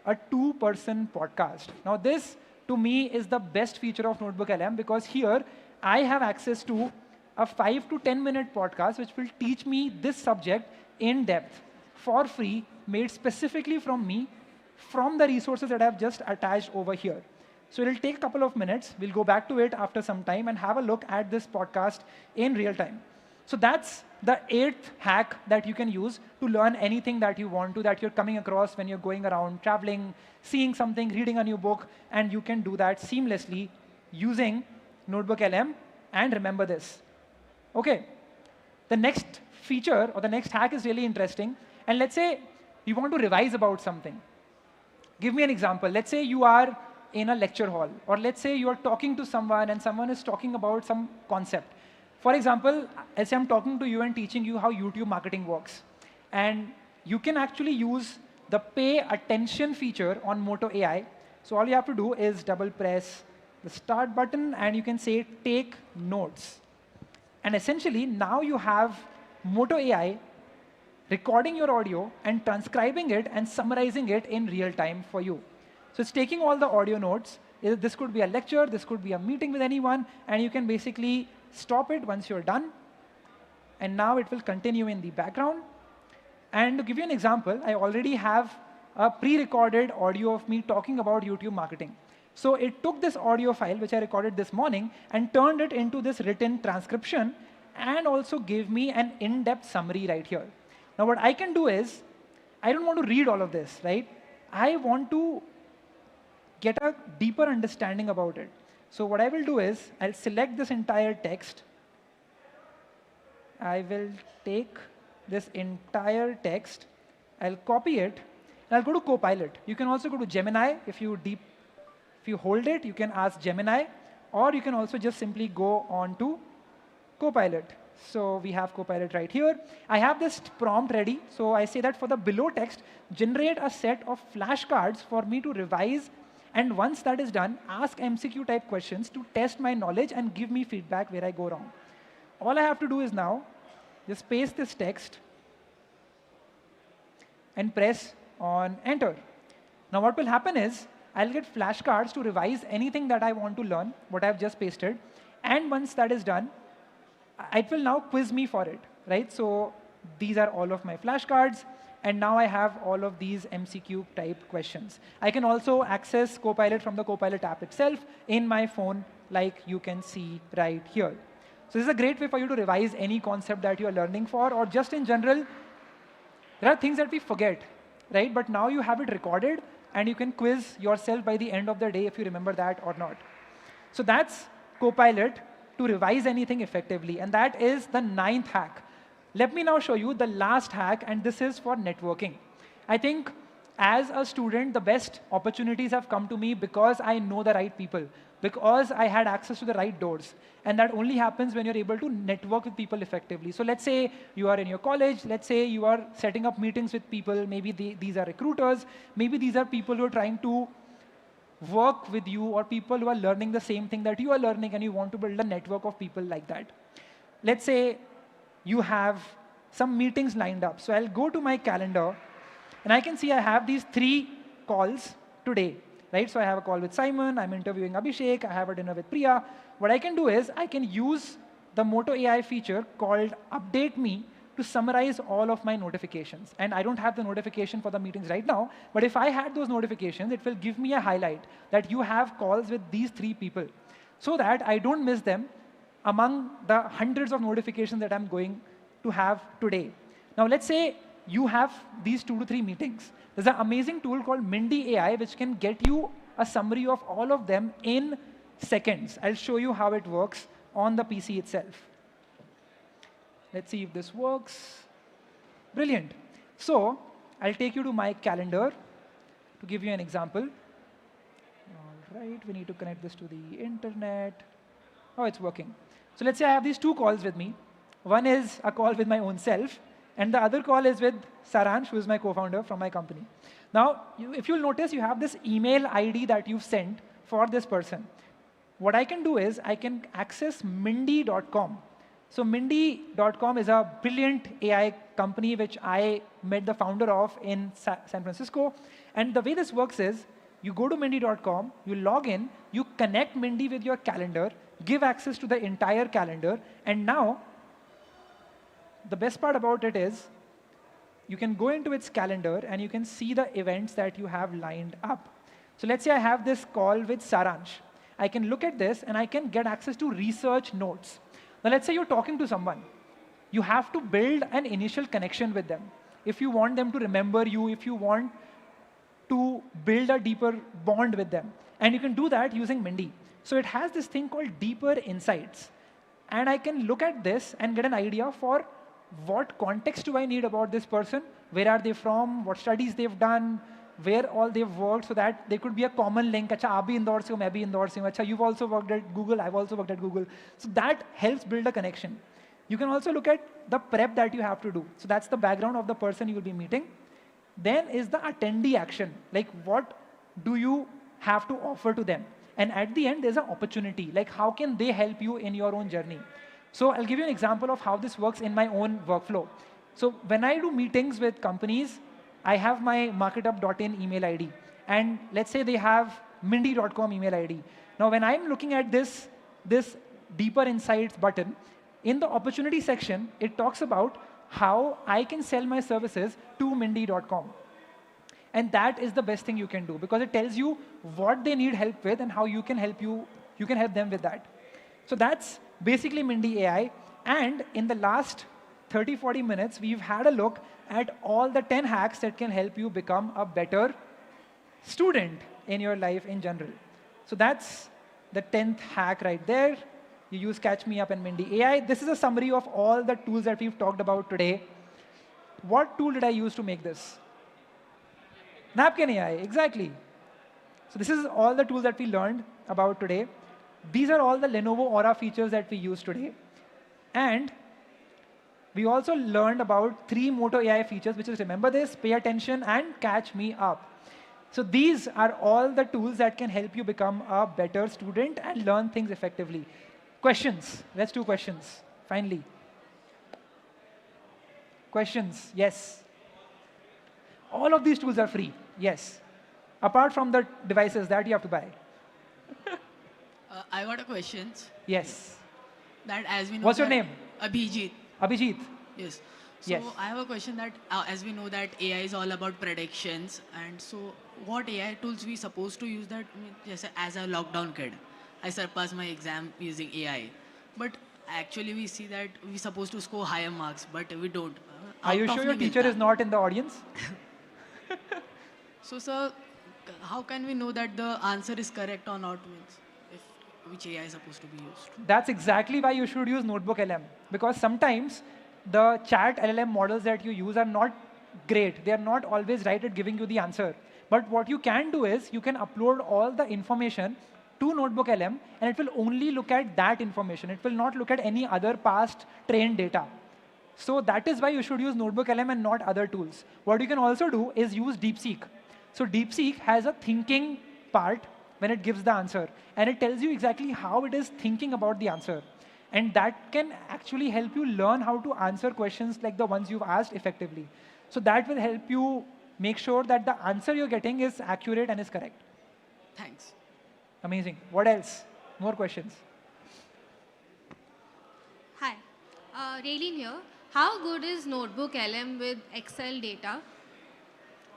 Speaker 9: a 2-person podcast. Now this, to me, is the best feature of NotebookLM, because here I have access to a 5 to 10 minute podcast which will teach me this subject in depth for free, made specifically from me, from the resources that I've just attached over here. So it'll take a couple of minutes. We'll go back to it after some time and have a look at this podcast in real time. So that's the 8th hack that you can use to learn anything that you want to, that you're coming across when you're going around, traveling, seeing something, reading a new book, and you can do that seamlessly using NotebookLM. And remember this. Okay, the next feature or the next hack is really interesting. And let's say you want to revise about something. Give me an example. Let's say you are in a lecture hall, or let's say you are talking to someone and someone is talking about some concept. For example, let's say I'm talking to you and teaching you how YouTube marketing works. And you can actually use the pay attention feature on Moto AI. So all you have to do is double press the start button and you can say take notes. And essentially, now you have Moto AI recording your audio and transcribing it and summarizing it in real time for you. So it's taking all the audio notes. This could be a lecture, this could be a meeting with anyone, and you can basically stop it once you're done. And now it will continue in the background. And to give you an example, I already have a pre-recorded audio of me talking about YouTube marketing. So it took this audio file, which I recorded this morning, and turned it into this written transcription, and also gave me an in-depth summary right here. Now what I can do is, I don't want to read all of this, right? I want to get a deeper understanding about it. So what I will do is, I'll select this entire text. I will take this entire text, I'll copy it, and I'll go to Copilot. You can also go to Gemini. If you hold it, you can ask Gemini, or you can also just simply go on to Copilot. So we have Copilot right here. I have this prompt ready. So I say that for the below text, generate a set of flashcards for me to revise. And once that is done, ask MCQ type questions to test my knowledge and give me feedback where I go wrong. All I have to do is now just paste this text and press on enter. Now what will happen is, I'll get flashcards to revise anything that I want to learn, what I've just pasted. And once that is done, it will now quiz me for it, right? So these are all of my flashcards. And now I have all of these MCQ type questions. I can also access Copilot from the Copilot app itself in my phone, like you can see right here. So this is a great way for you to revise any concept that you are learning for, or just in general. There are things that we forget, right? But now you have it recorded, and you can quiz yourself by the end of the day if you remember that or not. So that's Copilot to revise anything effectively. And that is the 9th hack. Let me now show you the last hack, and this is for networking. I think as a student, the best opportunities have come to me because I know the right people, because I had access to the right doors. And that only happens when you're able to network with people effectively. So let's say you are in your college, let's say you are setting up meetings with people, maybe these are recruiters, maybe these are people who are trying to work with you, or people who are learning the same thing that you are learning, and you want to build a network of people like that. Let's say you have some meetings lined up. So I'll go to my calendar, and I can see I have these 3 calls today, right? So I have a call with Simon, I'm interviewing Abhishek, I have a dinner with Priya. What I can do is I can use the Moto AI feature called Update Me to summarize all of my notifications. And I don't have the notification for the meetings right now, but if I had those notifications, it will give me a highlight that you have calls with these 3 people, so that I don't miss them among the hundreds of notifications that I'm going to have today. Now let's say you have these 2 to 3 meetings. There's an amazing tool called Mindy AI, which can get you a summary of all of them in seconds. I'll show you how it works on the PC itself. Let's see if this works. Brilliant. So I'll take you to my calendar to give you an example. All right, we need to connect this to the internet. Oh, it's working. So let's say I have these 2 calls with me. One is a call with my own self, and the other call is with Saransh, who is my co-founder from my company. Now, if you'll notice, you have this email ID that you've sent for this person. What I can do is I can access Mindy.com. So Mindy.com is a brilliant AI company which I met the founder of in San Francisco. And the way this works is you go to Mindy.com, you log in, you connect Mindy with your calendar, give access to the entire calendar, and now the best part about it is you can go into its calendar and you can see the events that you have lined up. So let's say I have this call with Saransh. I can look at this and I can get access to research notes. Now let's say you're talking to someone. You have to build an initial connection with them. If you want them to remember you, if you want to build a deeper bond with them. And you can do that using Mindy. So it has this thing called deeper insights. And I can look at this and get an idea for what context do I need about this person, where are they from, what studies they've done, where all they've worked, so that there could be a common link. Acha, aap bhi Indore se ho, main bhi Indore se hu. Acha, you've also worked at Google, I've also worked at Google. So that helps build a connection. You can also look at the prep that you have to do. So that's the background of the person you will be meeting. Then is the attendee action. Like, what do you have to offer to them? And at the end, there's an opportunity. Like, how can they help you in your own journey? So I'll give you an example of how this works in my own workflow. So when I do meetings with companies, I have my marketup.in email ID. And let's say they have Mindy.com email ID. Now, when I'm looking at this deeper insights button, in the opportunity section, it talks about how I can sell my services to Mindy.com. And that is the best thing you can do, because it tells you what they need help with and how you can help them with that. So that's basically Mindy AI. And in the last 30-40 minutes, we've had a look at all the 10 hacks that can help you become a better student in your life in general. So that's the 10th hack right there. You use Catch Me Up and Mindy AI. This is a summary of all the tools that we've talked about today. What tool did I use to make this? Napkin AI, exactly. So this is all the tools that we learned about today. These are all the Lenovo Aura features that we use today. And we also learned about 3 Moto AI features, which is remember this, pay attention, and catch me up. So these are all the tools that can help you become a better student and learn things effectively. Questions? Let's do questions, finally. Questions? Yes. All of these tools are free, yes. Apart from the devices that you have to buy.
Speaker 6: I got a question.
Speaker 9: Yes.
Speaker 6: That as we know.
Speaker 9: What's your name?
Speaker 6: Abhijit.
Speaker 9: Abhijit.
Speaker 6: Yes. So
Speaker 9: Yes.
Speaker 6: I have a question that as we know that AI is all about predictions, and so what AI tools we supposed to use that? Just as a lockdown kid, I surpassed my exam using AI, but actually we see that we supposed to score higher marks, but we don't.
Speaker 9: Are you sure your teacher is not in the audience?
Speaker 6: So sir, how can we know that the answer is correct or not? Which AI is supposed to be used?
Speaker 9: That's exactly why you should use Notebook LM. Because sometimes the chat LLM models that you use are not great. They are not always right at giving you the answer. But what you can do is you can upload all the information to Notebook LM, and it will only look at that information. It will not look at any other past trained data. So that is why you should use Notebook LM and not other tools. What you can also do is use DeepSeek. So DeepSeek has a thinking part when it gives the answer. And it tells you exactly how it is thinking about the answer. And that can actually help you learn how to answer questions like the ones you've asked effectively. So that will help you make sure that the answer you're getting is accurate and is correct.
Speaker 6: Thanks.
Speaker 9: Amazing. What else? More questions.
Speaker 2: Hi, Raylene here. How good is Notebook LM with Excel data?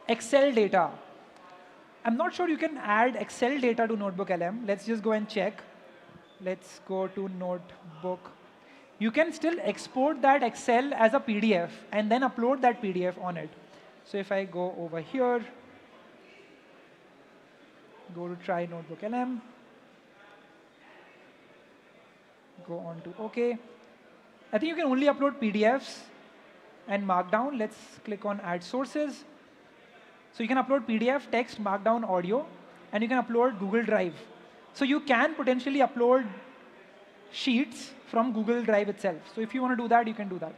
Speaker 9: Excel data. I'm not sure you can add Excel data to Notebook LM. Let's just go and check. Let's go to Notebook. You can still export that Excel as a PDF and then upload that PDF on it. So if I go over here, go to try Notebook LM, go on to OK. I think you can only upload PDFs and Markdown. Let's click on Add Sources. So you can upload PDF, text, Markdown, audio, and you can upload Google Drive. So you can potentially upload sheets from Google Drive itself. So if you want to do that, you can do that.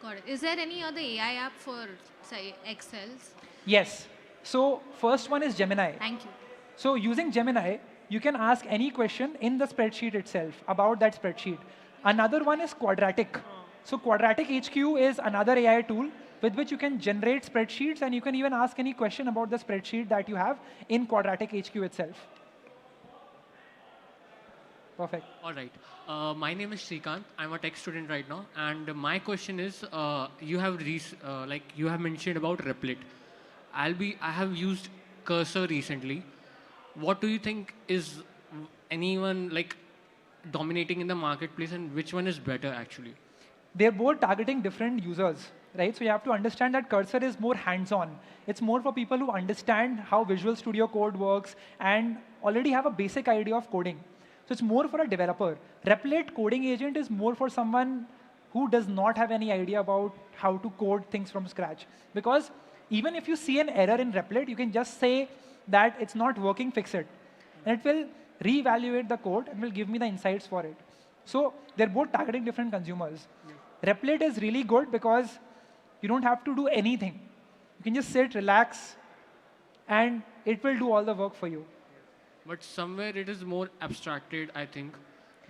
Speaker 2: Got it. Is there any other AI app for, say, Excels?
Speaker 9: Yes. So first one is Gemini.
Speaker 2: Thank you.
Speaker 9: So using Gemini, you can ask any question in the spreadsheet itself about that spreadsheet. Another one is Quadratic. So Quadratic HQ is another AI tool with which you can generate spreadsheets, and you can even ask any question about the spreadsheet that you have in Quadratic HQ itself. Perfect.
Speaker 22: All right. My name is Srikanth. I'm a tech student right now, and my question is, you have mentioned about Replit. I have used Cursor recently. What do you think is anyone dominating in the marketplace, and which one is better actually?
Speaker 9: They're both targeting different users, right? So you have to understand that Cursor is more hands-on. It's more for people who understand how Visual Studio Code works and already have a basic idea of coding. So it's more for a developer. Replit coding agent is more for someone who does not have any idea about how to code things from scratch. Because even if you see an error in Replit, you can just say that it's not working, fix it. And it will reevaluate the code and will give me the insights for it. So they're both targeting different consumers. Replit is really good because you don't have to do anything. You can just sit, relax, and it will do all the work for you.
Speaker 22: But somewhere it is more abstracted, I think.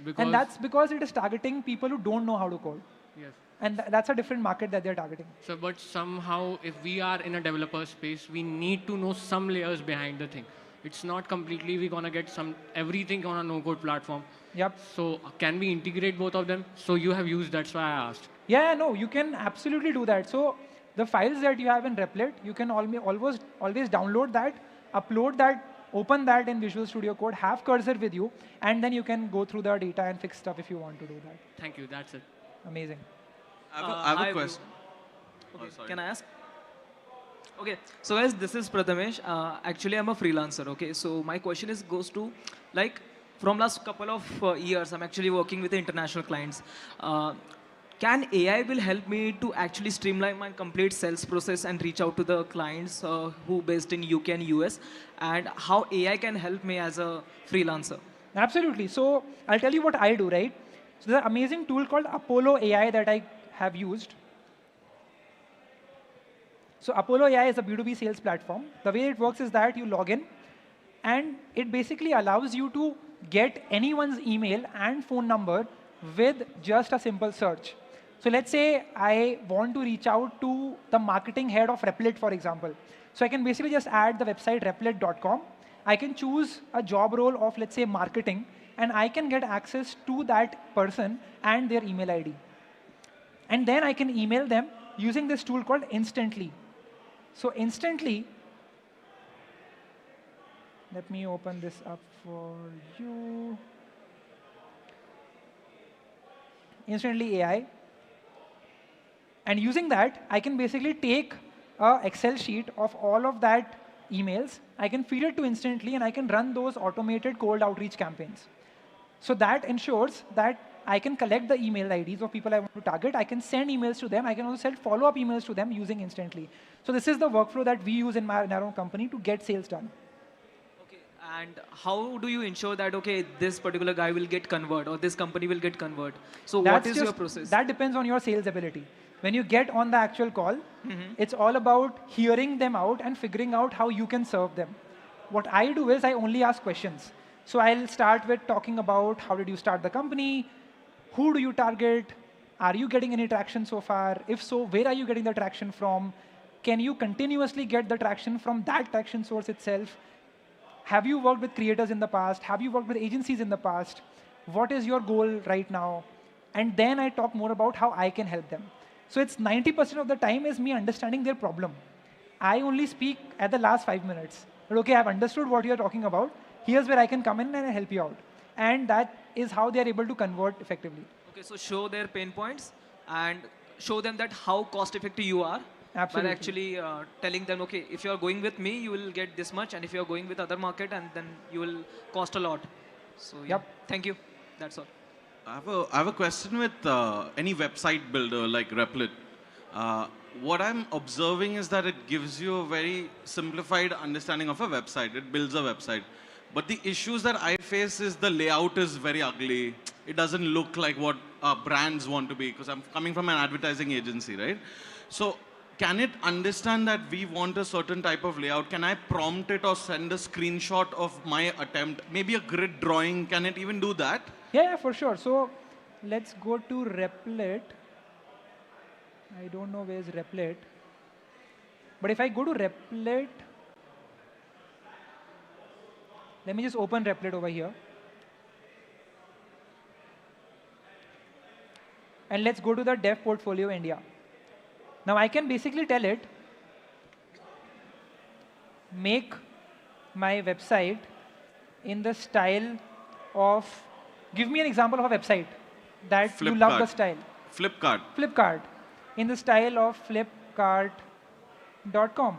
Speaker 22: Because
Speaker 9: And that's because it is targeting people who don't know how to code.
Speaker 22: Yes.
Speaker 9: And that's a different market that they're targeting.
Speaker 22: So, but somehow, if we are in a developer space, we need to know some layers behind the thing. It's not completely we're gonna get everything on a no-code platform.
Speaker 9: Yep.
Speaker 22: So can we integrate both of them? So you have used, that's why I asked.
Speaker 9: Yeah, no, you can absolutely do that. So the files that you have in Replit, you can always download that, upload that, open that in Visual Studio Code, have Cursor with you, and then you can go through the data and fix stuff if you want to do that.
Speaker 22: Thank you, that's it.
Speaker 9: Amazing.
Speaker 23: I have a question. Okay, can I ask? Okay, so guys, this is Prathamesh. Actually, I'm a freelancer, okay? So my question goes to, from last couple of years, I'm actually working with international clients. Can AI will help me to actually streamline my complete sales process and reach out to the clients who based in UK and US, and how AI can help me as a freelancer?
Speaker 9: Absolutely. So I'll tell you what I do, right? So there's an amazing tool called Apollo AI that I have used. So Apollo AI is a B2B sales platform. The way it works is that you log in, and it basically allows you to get anyone's email and phone number with just a simple search. So let's say I want to reach out to the marketing head of Replit, for example. So I can basically just add the website replit.com. I can choose a job role of, let's say, marketing, and I can get access to that person and their email ID. And then I can email them using this tool called Instantly. So Instantly, let me open this up for you. Instantly AI. And using that, I can basically take an Excel sheet of all of that emails. I can feed it to Instantly, and I can run those automated cold outreach campaigns. So that ensures that I can collect the email IDs of people I want to target. I can send emails to them. I can also send follow-up emails to them using Instantly. So this is the workflow that we use in our own company to get sales done.
Speaker 23: Okay, and how do you ensure that, okay, this particular guy will get convert or this company will get convert? So what is your process?
Speaker 9: That depends on your sales ability. When you get on the actual call, it's all about hearing them out and figuring out how you can serve them. What I do is I only ask questions. So I'll start with talking about how did you start the company? Who do you target? Are you getting any traction so far? If so, where are you getting the traction from? Can you continuously get the traction from that traction source itself? have you worked with creators in the past? Have you worked with agencies in the past? What is your goal right now? And then I talk more about how I can help them. So it's 90% of the time is me understanding their problem. I only speak at the last 5 minutes. But okay, I've understood what you're talking about. Here's where I can come in and help you out. And that is how they're able to convert effectively.
Speaker 23: Okay, so show their pain points and show them that how cost effective you are.
Speaker 9: Absolutely.
Speaker 23: By actually telling them, okay, if you're going with me, you will get this much, and if you're going with other market, and then you will cost a lot. So yeah, thank you. That's all.
Speaker 14: I have a question with any website builder like Replit. What I'm observing is that it gives you a very simplified understanding of a website. It builds a website. But the issues that I face is the layout is very ugly. It doesn't look like what brands want to be, because I'm coming from an advertising agency, right? So can it understand that we want a certain type of layout? Can I prompt it or send a screenshot of my attempt? Maybe a grid drawing, can it even do that?
Speaker 9: Yeah, for sure. So let's go to Replit. I don't know where's Replit. But if I go to Replit, let me just open Replit over here. And let's go to the Dev Portfolio India. Now I can basically tell it, make my website in the style of, give me an example of a website that you love the style.
Speaker 14: Flipkart.
Speaker 9: Flipkart. In the style of flipkart.com.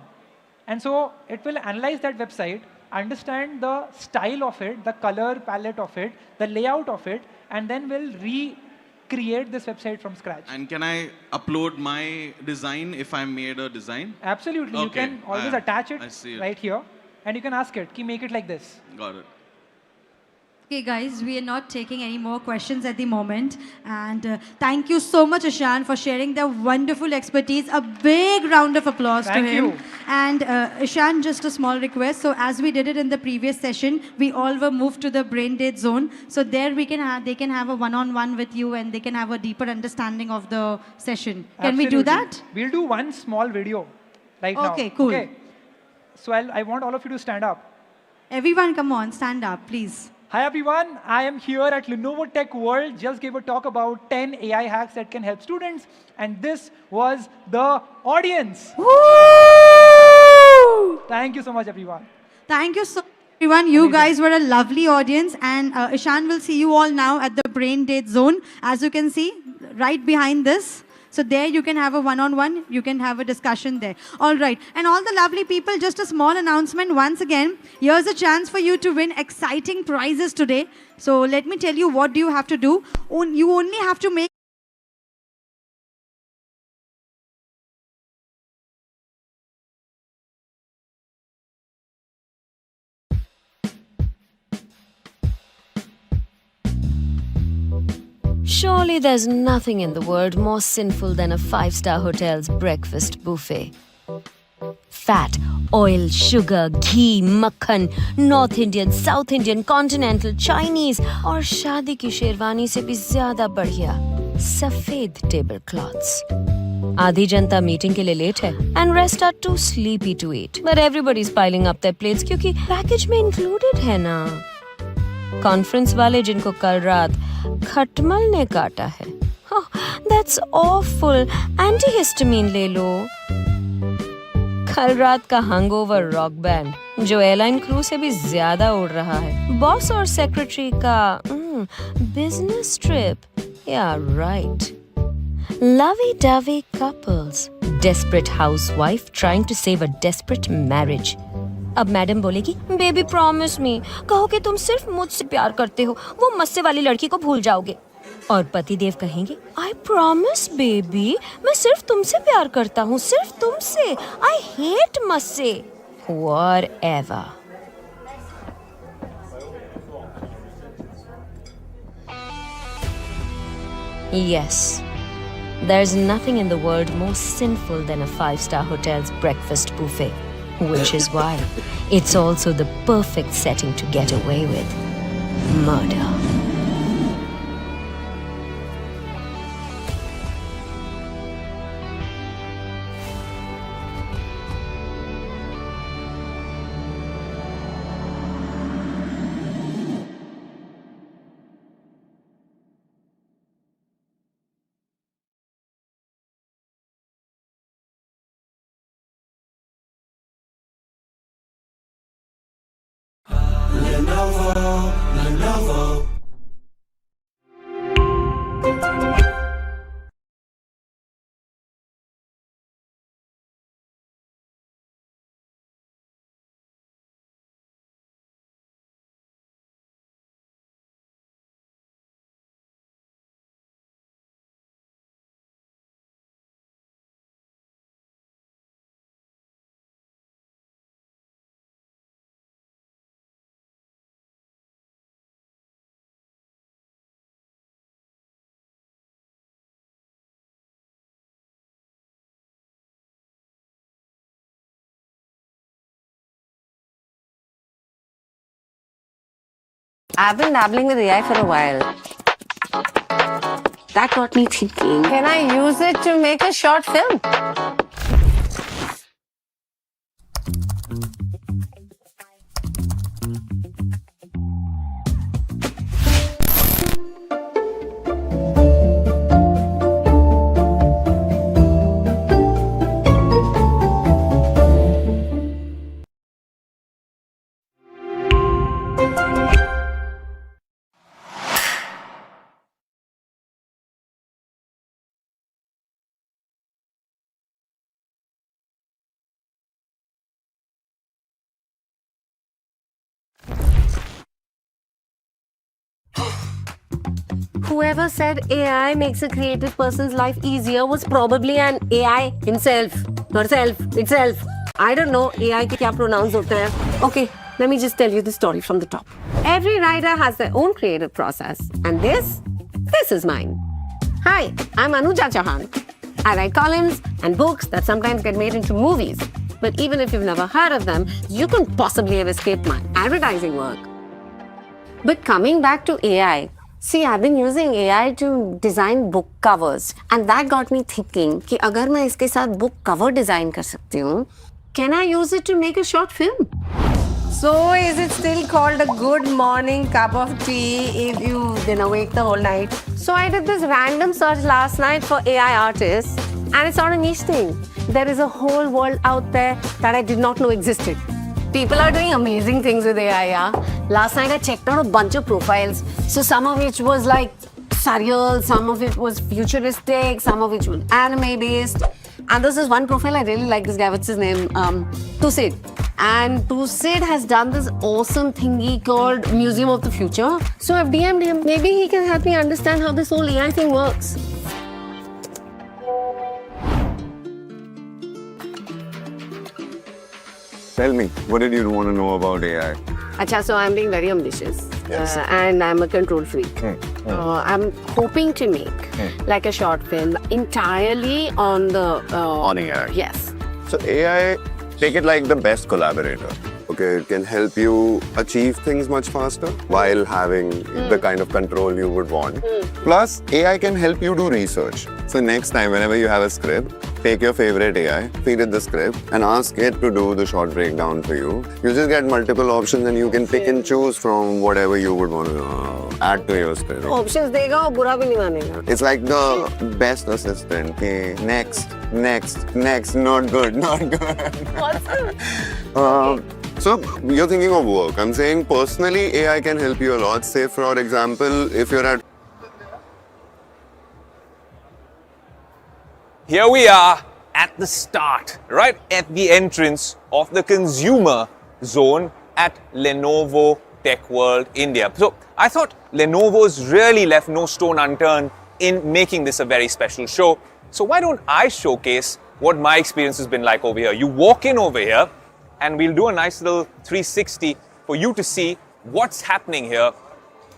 Speaker 9: And so it will analyze that website, understand the style of it, the color palette of it, the layout of it, and then will recreate this website from scratch.
Speaker 14: And can I upload my design if I made a design?
Speaker 9: Absolutely. You can always attach it right here, and you can ask it, make it like this.
Speaker 14: Got it.
Speaker 10: Okay, guys, we are not taking any more questions at the moment. And thank you so much, Ishan, for sharing the wonderful expertise. A big round of applause to him.
Speaker 9: Thank you.
Speaker 10: And Ishan, just a small request. So as we did it in the previous session, we all were moved to the brain dead zone. So there they can have a one-on-one with you, and they can have a deeper understanding of the session. Can we do that?
Speaker 9: We'll do one small video right now.
Speaker 10: Okay, cool.
Speaker 9: Okay. So I want all of you to stand up.
Speaker 10: Everyone, come on, stand up, please.
Speaker 9: Hi everyone, I am here at Lenovo TechWorld. Just gave a talk about 10 AI hacks that can help students, and this was the audience.
Speaker 10: Woo!
Speaker 9: Thank you so much, everyone.
Speaker 10: Thank you so much, everyone. You guys were a lovely audience, and Ishan will see you all now at the brain dead zone. As you can see, right behind this. So there you can have a one-on-one, you can have a discussion there. All right, and all the lovely people, just a small announcement once again. Here's a chance for you to win exciting prizes today. So let me tell you, what do you have to do? You only have to make
Speaker 1: Surely there's nothing in the world more sinful than a 5-star hotel's breakfast buffet. Fat, oil, sugar, ghee, makhan, North Indian, South Indian, continental, Chinese और शादी की शेरवानी से भी ज़्यादा बढ़िया सफ़ेद table clothes. आधी जनता meeting के लिए लेट है and rest are too sleepy to eat. But everybody's piling up their plates क्योंकि पैकेज में included है ना. कॉन्फ्रेंस वाले जिनको कल रात खटमल ने काटा है. Oh, that's awful. Antihistamine ले लो. कल रात का hangover rock band जो एयरलाइन क्रू से भी ज्यादा उड़ रहा है. बॉस और सेक्रेटरी का business trip. Yeah, right. Lovey-dovey couples. Desperate housewife trying to save a desperate marriage. अब मैडम बोलेगी, बेबी प्रॉमिस मी, कहो कि तुम सिर्फ मुझसे प्यार करते हो, वो मस्से वाली लड़की को भूल जाओगे. और पतिदेव कहेंगे, आई प्रॉमिस बेबी, मैं सिर्फ तुमसे प्यार करता हूँ, सिर्फ तुमसे. आई हेट मस्से. Whatever. Yes. There's nothing in the world more sinful than a 5-star hotel's breakfast buffet. Which is why it's also the perfect setting to get away with murder.
Speaker 3: I've been dabbling with AI for a while. That got me thinking. Can I use it to make a short film? Whoever said AI makes a creative person's life easier was probably an AI himself. Not self, itself. I don't know AI के क्या pronouns होते हैं. Okay, let me just tell you the story from the top. Every writer has their own creative process. And this is mine. Hi, I'm Anuja Chauhan. I write columns and books that sometimes get made into movies. But even if you've never heard of them, you couldn't possibly have escaped my advertising work. But coming back to AI, see, I've been using AI to design book covers, and that got me thinking कि अगर मैं इसके साथ book cover design कर सकती हूँ, can I use it to make a short film?
Speaker 4: So, is it still called a good morning cup of tea if you didn't awake the whole night?
Speaker 3: So I did this random search last night for AI artists, and it's not a niche thing. There is a whole world out there that I did not know existed. People are doing amazing things with AI, yeah? Last night I checked out a bunch of profiles. So some of which was like surreal, some of it was futuristic, some of which was anime based. And this is one profile I really like this guy, what's his name? Tusid. And Tusid has done this awesome thingy called Museum of the Future. So I've DM'd him. Maybe he can help me understand how this whole AI thing works.
Speaker 5: Tell me, what did you want to know about AI?
Speaker 3: Acha, so I'm being very ambitious.
Speaker 5: Yes.
Speaker 3: And I'm a control freak. I'm hoping to make like a short film entirely on the...
Speaker 5: On AI.
Speaker 3: Yes.
Speaker 5: So AI, take it like the best collaborator. Okay, it can help you achieve things much faster while having the kind of control you would want. Plus, AI can help you do research. So next time, whenever you have a script, take your favorite AI, feed it the script, and ask it to do the short breakdown for you. You just get multiple options and you can pick and choose from whatever you would want to add to your script.
Speaker 3: Options देगा और बुरा भी नहीं मानेगा.
Speaker 5: It's like the best assistant. Okay, next, not good. So you're thinking of work. I'm saying personally, AI can help you a lot. Say for example, if you're at...
Speaker 11: Here we are at the start, right at the entrance of the consumer zone at Lenovo TechWorld, India. So I thought Lenovo's really left no stone unturned in making this a very special show. So why don't I showcase what my experience has been like over here? You walk in over here and we'll do a nice little 360 for you to see what's happening here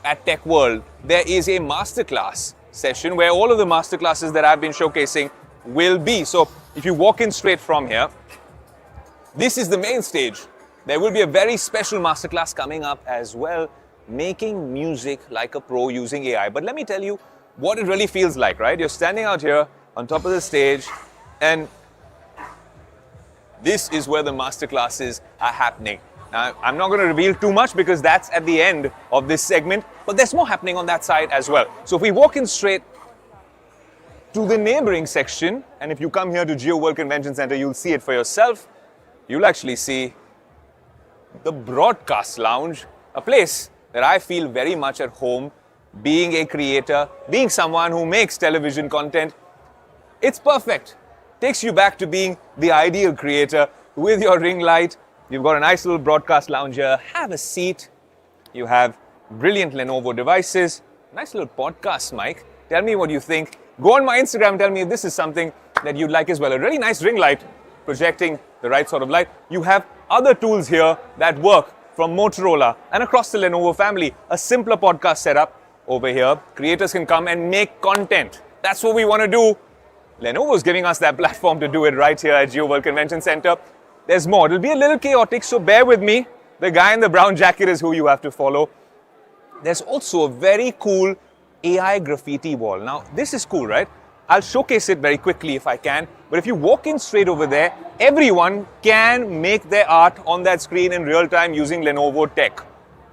Speaker 11: at TechWorld. There is a masterclass session where all of the masterclasses that I've been showcasing will be. So if you walk in straight from here, this is the main stage. There will be a very special masterclass coming up as well, making music like a pro using AI. But let me tell you what it really feels like, right? You're standing out here on top of the stage, and this is where the masterclasses are happening. Now, I'm not going to reveal too much because that's at the end of this segment, but there's more happening on that side as well. So if we walk in straight to the neighboring section, and if you come here to TechWorld Convention Center, you'll see it for yourself. You'll actually see the Broadcast Lounge, a place that I feel very much at home, being a creator, being someone who makes television content. It's perfect. Takes you back to being the ideal creator with your ring light. You've got a nice little broadcast lounge here. Have a seat. You have brilliant Lenovo devices. Nice little podcast mic. Tell me what you think. Go on my Instagram, tell me if this is something that you'd like as well. A really nice ring light, projecting the right sort of light. You have other tools here that work from Motorola and across the Lenovo family. A simpler podcast setup over here. Creators can come and make content. That's what we want to do. Lenovo is giving us that platform to do it right here at TechWorld Convention Center. There's more. It'll be a little chaotic, so bear with me. The guy in the brown jacket is who you have to follow. there's also a very cool AI graffiti wall. Now, this is cool, right? I'll showcase it very quickly if I can. But if you walk in straight over there, everyone can make their art on that screen in real time using Lenovo tech.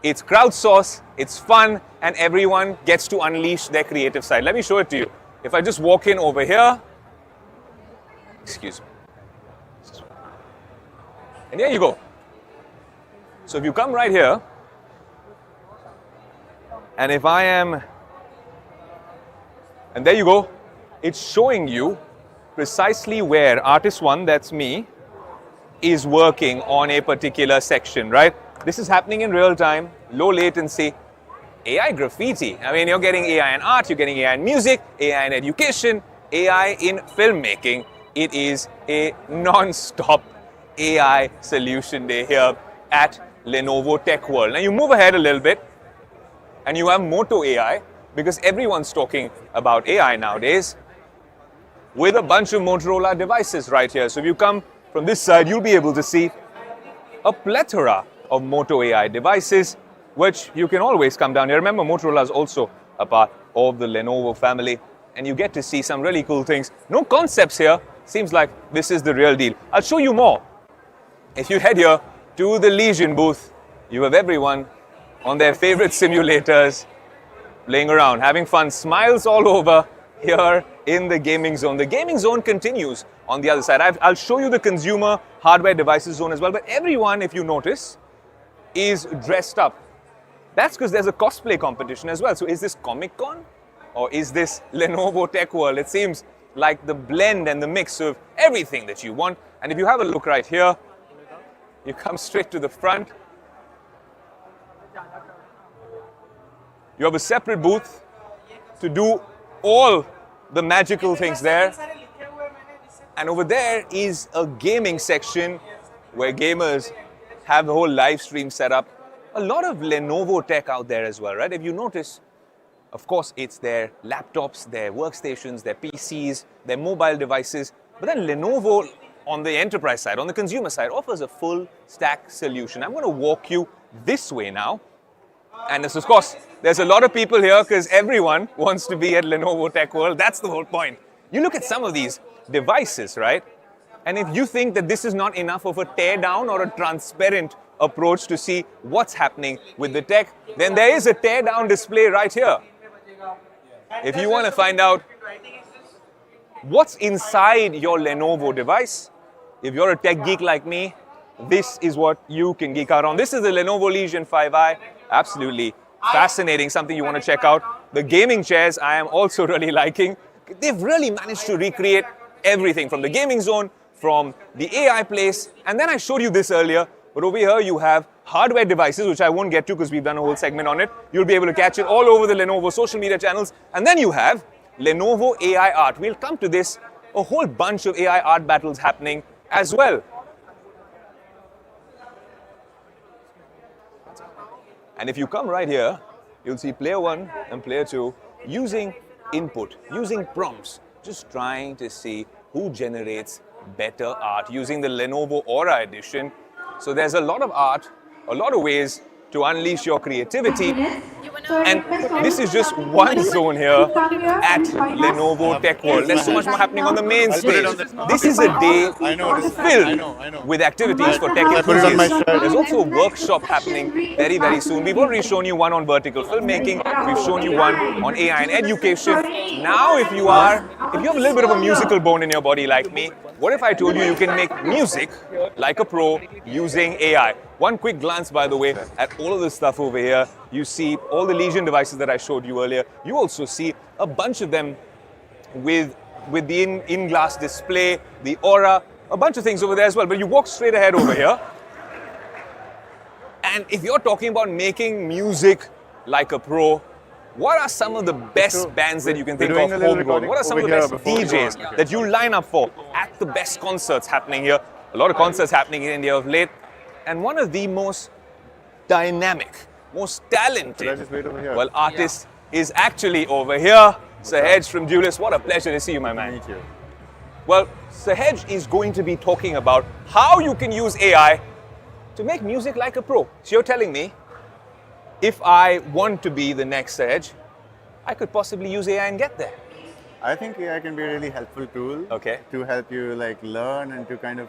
Speaker 11: It's crowdsourced, it's fun, and everyone gets to unleash their creative side. Let me show it to you. If I just walk in over here, excuse me. And there you go. So if you come right here, and if I am, and there you go, it's showing you precisely where artist one, that's me, is working on a particular section, right? This is happening in real time, low latency. AI graffiti. I mean, you're getting AI in art, you're getting AI in music, AI in education, AI in filmmaking. It is a non-stop AI solution day here at Lenovo TechWorld. Now you move ahead a little bit and you have Moto AI, because everyone's talking about AI nowadays, with a bunch of Motorola devices right here. So if you come from this side, you'll be able to see a plethora of Moto AI devices, which you can always come down here. Remember, Motorola is also a part of the Lenovo family, and you get to see some really cool things. No concepts here. Seems like this is the real deal. I'll show you more. If you head here to the Legion booth, you have everyone on their favorite simulators, playing around, having fun, smiles all over here in the gaming zone. The gaming zone continues on the other side. I'll show you the consumer hardware devices zone as well, but everyone, if you notice, is dressed up. That's because there's a cosplay competition as well. So is this Comic-Con or is this Lenovo TechWorld? It seems like the blend and the mix of everything that you want. And if you have a look right here, you come straight to the front. You have a separate booth to do all the magical things there. And over there is a gaming section where gamers have the whole live stream set up. A lot of Lenovo tech out there as well, right? If you notice, of course, it's their laptops, their workstations, their PCs, their mobile devices. But then Lenovo on the enterprise side, on the consumer side, offers a full stack solution. I'm going to walk you this way now. And this, of course, there's a lot of people here because everyone wants to be at Lenovo TechWorld. That's the whole point. You look at some of these devices, right? And if you think that this is not enough of a tear down or a transparent approach to see what's happening with the tech, then there is a tear down display right here. If you want to find out what's inside your Lenovo device, if you're a tech geek like me, this is what you can geek out on. This is the Lenovo Legion 5i. Absolutely fascinating, something you want to check out. The gaming chairs I am also really liking. They've really managed to recreate everything from the gaming zone, from the AI place, and then I showed you this earlier, but over here you have hardware devices, which I won't get to because we've done a whole segment on it. You'll be able to catch it all over the Lenovo social media channels. And then you have Lenovo AI art. We'll come to this, a whole bunch of AI art battles happening as well. And if you come right here, you'll see player 1 and player 2 using input, using prompts, just trying to see who generates better art using the Lenovo Aura edition. So there's a lot of art, a lot of ways to unleash your creativity. And this is just one zone here at Lenovo TechWorld. There's so much more happening on the main stage. This is a day filled with activities for tech enthusiasts. There's also a workshop happening very, very soon. We've already shown you one on vertical filmmaking. We've shown you one on AI and education. Now, if you have a little bit of a musical bone in your body like me, what if I told you you can make music like a pro using AI? One quick glance, by the way, at all of this stuff over here. You see all the Legion devices that I showed you earlier. You also see a bunch of them with the in-glass display, the Aura, a bunch of things over there as well. But you walk straight ahead over here. And if you're talking about making music like a pro, what are some of the best bands that you can think of homegrown? What are some of the best DJs that you line up for at the best concerts happening here? A lot of concerts happening in India of late. And one of the most dynamic, most talented, well, artist is actually over here. Sejal from Julius, what a pleasure to see you, my man. Thank you. Well, Sejal is going to be talking about how you can use AI to make music like a pro. So you're telling me if I want to be the next Sej, I could possibly use AI and get there.
Speaker 15: I think AI can be a really helpful tool to help you like learn and to kind of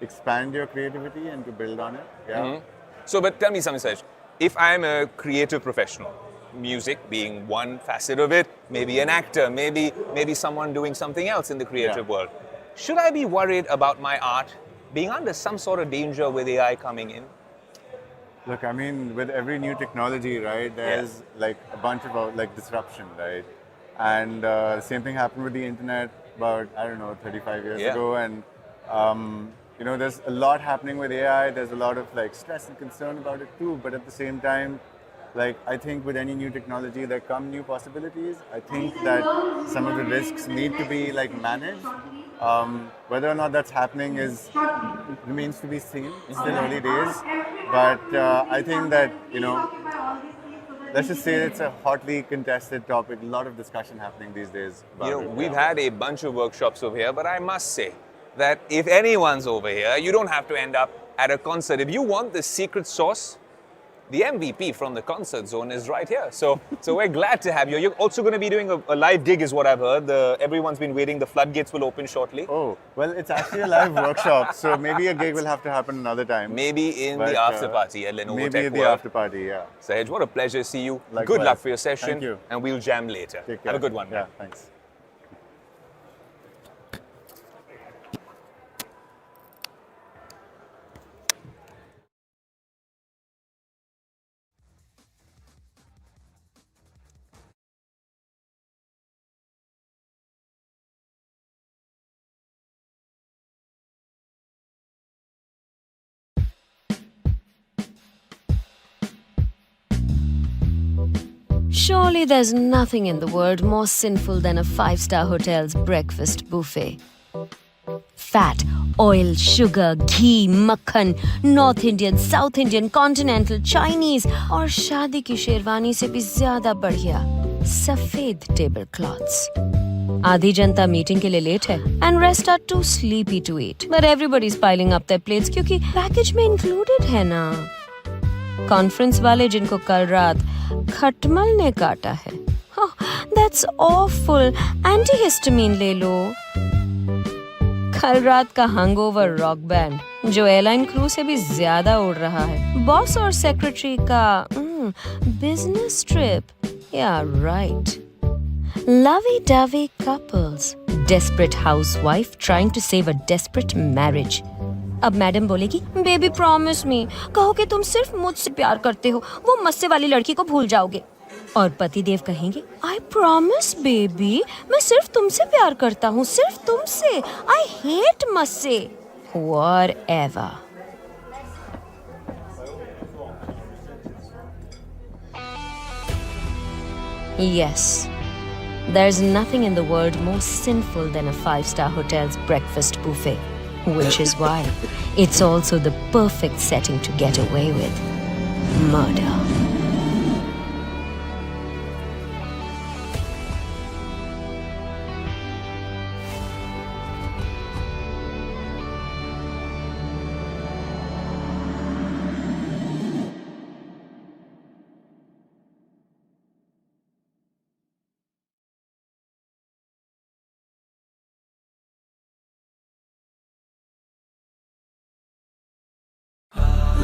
Speaker 15: expand your creativity and to build on it. Yeah.
Speaker 11: So, but tell me something, Sej. If I'm a creative professional, music being one facet of it, maybe an actor, maybe someone doing something else in the creative world, should I be worried about my art being under some sort of danger with AI coming in?
Speaker 15: Look, I mean, with every new technology, right, there's like a bunch of like disruption, right? And same thing happened with the internet about, I don't know, 35 years ago. And, you know, there's a lot happening with AI. There's a lot of like stress and concern about it too. But at the same time, like, I think with any new technology, there come new possibilities. I think that some of the risks need to be like managed. Whether or not that's happening remains to be seen. It's still early days. But I think that, you know, let's just say it's a hotly contested topic. A lot of discussion happening these days about it.
Speaker 11: We've had a bunch of workshops over here, but I must say that if anyone's over here, you don't have to end up at a concert. If you want the secret sauce, the MVP from the concert zone is right here. So we're glad to have you. You're also going to be doing a live gig is what I've heard. Everyone's been waiting. The floodgates will open shortly.
Speaker 15: Oh, well, it's actually a live workshop. So maybe a gig will have to happen another time.
Speaker 11: Maybe in the after party at Lenovo
Speaker 15: Maybe at the
Speaker 11: TechWorld.
Speaker 15: after party, yeah.
Speaker 11: Sejal, what a pleasure to see you.
Speaker 15: Likewise.
Speaker 11: Good luck for your session.
Speaker 15: Thank you.
Speaker 11: And we'll jam later.
Speaker 15: Take care.
Speaker 11: Have a good one.
Speaker 15: Yeah, thanks.
Speaker 1: Surely there's nothing in the world more sinful than a five-star hotel's breakfast buffet. Fat, oil, sugar, ghee, makhan, North Indian, South Indian, continental, Chinese और शादी की शेरवानी से भी ज़्यादा बढ़िया सफ़ेद table clothes. आधी जनता meeting के लिए लेट है and rest are too sleepy to eat. But everybody's piling up their plates क्योंकि पैकेज में included है ना. कॉन्फ्रेंस वाले जिनको कल रात खटमल ने काटा है. Oh, that's awful. Antihistamine ले लो. कल रात का हंगओवर रॉक बैंड जो एयरलाइन क्रू से भी ज्यादा उड़ रहा है. बॉस और सेक्रेटरी का business trip. Yeah, right. Lovey-dovey couples. Desperate housewife trying to save a desperate marriage. अब मैडम बोलेगी बेबी प्रॉमिस मी, कहो कि तुम सिर्फ मुझसे प्यार करते हो, वो मस्से वाली लड़की को भूल जाओगे. और पतिदेव कहेंगे आई प्रॉमिस बेबी, मैं सिर्फ तुमसे प्यार करता हूँ, सिर्फ तुमसे. आई हेट मस्से. Whatever. Yes. There's nothing in the world more sinful than a five-star hotel's breakfast buffet. Which is why it's also the perfect setting to get away with murder.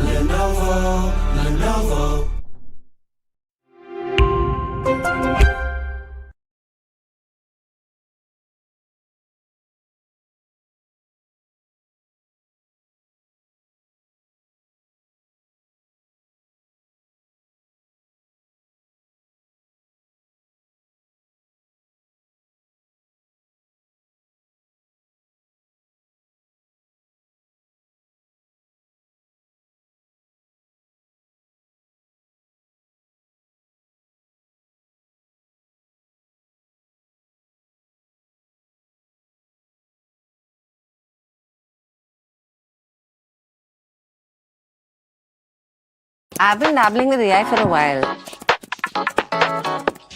Speaker 8: Lenovo.
Speaker 3: I've been dabbling with AI for a while.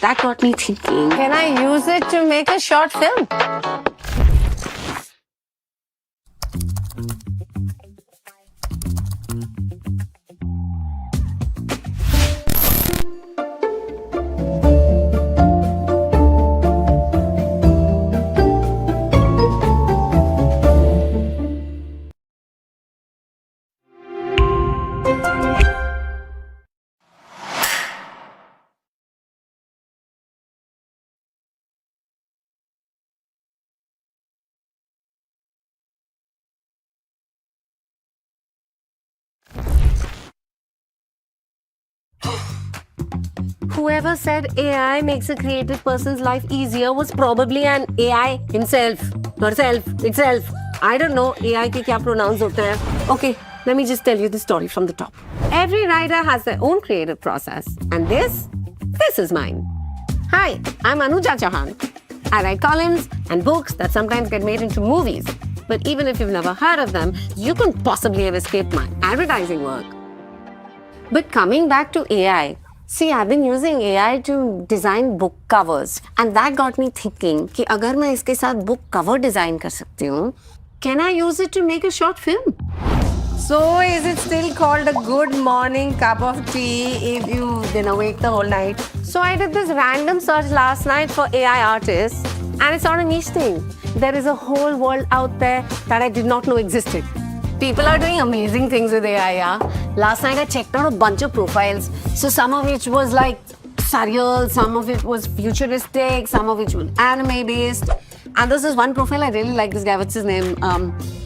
Speaker 3: That got me thinking. Can I use it to make a short film? Whoever said AI makes a creative person's life easier was probably an AI himself. Herself, itself. I don't know AI ke kya pronouns hote hain. Okay, let me just tell you the story from the top. Every writer has their own creative process. And this is mine. Hi, I'm Anuja Chauhan. I write columns and books that sometimes get made into movies. But even if you've never heard of them, you couldn't possibly have escaped my advertising work. But coming back to AI, see, I've been using AI to design book covers. And that got me thinking, कि अगर मैं इसके साथ book cover design कर सकती हूँ, can I use it to make a short film?
Speaker 4: So, is it still called a good morning cup of tea if you didn't awake the whole night?
Speaker 3: So I did this random search last night for AI artists, and it's not a niche thing. There is a whole world out there that I did not know existed. People are doing amazing things with AI, yeah? Last night I checked out a bunch of profiles. So some of which was like surreal, some of it was futuristic, some of which was anime based. And there's this one profile I really like, this guy, what's his name?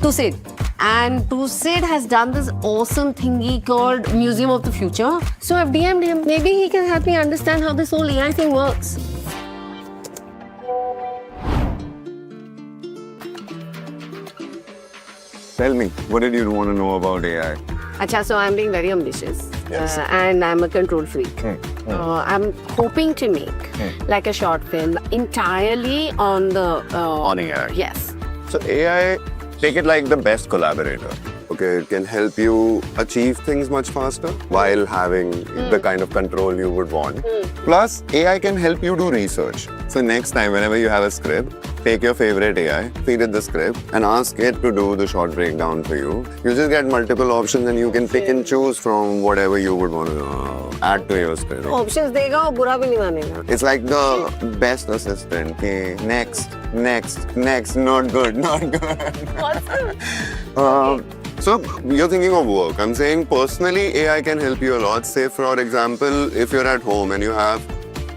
Speaker 3: Tusid. And Tusid has done this awesome thingy called Museum of the Future. So I've DM'd him. Maybe he can help me understand how this whole AI thing works.
Speaker 5: Tell me, what did you want to know about AI?
Speaker 3: Acha, so I'm being very ambitious.
Speaker 5: Yes.
Speaker 3: And I'm a control freak. I'm hoping to make like a short film entirely on the...
Speaker 5: On AI.
Speaker 3: Yes.
Speaker 5: So AI, take it like the best collaborator. Okay, it can help you achieve things much faster while having the kind of control you would want. Plus, AI can help you do research. So next time, whenever you have a script, take your favorite AI, feed it the script, and ask it to do the short breakdown for you. You just get multiple options and you can pick and choose from whatever you would want to add to your script.
Speaker 3: Options dega aur bura bhi nahi manega.
Speaker 5: It's like the best assistant. Okay, next, not good. So you're thinking of work. I'm saying personally, AI can help you a lot. Say for example, if you're at home and you have,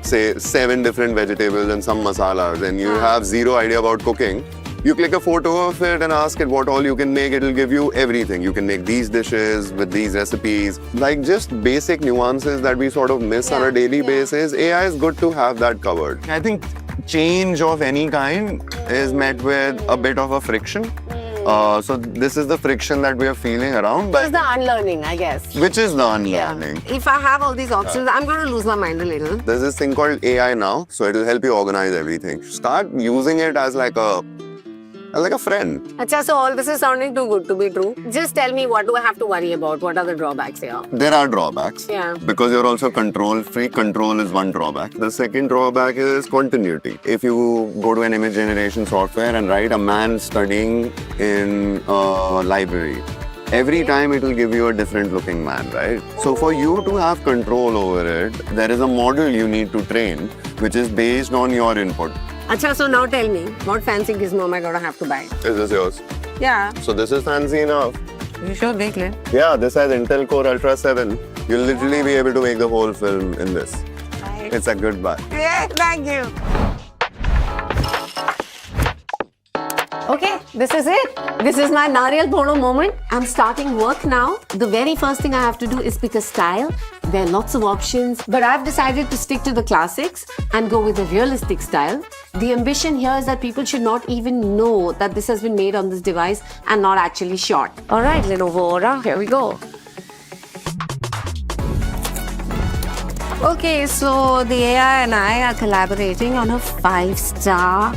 Speaker 5: say, 7 different vegetables and some masalas and you have zero idea about cooking, you click a photo of it and ask it what all you can make. It'll give you everything. You can make these dishes with these recipes. Like just basic nuances that we sort of miss on a daily basis. AI is good to have that covered. I think change of any kind is met with a bit of a friction. So this is the friction that we are feeling around.
Speaker 3: This is the unlearning, I guess.
Speaker 5: Which is the unlearning.
Speaker 3: If I have all these options, I'm going to lose my mind a little.
Speaker 5: There's this thing called AI now, so it'll help you organize everything. Start using it as like a friend.
Speaker 3: Acha, so all this is sounding too good to be true. Just tell me, what do I have to worry about? What are the drawbacks here?
Speaker 5: There are drawbacks.
Speaker 3: Yeah.
Speaker 5: Because you're also control free. Control is one drawback. The second drawback is continuity. If you go to an image generation software and write a man studying in a library, every time it will give you a different looking man, right? So for you to have control over it, there is a model you need to train, which is based on your input.
Speaker 3: Acha, so now tell me, what fancy gizmo am I going to have to buy?
Speaker 5: Is this yours?
Speaker 3: Yeah.
Speaker 5: So this is fancy enough.
Speaker 3: You sure, Dekle?
Speaker 5: Yeah, this has Intel Core Ultra 7. You'll literally be able to make the whole film in this.
Speaker 3: Right.
Speaker 5: It's a good buy.
Speaker 3: Yeah, thank you. Okay, this is it. This is my Nariyal Photo moment. I'm starting work now. The very first thing I have to do is pick a style. There are lots of options, but I've decided to stick to the classics and go with a realistic style. The ambition here is that people should not even know that this has been made on this device and not actually shot. All right, Lenovo Aura, here we go. Okay, so the AI and I are collaborating on a 5-star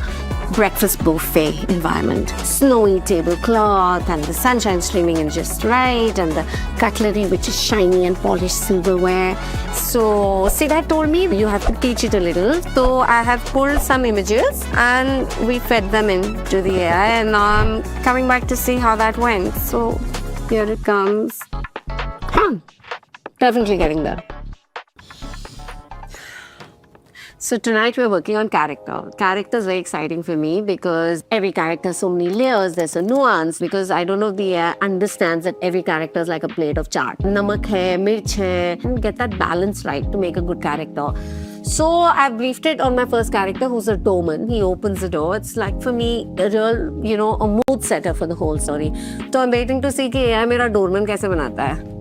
Speaker 3: breakfast buffet environment. Snowy tablecloth and the sunshine streaming in just right and the cutlery which is shiny and polished silverware. So Siddharth told me you have to teach it a little. So I have pulled some images and we fed them into the AI and now I'm coming back to see how that went. So here it comes. Definitely getting there. So tonight we're working on character. Character is very exciting for me because every character has so many layers, there's a nuance because I don't know if the AI understands that every character is like a plate of chaat. Namak hai, mirch hai, and get that balance right to make a good character. So I've briefed it on my first character who's a doorman. He opens the door. It's like for me a real, a mood setter for the whole story. So I'm waiting to see कि AI मेरा doorman कैसे बनाता है.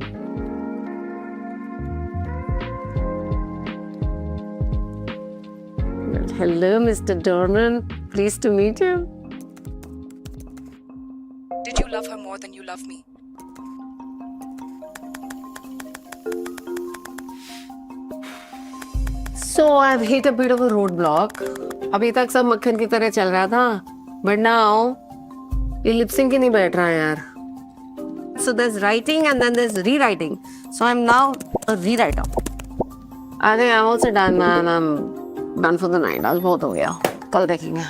Speaker 3: Hello, Mr. Dorman. Pleased to meet you.
Speaker 21: Did you love her more than you love me?
Speaker 3: So I've hit a bit of a roadblock. अभी तक सब मक्खन की तरह चल रहा था, but now ये lip sync ही नहीं बैठ रहा है यार. So there's writing and then there's rewriting. So I'm now a rewriter. I think I'm also done, man. I'm done for the night. आज बहुत हो गया. कल देखेंगे.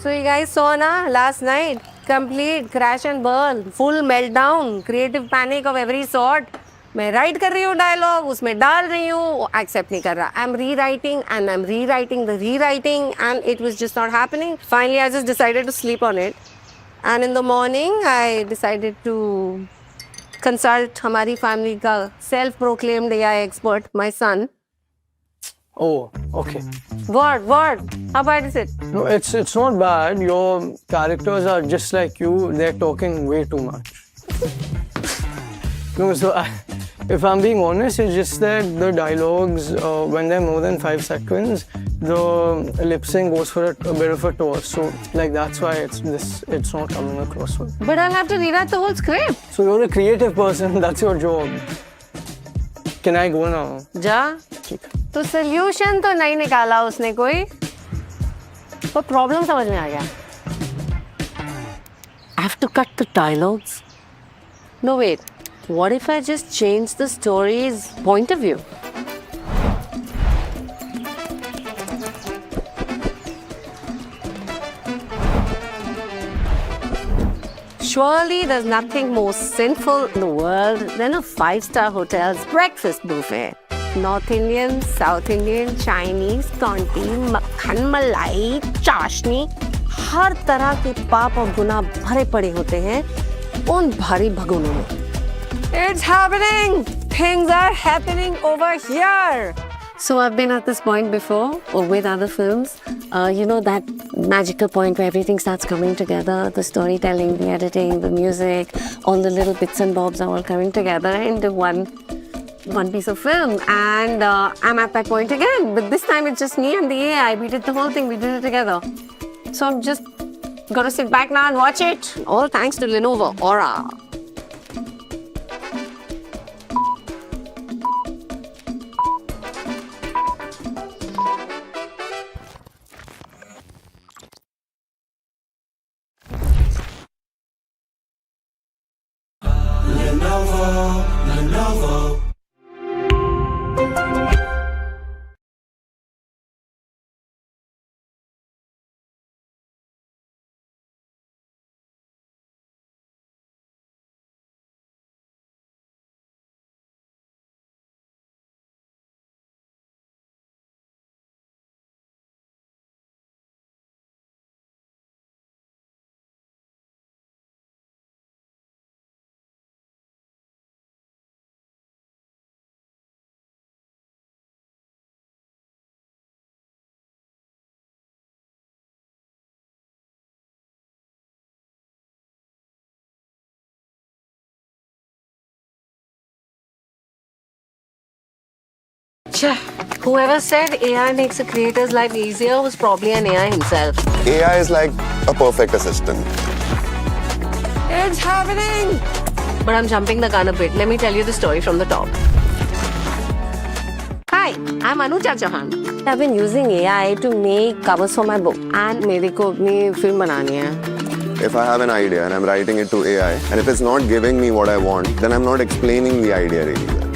Speaker 3: So you guys saw na last night, complete crash and burn, full meltdown, creative panic of every sort. मैं write कर रही हूँ dialogue, उसमें डाल रही हूँ, accept नहीं कर रहा. I'm rewriting and I'm rewriting the rewriting and it was just not happening. Finally, I just decided to sleep on it. And in the morning, I decided to consult हमारी family का self-proclaimed AI expert, my son.
Speaker 7: Oh, okay.
Speaker 3: What? How bad is it?
Speaker 7: No, it's not bad. Your characters are just like you. They're talking way too much. No, so if I'm being honest, it's just that the dialogues, when they're more than 5 seconds, the lip sync goes for a bit of a toss. So, like, that's why it's not coming across well.
Speaker 3: But I'll have to rewrite the whole script.
Speaker 7: So you're a creative person. That's your job. Can I go now?
Speaker 3: जा. तो solution तो नहीं निकाला उसने कोई. पर problem समझ में आ गया. I have to cut the dialogues. No, wait. What if I just change the story's point of view? Surely there's nothing more sinful in the world than a 5-star hotel's breakfast buffet. North Indian, South Indian, Chinese, Kanti, makhan, malai, चाशनी, हर तरह के पाप और गुनाह भरे पड़े होते हैं उन भारी भगोनों में. It's happening! Things are happening over here! So I've been at this point before, or with other films. You know that magical point where everything starts coming together, the storytelling, the editing, the music, all the little bits and bobs are all coming together into one piece of film. And I'm at that point again, but this time it's just me and the AI. We did the whole thing, we did it together. So I'm just gonna sit back now and watch it. All thanks to Lenovo Aura.
Speaker 8: Lenovo.
Speaker 3: Whoever said AI makes a creator's life easier was probably an AI himself.
Speaker 5: AI is like a perfect assistant.
Speaker 3: It's happening! But I'm jumping the gun a bit. Let me tell you the story from the top. Hi, I'm Anuja Chauhan. I've been using AI to make covers for my book. And मेरे को अपनी film बनानी है.
Speaker 5: If I have an idea and I'm writing it to AI, and if it's not giving me what I want, then I'm not explaining the idea really well.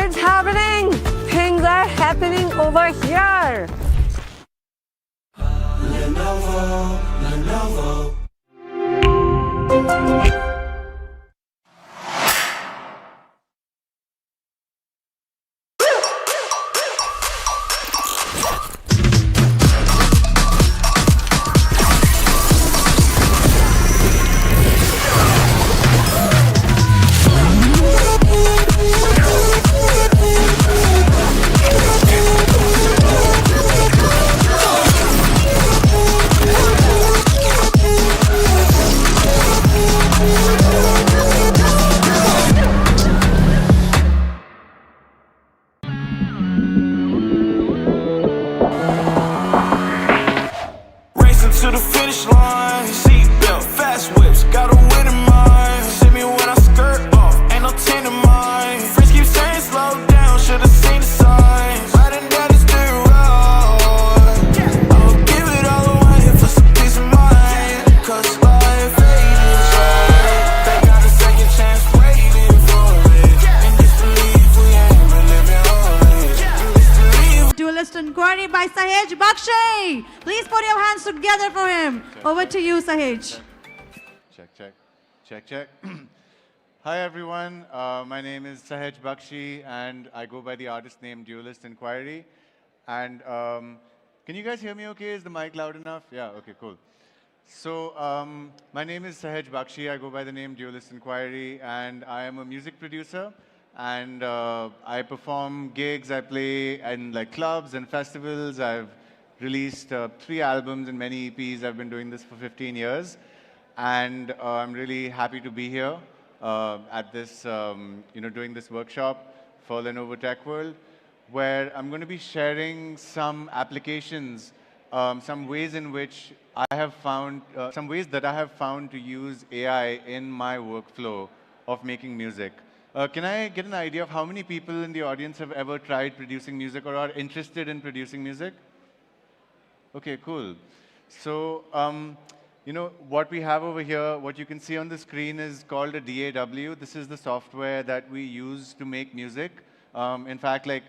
Speaker 3: It's happening! Things are happening over here!
Speaker 8: Lenovo. Racing to the finish line, seatbelt, fast whips, got a win in mind. See me when I skirt off, ain't no tin in mine. Friends keep saying slow down, should've seen the signs. Riding down this dirt road, I'll give it all away for some peace of mind. Cause life ain't right, they got a second chance waiting for it. And disbelief we ain't been living always.
Speaker 10: Duelist inquiry by Sahej Bakshay. Please put your hands together for him. Over to you, Sahej.
Speaker 15: Check, check, check, check. Hi everyone, my name is Sahej Bakshi and I go by the artist name Duelist Inquiry. And can you guys hear me okay? Is the mic loud enough? Yeah, okay, cool. So my name is Sahej Bakshi, I go by the name Duelist Inquiry and I am a music producer and I perform gigs, I play in like clubs and festivals. I've released 3 albums and many EPs. I've been doing this for 15 years. And I'm really happy to be here at this, doing this workshop for Lenovo TechWorld, where I'm going to be sharing some applications, some ways in which I have found, some ways that I have found to use AI in my workflow of making music. Can I get an idea of how many people in the audience have ever tried producing music or are interested in producing music? Okay, cool. So, what we have over here, what you can see on the screen is called a DAW. This is the software that we use to make music. In fact, like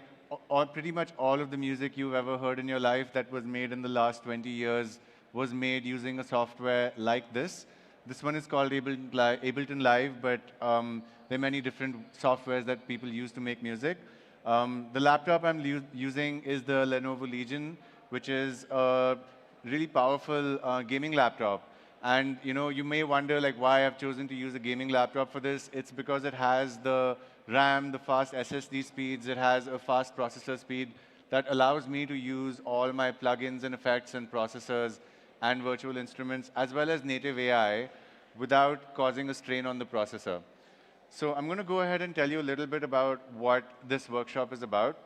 Speaker 15: pretty much all of the music you've ever heard in your life that was made in the last 20 years was made using a software like this. This one is called Ableton Live, but there are many different softwares that people use to make music. The laptop I'm using is the Lenovo Legion, which is a really powerful gaming laptop. And you may wonder like why I've chosen to use a gaming laptop for this. It's because it has the RAM, the fast SSD speeds, it has a fast processor speed that allows me to use all my plugins and effects and processors and virtual instruments, as well as native AI, without causing a strain on the processor. So I'm going to go ahead and tell you a little bit about what this workshop is about.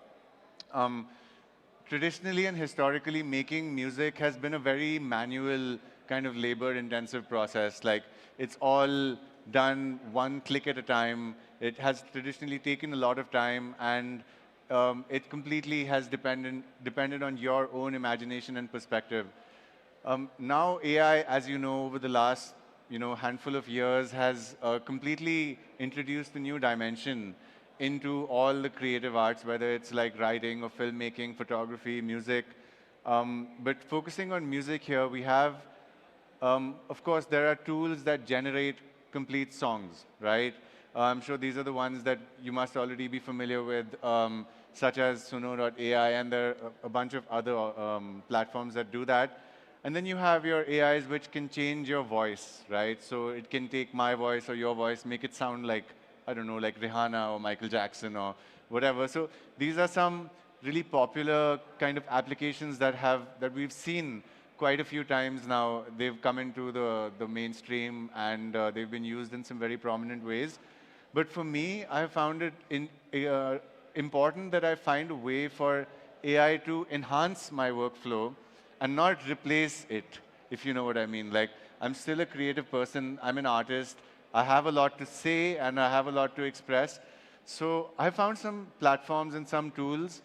Speaker 15: Traditionally and historically, making music has been a very manual, kind of labor-intensive process. Like, it's all done one click at a time. It has traditionally taken a lot of time, and it completely has depended on your own imagination and perspective. Now, AI, as you know, over the last handful of years, has completely introduced a new dimension into all the creative arts, whether it's like writing or filmmaking, photography, music. But focusing on music here, we have, of course, there are tools that generate complete songs, right? I'm sure these are the ones that you must already be familiar with, such as Suno.ai, and there are a bunch of other platforms that do that. And then you have your AIs which can change your voice, right? So it can take my voice or your voice, make it sound like, I don't know, like Rihanna or Michael Jackson or whatever. So these are some really popular kind of applications that we've seen quite a few times now. They've come into the mainstream and they've been used in some very prominent ways. But for me, I found it important that I find a way for AI to enhance my workflow and not replace it, if you know what I mean. Like, I'm still a creative person, I'm an artist, I have a lot to say and I have a lot to express. So I found some platforms and some tools,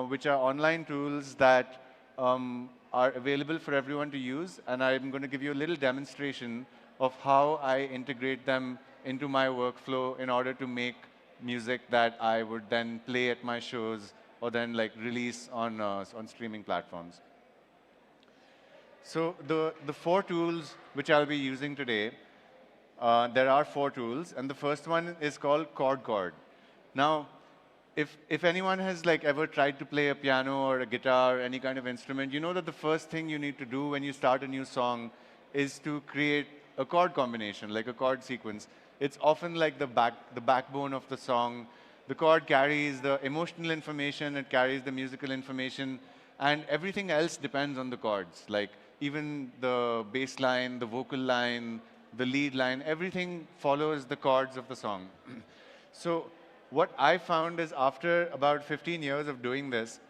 Speaker 15: which are online tools that are available for everyone to use, and I'm going to give you a little demonstration of how I integrate them into my workflow in order to make music that I would then play at my shows or then like release on streaming platforms. So the 4 tools which I'll be using today, there are 4 tools, and the first one is called Chord. Now, if anyone has like ever tried to play a piano or a guitar or any kind of instrument, you know that the first thing you need to do when you start a new song is to create a chord combination, like a chord sequence. It's often like the backbone of the song. The chord carries the emotional information, it carries the musical information, and everything else depends on the chords. Like even the bass line, the vocal line, the lead line, everything follows the chords of the song. So what I found is after about 15 years of doing this,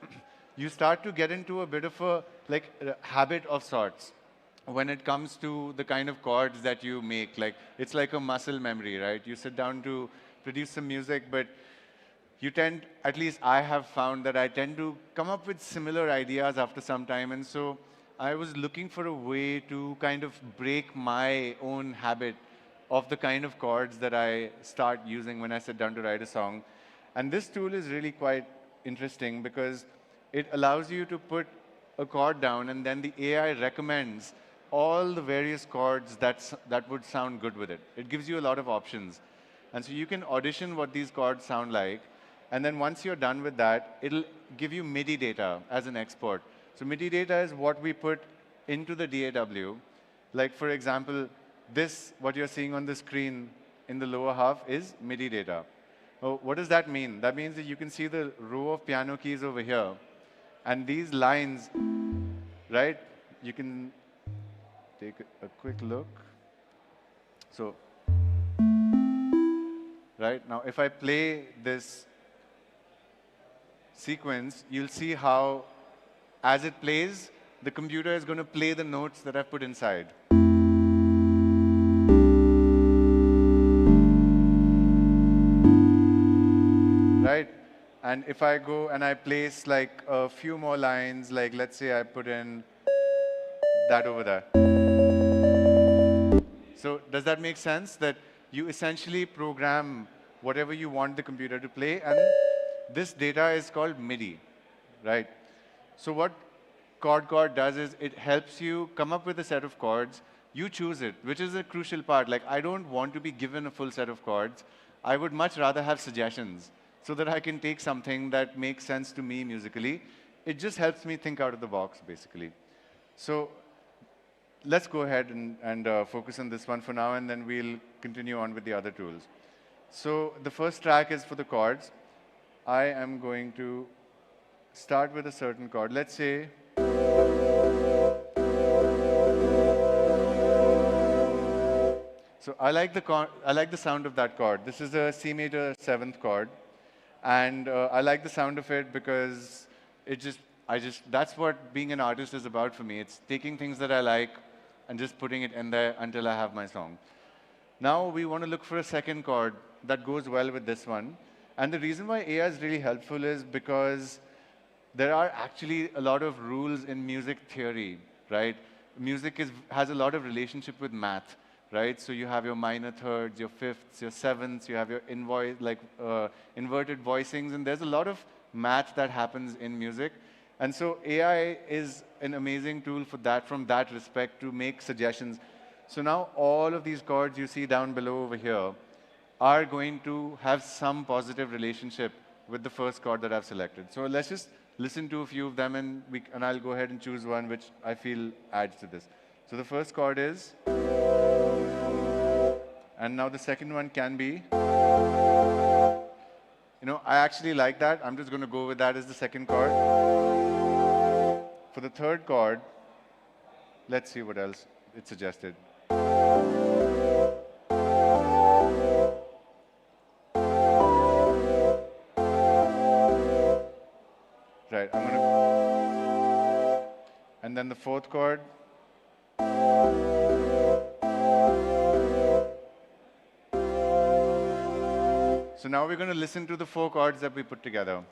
Speaker 15: you start to get into a bit of a habit of sorts when it comes to the kind of chords that you make. Like, it's like a muscle memory, right? You sit down to produce some music, but you tend, at least I have found that I tend to come up with similar ideas after some time. And so I was looking for a way to kind of break my own habit of the kind of chords that I start using when I sit down to write a song. And this tool is really quite interesting because it allows you to put a chord down, and then the AI recommends all the various chords that would sound good with it. It gives you a lot of options. And so you can audition what these chords sound like. And then once you're done with that, it'll give you MIDI data as an export. So MIDI data is what we put into the DAW. Like, for example, this, what you're seeing on the screen in the lower half, is MIDI data. Oh, what does that mean? That means that you can see the row of piano keys over here. And these lines, right, you can take a quick look. So, right, now if I play this sequence, you'll see how, as it plays, the computer is going to play the notes that I've put inside. Right? And if I go and I place like a few more lines, like let's say I put in that over there. So does that make sense? That you essentially program whatever you want the computer to play, and this data is called MIDI, right? So what chord does is it helps you come up with a set of chords. You choose it, which is a crucial part. Like, I don't want to be given a full set of chords. I would much rather have suggestions so that I can take something that makes sense to me musically. It just helps me think out of the box, basically. So let's go ahead and focus on this one for now, and then we'll continue on with the other tools. So the first track is for the chords. I am going to start with a certain chord. Let's say, so I like the sound of that chord. This is a C major 7th chord, and I like the sound of it because that's what being an artist is about for me. It's taking things that I like and just putting it in there until I have my song. Now we want to look for a second chord that goes well with this one. And the reason why AI is really helpful is because there are actually a lot of rules in music theory, right? Music has a lot of relationship with math, right? So you have your minor thirds, your fifths, your sevenths, you have your inverted voicings, and there's a lot of math that happens in music. And so AI is an amazing tool for that, from that respect, to make suggestions. So now all of these chords you see down below over here are going to have some positive relationship with the first chord that I've selected. So let's just listen to a few of them, and I'll go ahead and choose one which I feel adds to this. So the first chord is, and now the second one can be, I actually like that. I'm just going to go with that as the second chord. For the third chord, let's see what else it suggested. Right, and then the fourth chord. So now we're going to listen to the 4 chords that we put together.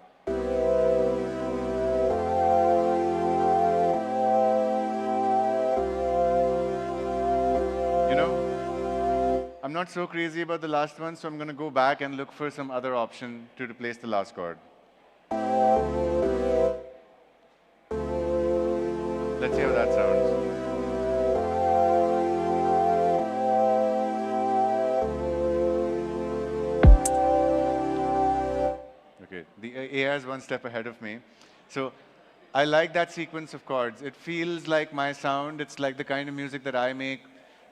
Speaker 15: I'm not so crazy about the last one, so I'm going to go back and look for some other option to replace the last chord. Let's see how that sounds. Okay, the AI is one step ahead of me. So I like that sequence of chords. It feels like my sound. It's like the kind of music that I make.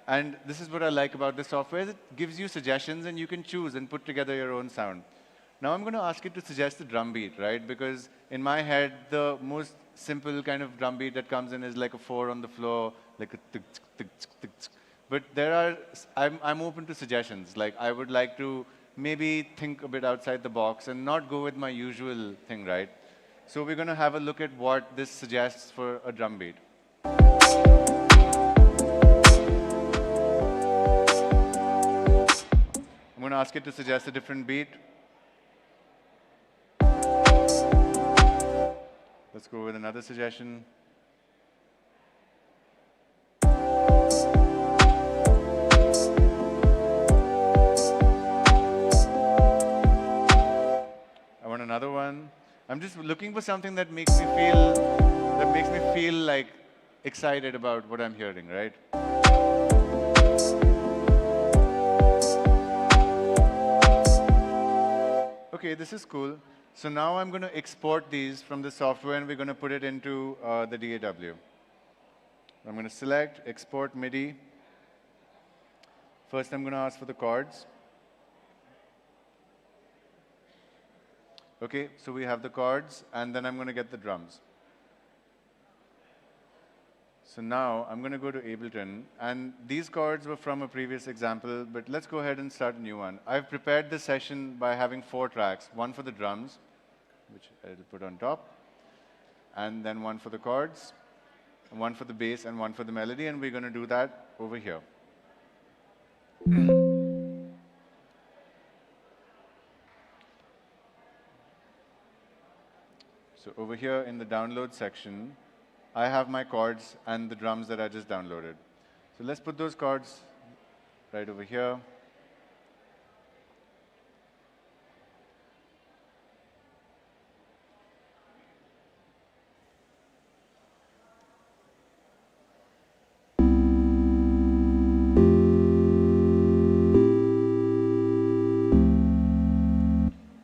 Speaker 15: And this is what I like about this software. It gives you suggestions, and you can choose and put together your own sound. Now I'm going to ask it to suggest a drum beat, right? Because in my head, the most simple kind of drum beat that comes in is like a 4 on the floor, like a tick, tick, tick, tick. But I'm open to suggestions. Like, I would like to maybe think a bit outside the box and not go with my usual thing, right? So we're going to have a look at what this suggests for a drum beat. I'm going to ask it to suggest a different beat. Let's go with another suggestion. I want another one. I'm just looking for something that makes me feel like excited about what I'm hearing, right? Okay, this is cool. So now I'm going to export these from the software and we're going to put it into the DAW. I'm going to select export MIDI. First I'm going to ask for the chords. Okay, so we have the chords and then I'm going to get the drums. So now I'm going to go to Ableton, and these chords were from a previous example, but let's go ahead and start a new one. I've prepared the session by having 4 tracks, one for the drums, which I'll put on top, and then one for the chords, one for the bass, and one for the melody, and we're going to do that over here. So over here in the download section, I have my chords and the drums that I just downloaded. So let's put those chords right over here.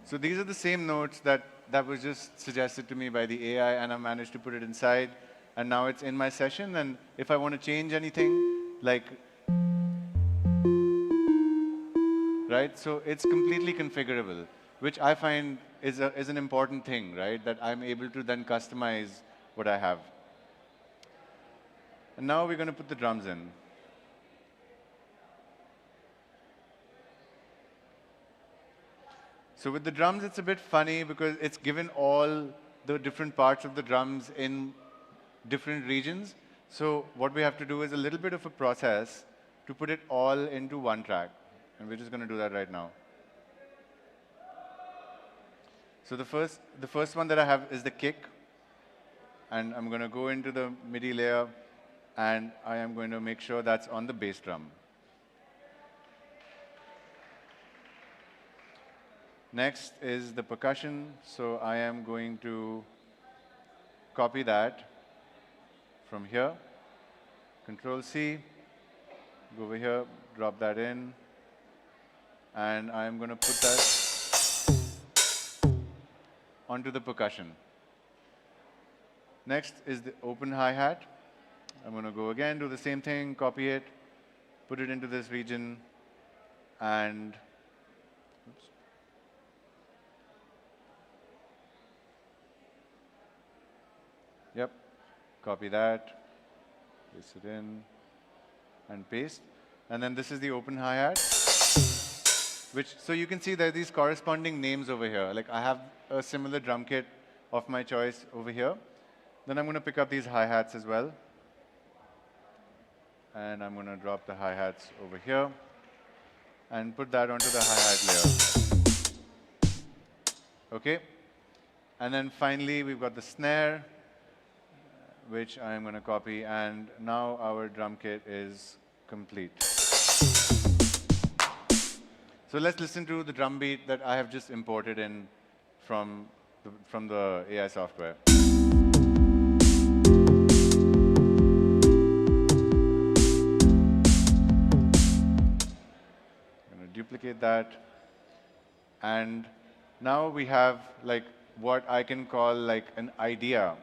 Speaker 15: So these are the same notes that was just suggested to me by the AI, and I managed to put it inside. And now it's in my session, and if I want to change anything, like, right, so it's completely configurable, which I find is an important thing, right, that I'm able to then customize what I have. And now we're going to put the drums in. So with the drums, it's a bit funny because it's given all the different parts of the drums in different regions. So what we have to do is a little bit of a process to put it all into one track. And we're just going to do that right now. So the first one that I have is the kick. And I'm going to go into the MIDI layer, and I am going to make sure that's on the bass drum. Next is the percussion. So I am going to copy that from here, Control C, go over here, drop that in, and I'm going to put that onto the percussion. Next is the open hi-hat. I'm going to go again, do the same thing, copy it, put it into this region, and oops. Yep. Copy that, paste it in, and paste. And then this is the open hi-hat, so you can see there are these corresponding names over here. Like I have a similar drum kit of my choice over here. Then I'm going to pick up these hi-hats as well. And I'm going to drop the hi-hats over here and put that onto the hi-hat layer. Okay. And then finally, we've got the snare, which I'm going to copy, and now our drum kit is complete. So let's listen to the drum beat that I have just imported in from the AI software. I'm going to duplicate that, and now we have like what I can call like an idea.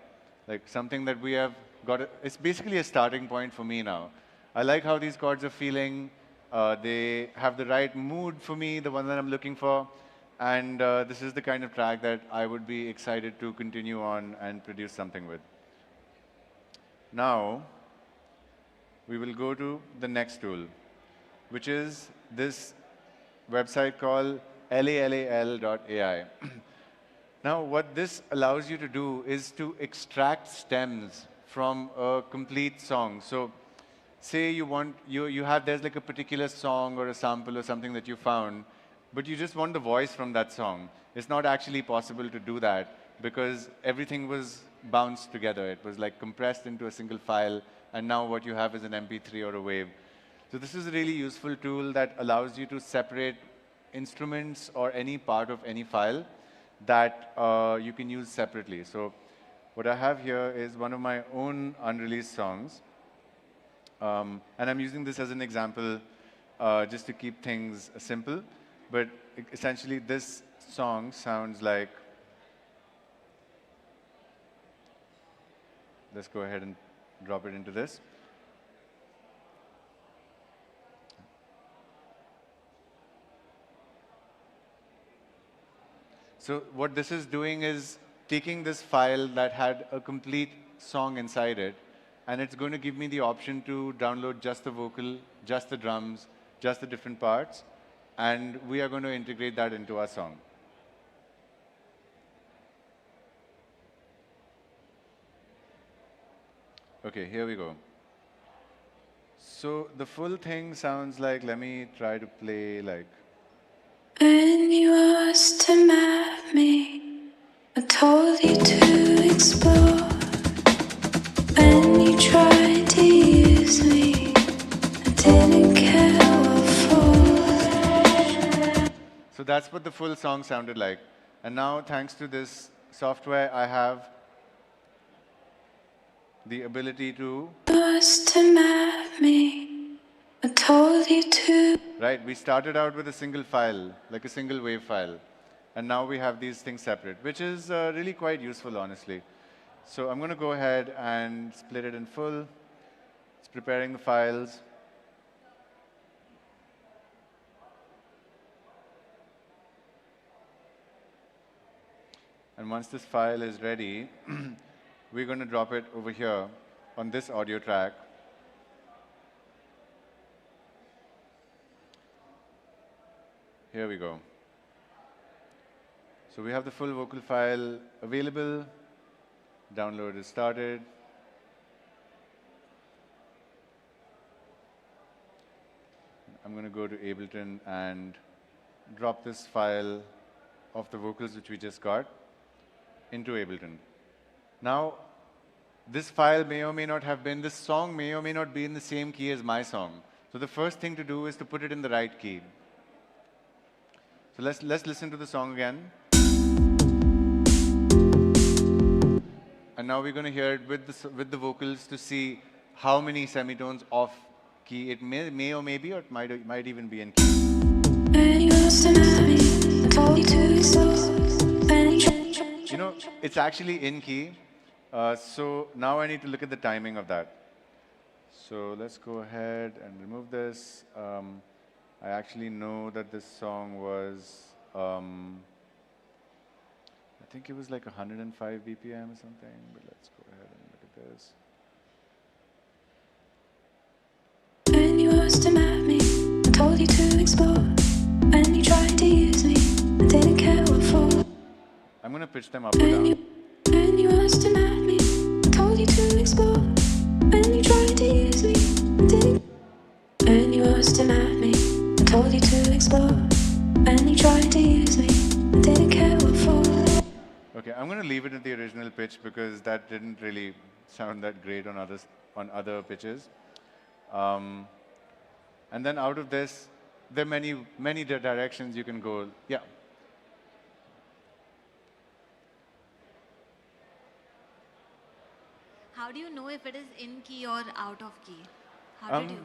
Speaker 15: Like something that we have got, it's basically a starting point for me now. I like how these chords are feeling. They have the right mood for me, the one that I'm looking for. And this is the kind of track that I would be excited to continue on and produce something with. Now, we will go to the next tool, which is this website called lal.ai. Now, what this allows you to do is to extract stems from a complete song. So, say you have, there's like a particular song or a sample or something that you found, but you just want the voice from that song. It's not actually possible to do that because everything was bounced together. It was like compressed into a single file, and now what you have is an MP3 or a wave. So this is a really useful tool that allows you to separate instruments or any part of any file that you can use separately. So what I have here is one of my own unreleased songs. And I'm using this as an example just to keep things simple. But essentially, this song sounds like, let's go ahead and drop it into this. So what this is doing is taking this file that had a complete song inside it, and it's going to give me the option to download just the vocal, just the drums, just the different parts, and we are going to integrate that into our song. Okay, here we go. So the full thing sounds like, let me try to play like.
Speaker 8: When you asked to map me, I told you to explore. When you tried to use me, I didn't care what for.
Speaker 15: So that's what the full song sounded like. And now, thanks to this software, I have the ability to.
Speaker 8: Asked to map me, I told you to.
Speaker 15: Right, we started out with a single file, like a single wave file. And now we have these things separate, which is really quite useful, honestly. So I'm going to go ahead and split it in full. It's preparing the files. And once this file is ready, we're going to drop it over here on this audio track. Here we go. So we have the full vocal file available. Download is started. I'm going to go to Ableton and drop this file of the vocals which we just got into Ableton. Now, this file may or may not have been, this song may or may not be in the same key as my song. So the first thing to do is to put it in the right key. So let's listen to the song again. And now we're going to hear it with the vocals to see how many semitones off key it may or may be, or it might even be in key. You know, it's actually in key. So now I need to look at the timing of that. So let's go ahead and remove this. I actually know that this song was, I think it was like 105 BPM or something, but let's go ahead and look at this.
Speaker 8: When you asked to map me, I told you to explore. When you tried to use me, I didn't care what for.
Speaker 15: I'm going to pitch them up or down.
Speaker 8: When you asked to map me, I told you to explore. When you tried to use me, I didn't. When you asked to map me, I told you to explore. When you tried to use me, I didn't care what for.
Speaker 15: Okay, I'm going to leave it at the original pitch because that didn't really sound that great on other pitches. And then out of this, there are many directions you can go. Yeah.
Speaker 16: How do you know if it is in key or out of key? How did you?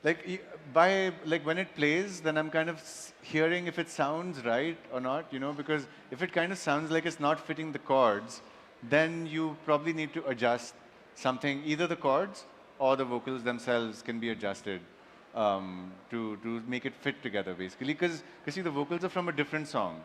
Speaker 15: Like when it plays, then I'm kind of hearing if it sounds right or not, you know, because if it kind of sounds like it's not fitting the chords, then you probably need to adjust something. Either the chords or the vocals themselves can be adjusted to make it fit together, basically. Because see, the vocals are from a different song.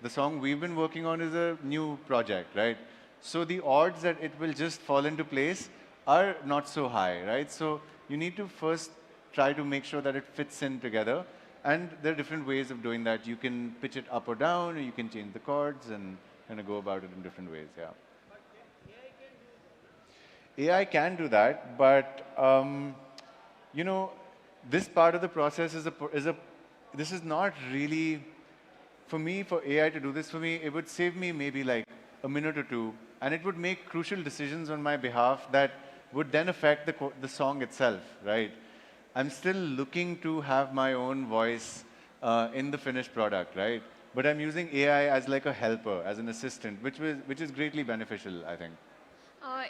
Speaker 15: The song we've been working on is a new project, right? So the odds that it will just fall into place are not so high, right? So you need to first try to make sure that it fits in together. And there are different ways of doing that. You can pitch it up or down, or you can change the chords, and kind of go about it in different ways. Yeah. AI can do that, but you know, this part of the process this is not really, for me, for AI to do this for me, it would save me maybe like a minute or two, and it would make crucial decisions on my behalf that would then affect the song itself, right? I'm still looking to have my own voice in the finished product, right? But I'm using AI as like a helper, as an assistant, which is greatly beneficial, I think.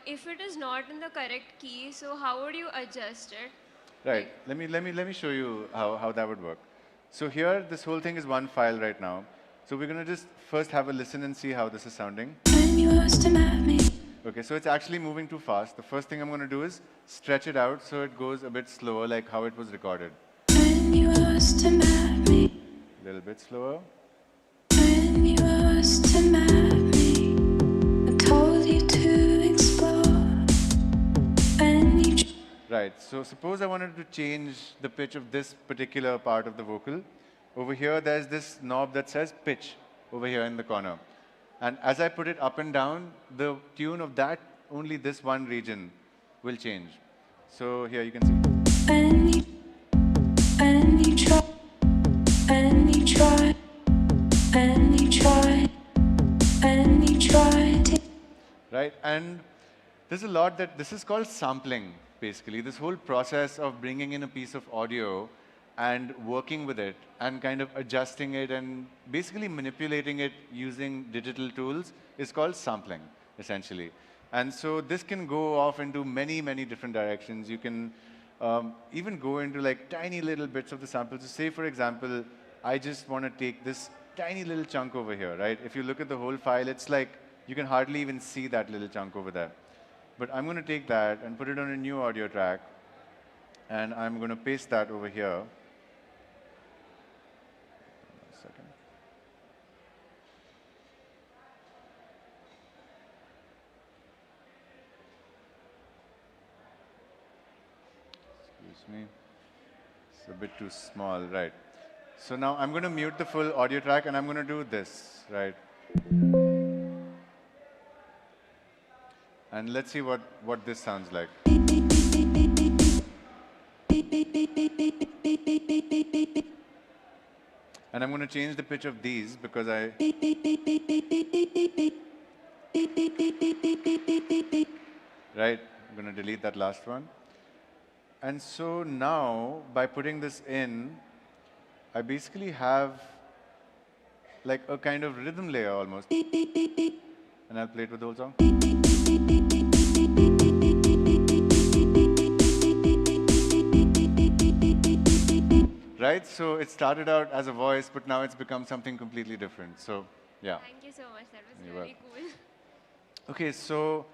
Speaker 17: If it is not in the correct key, so how would you adjust it?
Speaker 15: Right. Let me show you how that would work. So here, this whole thing is one file right now. So we're going to just first have a listen and see how this is sounding. Okay, so it's actually moving too fast. The first thing I'm going to do is stretch it out so it goes a bit slower, like how it was recorded. A little bit slower. Right, so suppose I wanted to change the pitch of this particular part of the vocal. Over here, there's this knob that says pitch over here in the corner. And as I put it up and down, the tune of that, only this one region will change. So here you can see. Right, and there's a lot that, this is called sampling, basically. This whole process of bringing in a piece of audio and working with it and kind of adjusting it and basically manipulating it using digital tools is called sampling, essentially. And so this can go off into many, many different directions. You can even go into like tiny little bits of the sample. So say, for example, I just want to take this tiny little chunk over here, right? If you look at the whole file, it's like you can hardly even see that little chunk over there. But I'm going to take that and put it on a new audio track, and I'm going to paste that over here. One second. Excuse me. It's a bit too small, right? So now I'm going to mute the full audio track, and I'm going to do this, right? And let's see what this sounds like. And I'm going to change the pitch of these because right? I'm going to delete that last one. And so now, by putting this in, I basically have like a kind of rhythm layer almost. And I'll play it with the whole song. Right? So it started out as a voice, but now it's become something completely different. So, yeah.
Speaker 17: Thank you so much. That was
Speaker 15: You're
Speaker 17: really
Speaker 15: welcome.
Speaker 17: cool.
Speaker 15: Okay, so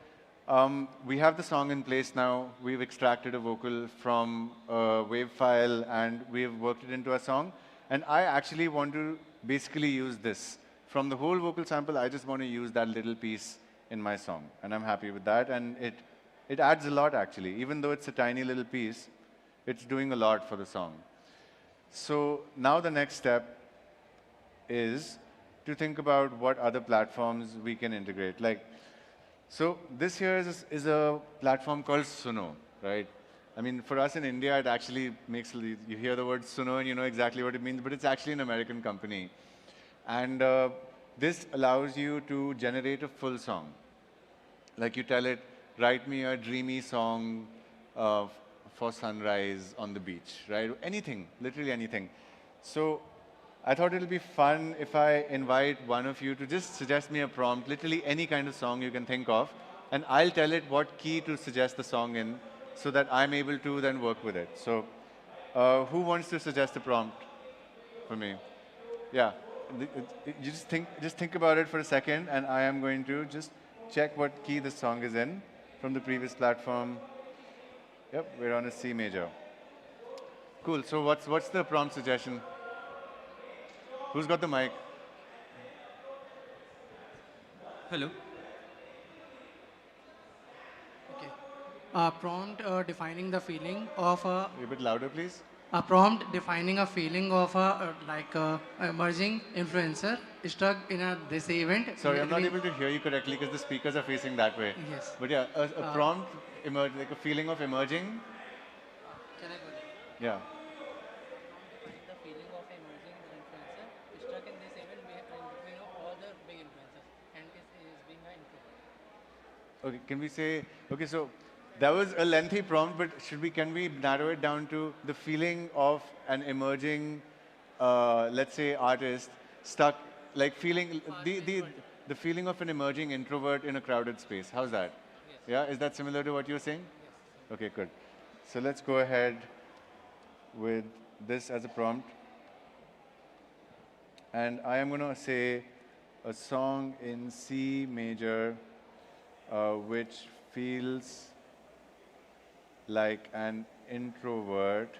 Speaker 15: we have the song in place now. We've extracted a vocal from a WAV file, and we've worked it into a song. And I actually want to basically use this. From the whole vocal sample, I just want to use that little piece in my song. And I'm happy with that. And it adds a lot, actually. Even though it's a tiny little piece, it's doing a lot for the song. So now the next step is to think about what other platforms we can integrate. Like, so this here is a platform called Suno, right? I mean, for us in India, it actually makes, you hear the word Suno and you know exactly what it means, but it's actually an American company. And this allows you to generate a full song. Like you tell it, write me a dreamy song for sunrise on the beach, right? Anything, literally anything. So I thought it'll be fun if I invite one of you to just suggest me a prompt, literally any kind of song you can think of, and I'll tell it what key to suggest the song in so that I'm able to then work with it. So who wants to suggest a prompt for me? Yeah, you just think about it for a second, and I am going to just check what key the song is in from the previous platform. Yep, we're on a C major. Cool, so what's the prompt suggestion? Who's got the mic?
Speaker 18: Hello. Okay. Prompt defining the feeling of a...
Speaker 15: A bit louder, please.
Speaker 18: a prompt defining a feeling of a emerging influencer stuck in this event.
Speaker 15: Sorry, I'm not able to hear you correctly because the speakers are facing that way.
Speaker 18: Yes.
Speaker 15: But yeah, a prompt, like a feeling of emerging.
Speaker 18: Can I go there?
Speaker 15: Yeah.
Speaker 18: The feeling of emerging influencer stuck in this event in between of all the big influencers and is being an introvert.
Speaker 15: Okay, can we say, okay, so that was a lengthy prompt, but can we narrow it down to the feeling of an emerging, let's say, artist stuck, like feeling, the feeling of an emerging introvert in a crowded space. How's that?
Speaker 18: Yes.
Speaker 15: Yeah, is that similar to what you're saying?
Speaker 18: Yes.
Speaker 15: Okay, good. So let's go ahead with this as a prompt. And I am going to say a song in C major, which feels like an introvert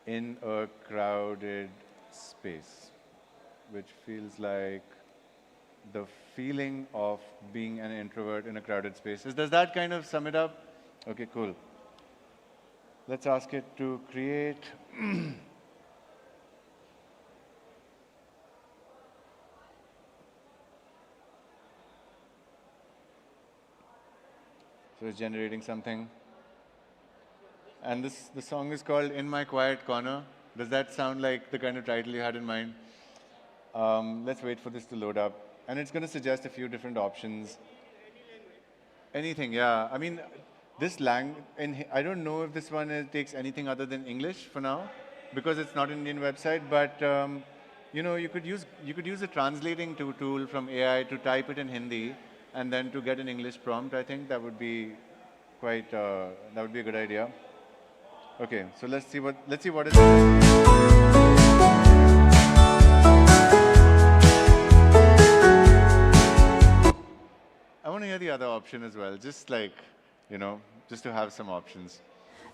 Speaker 15: in a crowded space, which feels like the feeling of being an introvert in a crowded space. Does that kind of sum it up? Okay, cool. Let's ask it to create so it's generating something. And the song is called In My Quiet Corner. Does that sound like the kind of title you had in mind? Let's wait for this to load up. And it's going to suggest a few different options. Anything, yeah. I mean, this language, I don't know if this one takes anything other than English for now, because it's not an Indian website, but you know, you could use a translating tool from AI to type it in Hindi and then to get an English prompt. I think that would be quite, that would be a good idea. Okay, so let's see what it I want to hear the other option as well, just like, you know, just to have some options.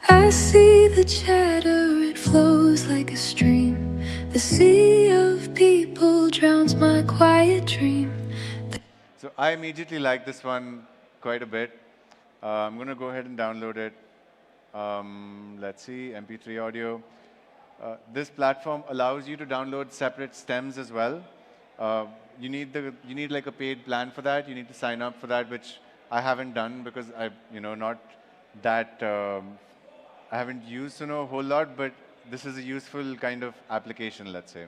Speaker 19: I see the chatter, it flows like a stream. The sea of people drowns my quiet dream.
Speaker 15: So I immediately like this one quite a bit. I'm going to go ahead and download it. Let's see, MP3 audio. This platform allows you to download separate stems as well. You need like a paid plan for that. You need to sign up for that, which I haven't done because I haven't used to know a whole lot, but this is a useful kind of application, let's say.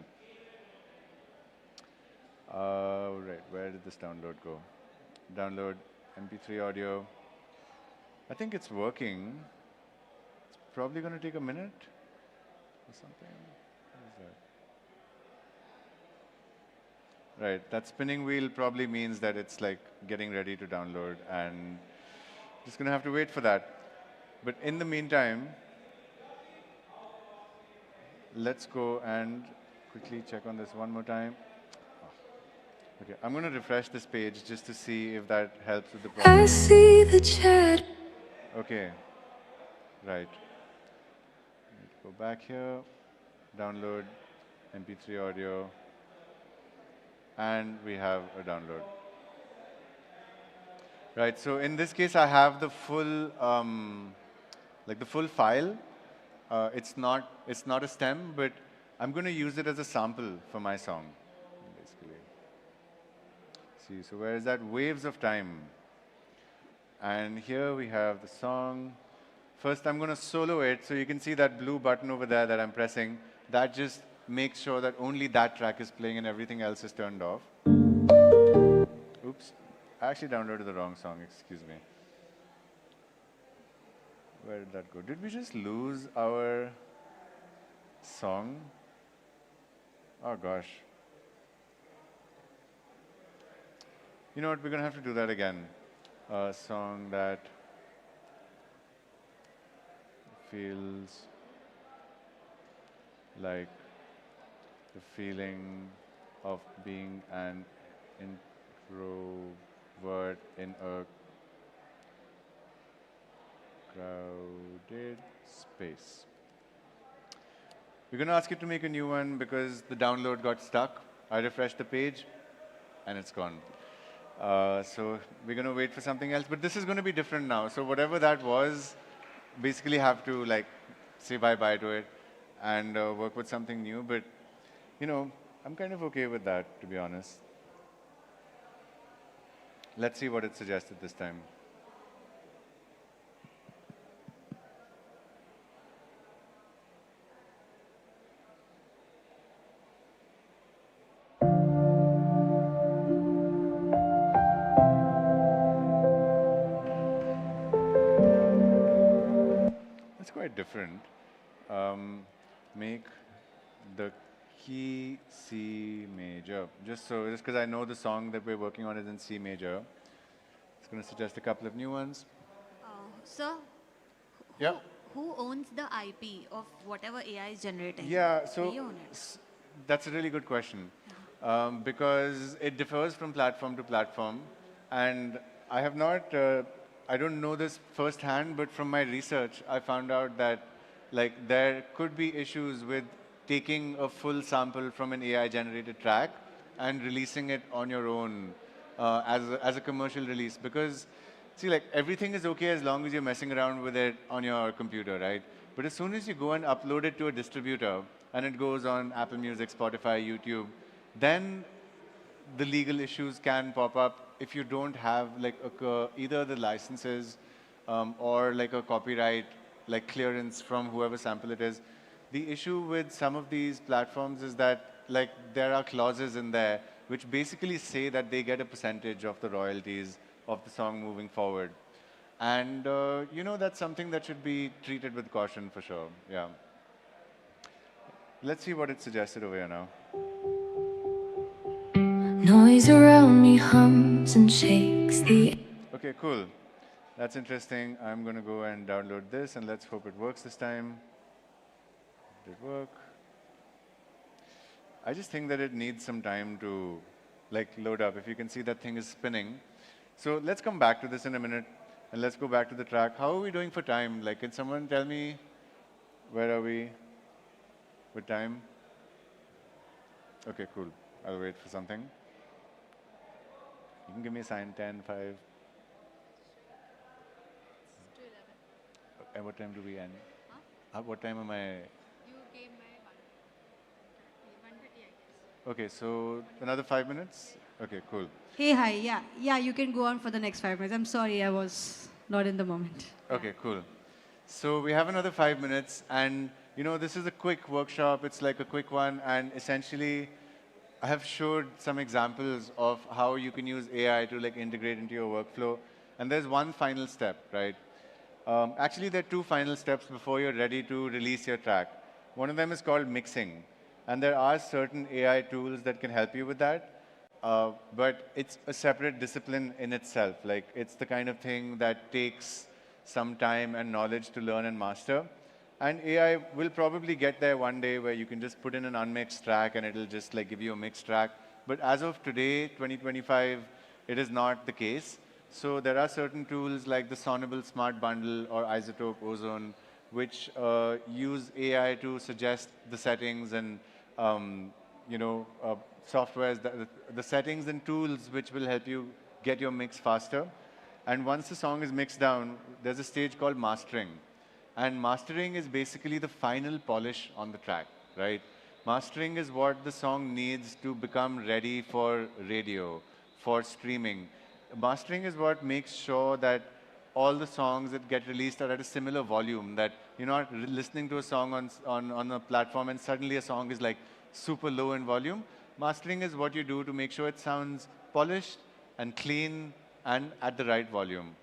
Speaker 15: Right, where did this download go? Download MP3 audio. I think it's working. It's probably going to take a minute or something. What is that? Right, that spinning wheel probably means that it's like getting ready to download, and just going to have to wait for that. But in the meantime, let's go and quickly check on this one more time. Okay, I'm going to refresh this page just to see if that helps with the problem.
Speaker 19: I see the chat.
Speaker 15: Okay, right. Go back here, download MP3 audio, and we have a download. Right, so in this case, I have the full, like the full file. It's not a stem, but I'm going to use it as a sample for my song, basically. See, so where is that? Waves of Time. And here we have the song. First, I'm going to solo it, so you can see that blue button over there that I'm pressing. That just makes sure that only that track is playing and everything else is turned off. Oops, I actually downloaded the wrong song, excuse me. Where did that go? Did we just lose our song? Oh gosh. You know what, we're going to have to do that again. A song that feels like the feeling of being an introvert in a crowded space. We're going to ask it to make a new one because the download got stuck. I refreshed the page and it's gone. So we're going to wait for something else, but this is going to be different now. So whatever that was, basically have to like say bye-bye to it and work with something new. But, you know, I'm kind of okay with that, to be honest. Let's see what it suggested this time. It's quite different. Make the key C major. Just because I know the song that we're working on is in C major. It's going to suggest a couple of new ones.
Speaker 16: Sir,
Speaker 15: Yeah.
Speaker 16: who owns the IP of whatever AI is generating?
Speaker 15: Yeah,
Speaker 16: Do
Speaker 15: so
Speaker 16: you own it?
Speaker 15: that's a really good question. Because it differs from platform to platform. And I have not, I don't know this firsthand, but from my research, I found out that like there could be issues with taking a full sample from an AI generated track and releasing it on your own as a commercial release. Because see, like everything is okay as long as you're messing around with it on your computer, right? But as soon as you go and upload it to a distributor and it goes on Apple Music, Spotify, YouTube, then the legal issues can pop up if you don't have like either the licenses or like a copyright like clearance from whoever sample it is. The issue with some of these platforms is that like there are clauses in there which basically say that they get a percentage of the royalties of the song moving forward. And you know, that's something that should be treated with caution for sure. Yeah. Let's see what it suggested over here now.
Speaker 19: Noise around me hums and shakes the.
Speaker 15: Okay, cool. That's interesting. I'm going to go and download this and let's hope it works this time. Did it work? I just think that it needs some time to like load up. If you can see that thing is spinning. So let's come back to this in a minute and let's go back to the track. How are we doing for time? Like, can someone tell me where are we with time? Okay, cool. I'll wait for something. You can give me a sign, 10, 5. At what time do we end? Huh? What time am I?
Speaker 2: You came by 1:30, I guess.
Speaker 15: Okay, so another 5 minutes? Okay, cool.
Speaker 10: Hey, hi. Yeah, you can go on for the next 5 minutes. I'm sorry, I was not in the moment.
Speaker 15: Okay, cool. So we have another 5 minutes, and you know, this is a quick workshop. It's like a quick one, and essentially, I have showed some examples of how you can use AI to like integrate into your workflow. And there's one final step, right? Actually, there are two final steps before you're ready to release your track. One of them is called mixing. And there are certain AI tools that can help you with that. But it's a separate discipline in itself. Like, it's the kind of thing that takes some time and knowledge to learn and master. And AI will probably get there one day where you can just put in an unmixed track and it'll just like give you a mixed track. But as of today, 2025, it is not the case. So there are certain tools like the Sonable Smart Bundle or Isotope Ozone, which use AI to suggest the settings and you know, softwares, the settings and tools which will help you get your mix faster. And once the song is mixed down, there's a stage called mastering. And mastering is basically the final polish on the track, right? Mastering is what the song needs to become ready for radio, for streaming. Mastering is what makes sure that all the songs that get released are at a similar volume, that you're not listening to a song on a platform and suddenly a song is like super low in volume. Mastering is what you do to make sure it sounds polished and clean and at the right volume.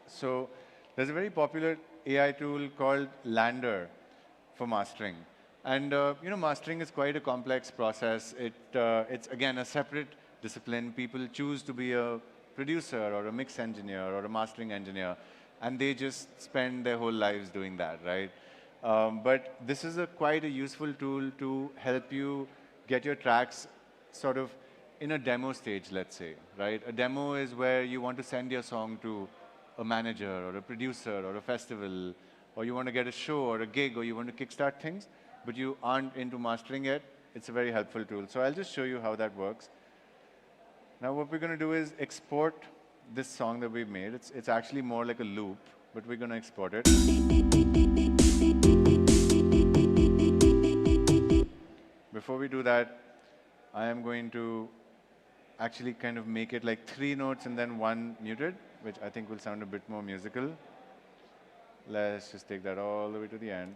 Speaker 15: So there's a very popular AI tool called Lander for mastering. And you know, mastering is quite a complex process. It's again a separate discipline. People choose to be a producer or a mix engineer or a mastering engineer, and they just spend their whole lives doing that, right? But this is quite a useful tool to help you get your tracks sort of in a demo stage, let's say, right? A demo is where you want to send your song to a manager or a producer or a festival, or you want to get a show or a gig, or you want to kickstart things, but you aren't into mastering yet. It's a very helpful tool. So I'll just show you how that works. Now what we're going to do is export this song that we've made. It's actually more like a loop, but we're going to export it. before we do that, I am going to actually kind of make it like 3 notes and then 1 muted, which I think will sound a bit more musical. Let's just take that all the way to the end.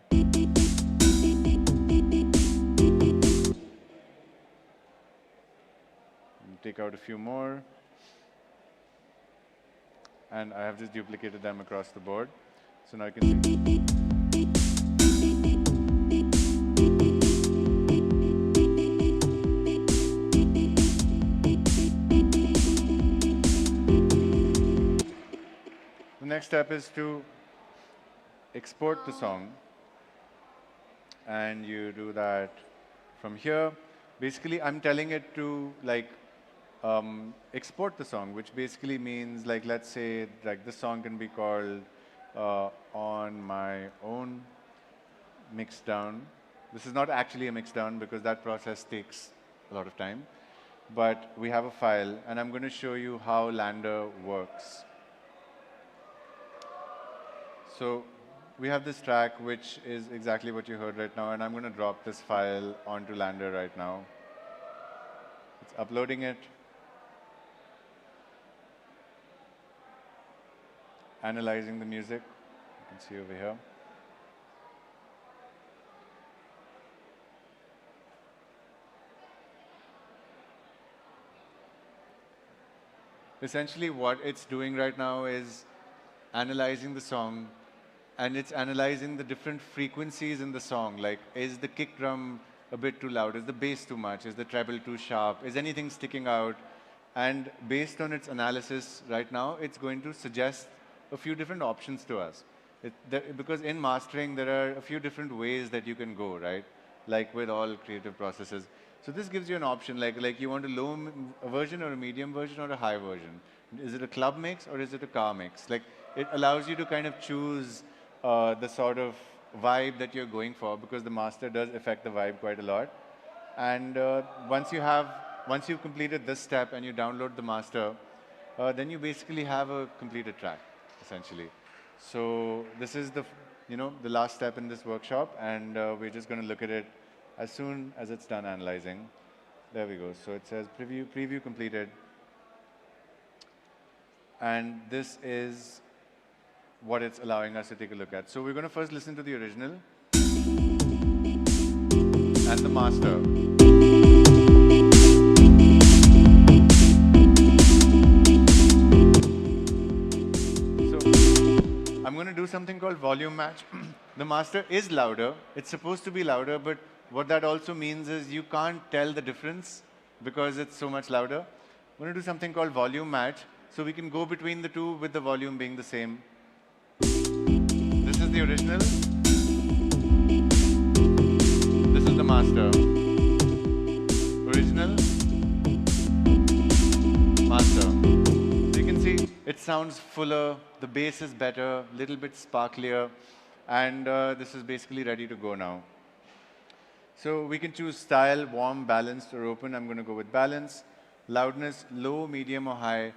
Speaker 15: Take out a few more. And I have just duplicated them across the board. So now you can see. The next step is to export the song. And you do that from here. Basically, I'm telling it to like export the song, which basically means like, let's say like this song can be called On My Own Mixdown. This is not actually a mixdown because that process takes a lot of time. But we have a file and I'm going to show you how Lander works. So we have this track which is exactly what you heard right now, and I'm going to drop this file onto Lander right now. It's uploading it. Analyzing the music, you can see over here. Essentially what it's doing right now is analyzing the song, and it's analyzing the different frequencies in the song. Like, is the kick drum a bit too loud? Is the bass too much? Is the treble too sharp? Is anything sticking out? And based on its analysis right now, it's going to suggest a few different options to us. Because in mastering, there are a few different ways that you can go, right? Like with all creative processes. So this gives you an option, like you want a low version or a medium version or a high version. Is it a club mix or is it a car mix? Like, it allows you to kind of choose the sort of vibe that you're going for, because the master does affect the vibe quite a lot. And once you've completed this step and you download the master, then you basically have a completed track, essentially. So this is the last step in this workshop, and we're just going to look at it as soon as it's done analyzing. There we go. So it says preview completed. And this is what it's allowing us to take a look at. So we're going to first listen to the original and the master. So I'm going to do something called volume match. The master is louder. It's supposed to be louder, but what that also means is you can't tell the difference because it's so much louder. I'm going to do something called volume match, so we can go between the two with the volume being the same. This is the original. This is the master. Original. Master. So you can see it sounds fuller, the bass is better, a little bit sparklier, and this is basically ready to go now. So we can choose style, warm, balanced, or open. I'm going to go with balance. Loudness, low, medium, or high.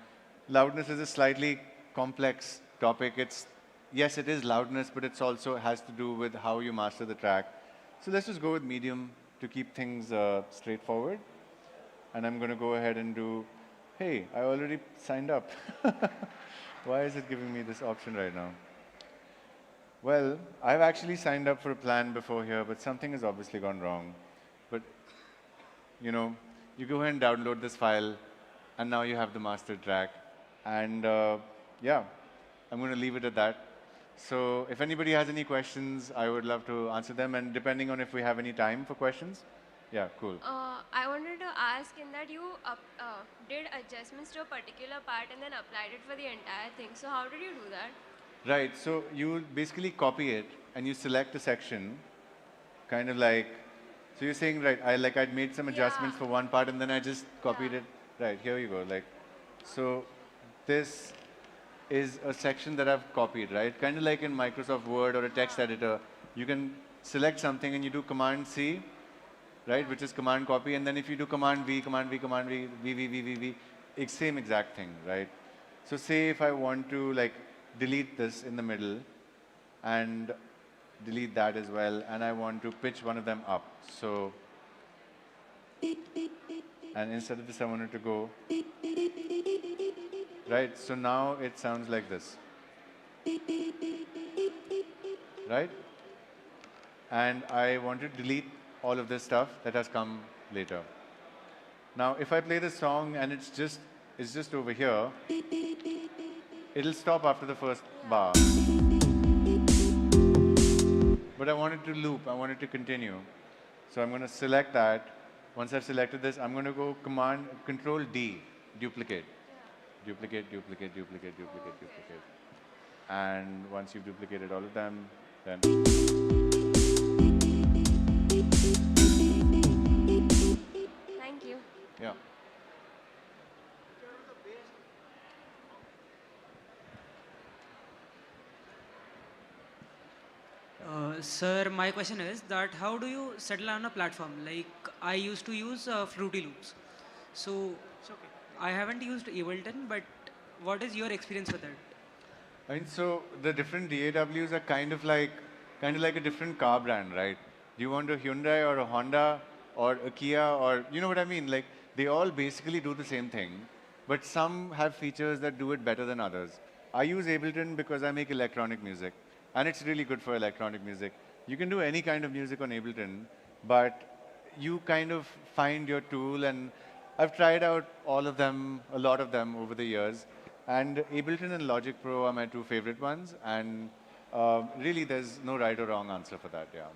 Speaker 15: Loudness is a slightly complex topic. Yes, it is loudness, but it also has to do with how you master the track. So let's just go with medium to keep things straightforward. And I'm going to go ahead and do, hey, I already signed up. Why is it giving me this option right now? Well, I've actually signed up for a plan before here, but something has obviously gone wrong. But, you go ahead and download this file, and now you have the master track. And yeah, I'm going to leave it at that. So if anybody has any questions, I would love to answer them. And depending on if we have any time for questions. Yeah, cool.
Speaker 17: I wanted to ask in that you did adjustments to a particular part and then applied it for the entire thing. So how did you do that?
Speaker 15: Right, so you basically copy it and you select a section, kind of like, so you're saying, right, I'd made some adjustments for one part and then I just copied it. Right, here you go. So this is a section that I've copied, right? Kind of like in Microsoft Word or a text editor, you can select something and you do Command C, right, which is Command Copy, and then if you do Command V, Command V, Command V, V, it's same exact thing, right? So say if I want to delete this in the middle and delete that as well, and I want to pitch one of them up. So And instead of this, I want it to go. Right, so now it sounds like this. Right? And I want to delete all of this stuff that has come later. Now, if I play this song and it's just over here, it'll stop after the first bar. But I want it to loop, I want it to continue. So I'm going to select that. Once I've selected this, I'm going to go Control D, duplicate. Duplicate, duplicate, duplicate, duplicate, duplicate. And once you've duplicated all of them, then...
Speaker 17: Thank you.
Speaker 15: Yeah.
Speaker 12: Sir, my question is that how do you settle on a platform? Like I used to use Fruity Loops. So I haven't used Ableton, but what is your experience with it?
Speaker 15: I mean, so the different DAWs are kind of like a different car brand, right? Do you want a Hyundai or a Honda or a Kia or, you know what I mean? Like they all basically do the same thing, but some have features that do it better than others. I use Ableton because I make electronic music. And it's really good for electronic music. You can do any kind of music on Ableton, but you kind of find your tool, and I've tried out all of them, a lot of them over the years, and Ableton and Logic Pro are my two favorite ones, and really there's no right or wrong answer for that, yeah.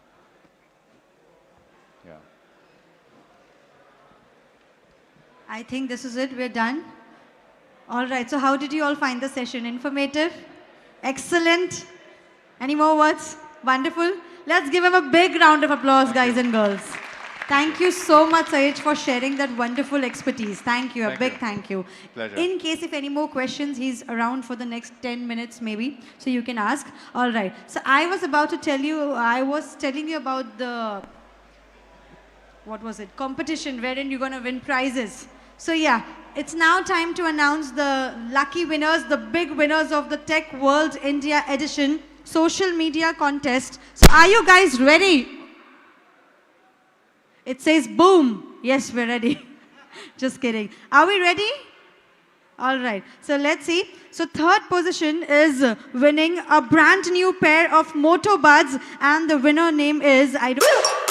Speaker 15: Yeah.
Speaker 10: I think this is it, we're done. All right, so how did you all find the session? Informative? Excellent? Any more words? Wonderful. Let's give him a big round of applause, guys and girls. Thank you so much, Sejal, for sharing that wonderful expertise. Thank you. A big thank you.
Speaker 15: Pleasure.
Speaker 10: In case if any more questions, he's around for the next 10 minutes maybe, so you can ask. All right. So I was about to tell you, I was telling you about the, what was it, competition wherein you're going to win prizes. So yeah, it's now time to announce the lucky winners, the big winners of the TechWorld India edition social media contest. So are you guys ready? It says boom. Yes, we're ready. Just kidding. Are we ready? All right. So let's see. So third position is winning a brand new pair of Moto Buds, and the winner name is, I don't...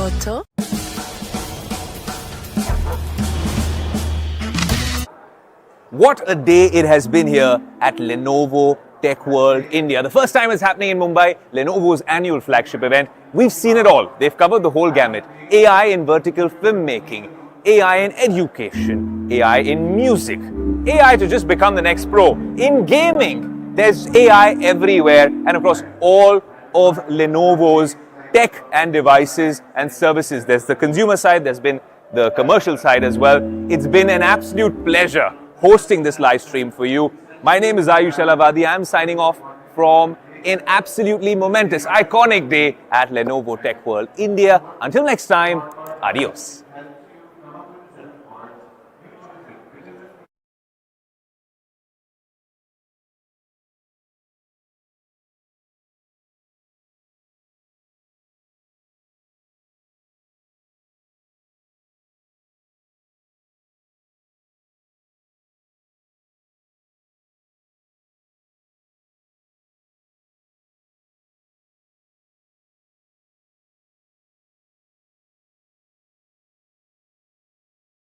Speaker 19: Moto.
Speaker 11: What a day it has been here at Lenovo TechWorld India. The first time it's happening in Mumbai, Lenovo's annual flagship event. We've seen it all. They've covered the whole gamut. AI in vertical filmmaking, AI in education, AI in music, AI to just become the next pro. In gaming, there's AI everywhere, and of course, all of Lenovo's tech and devices and services. There's the consumer side, there's been the commercial side as well. It's been an absolute pleasure hosting this live stream for you. My name is Ayush Alavadi. I'm signing off from an absolutely momentous, iconic day at Lenovo TechWorld India. Until next time, adios.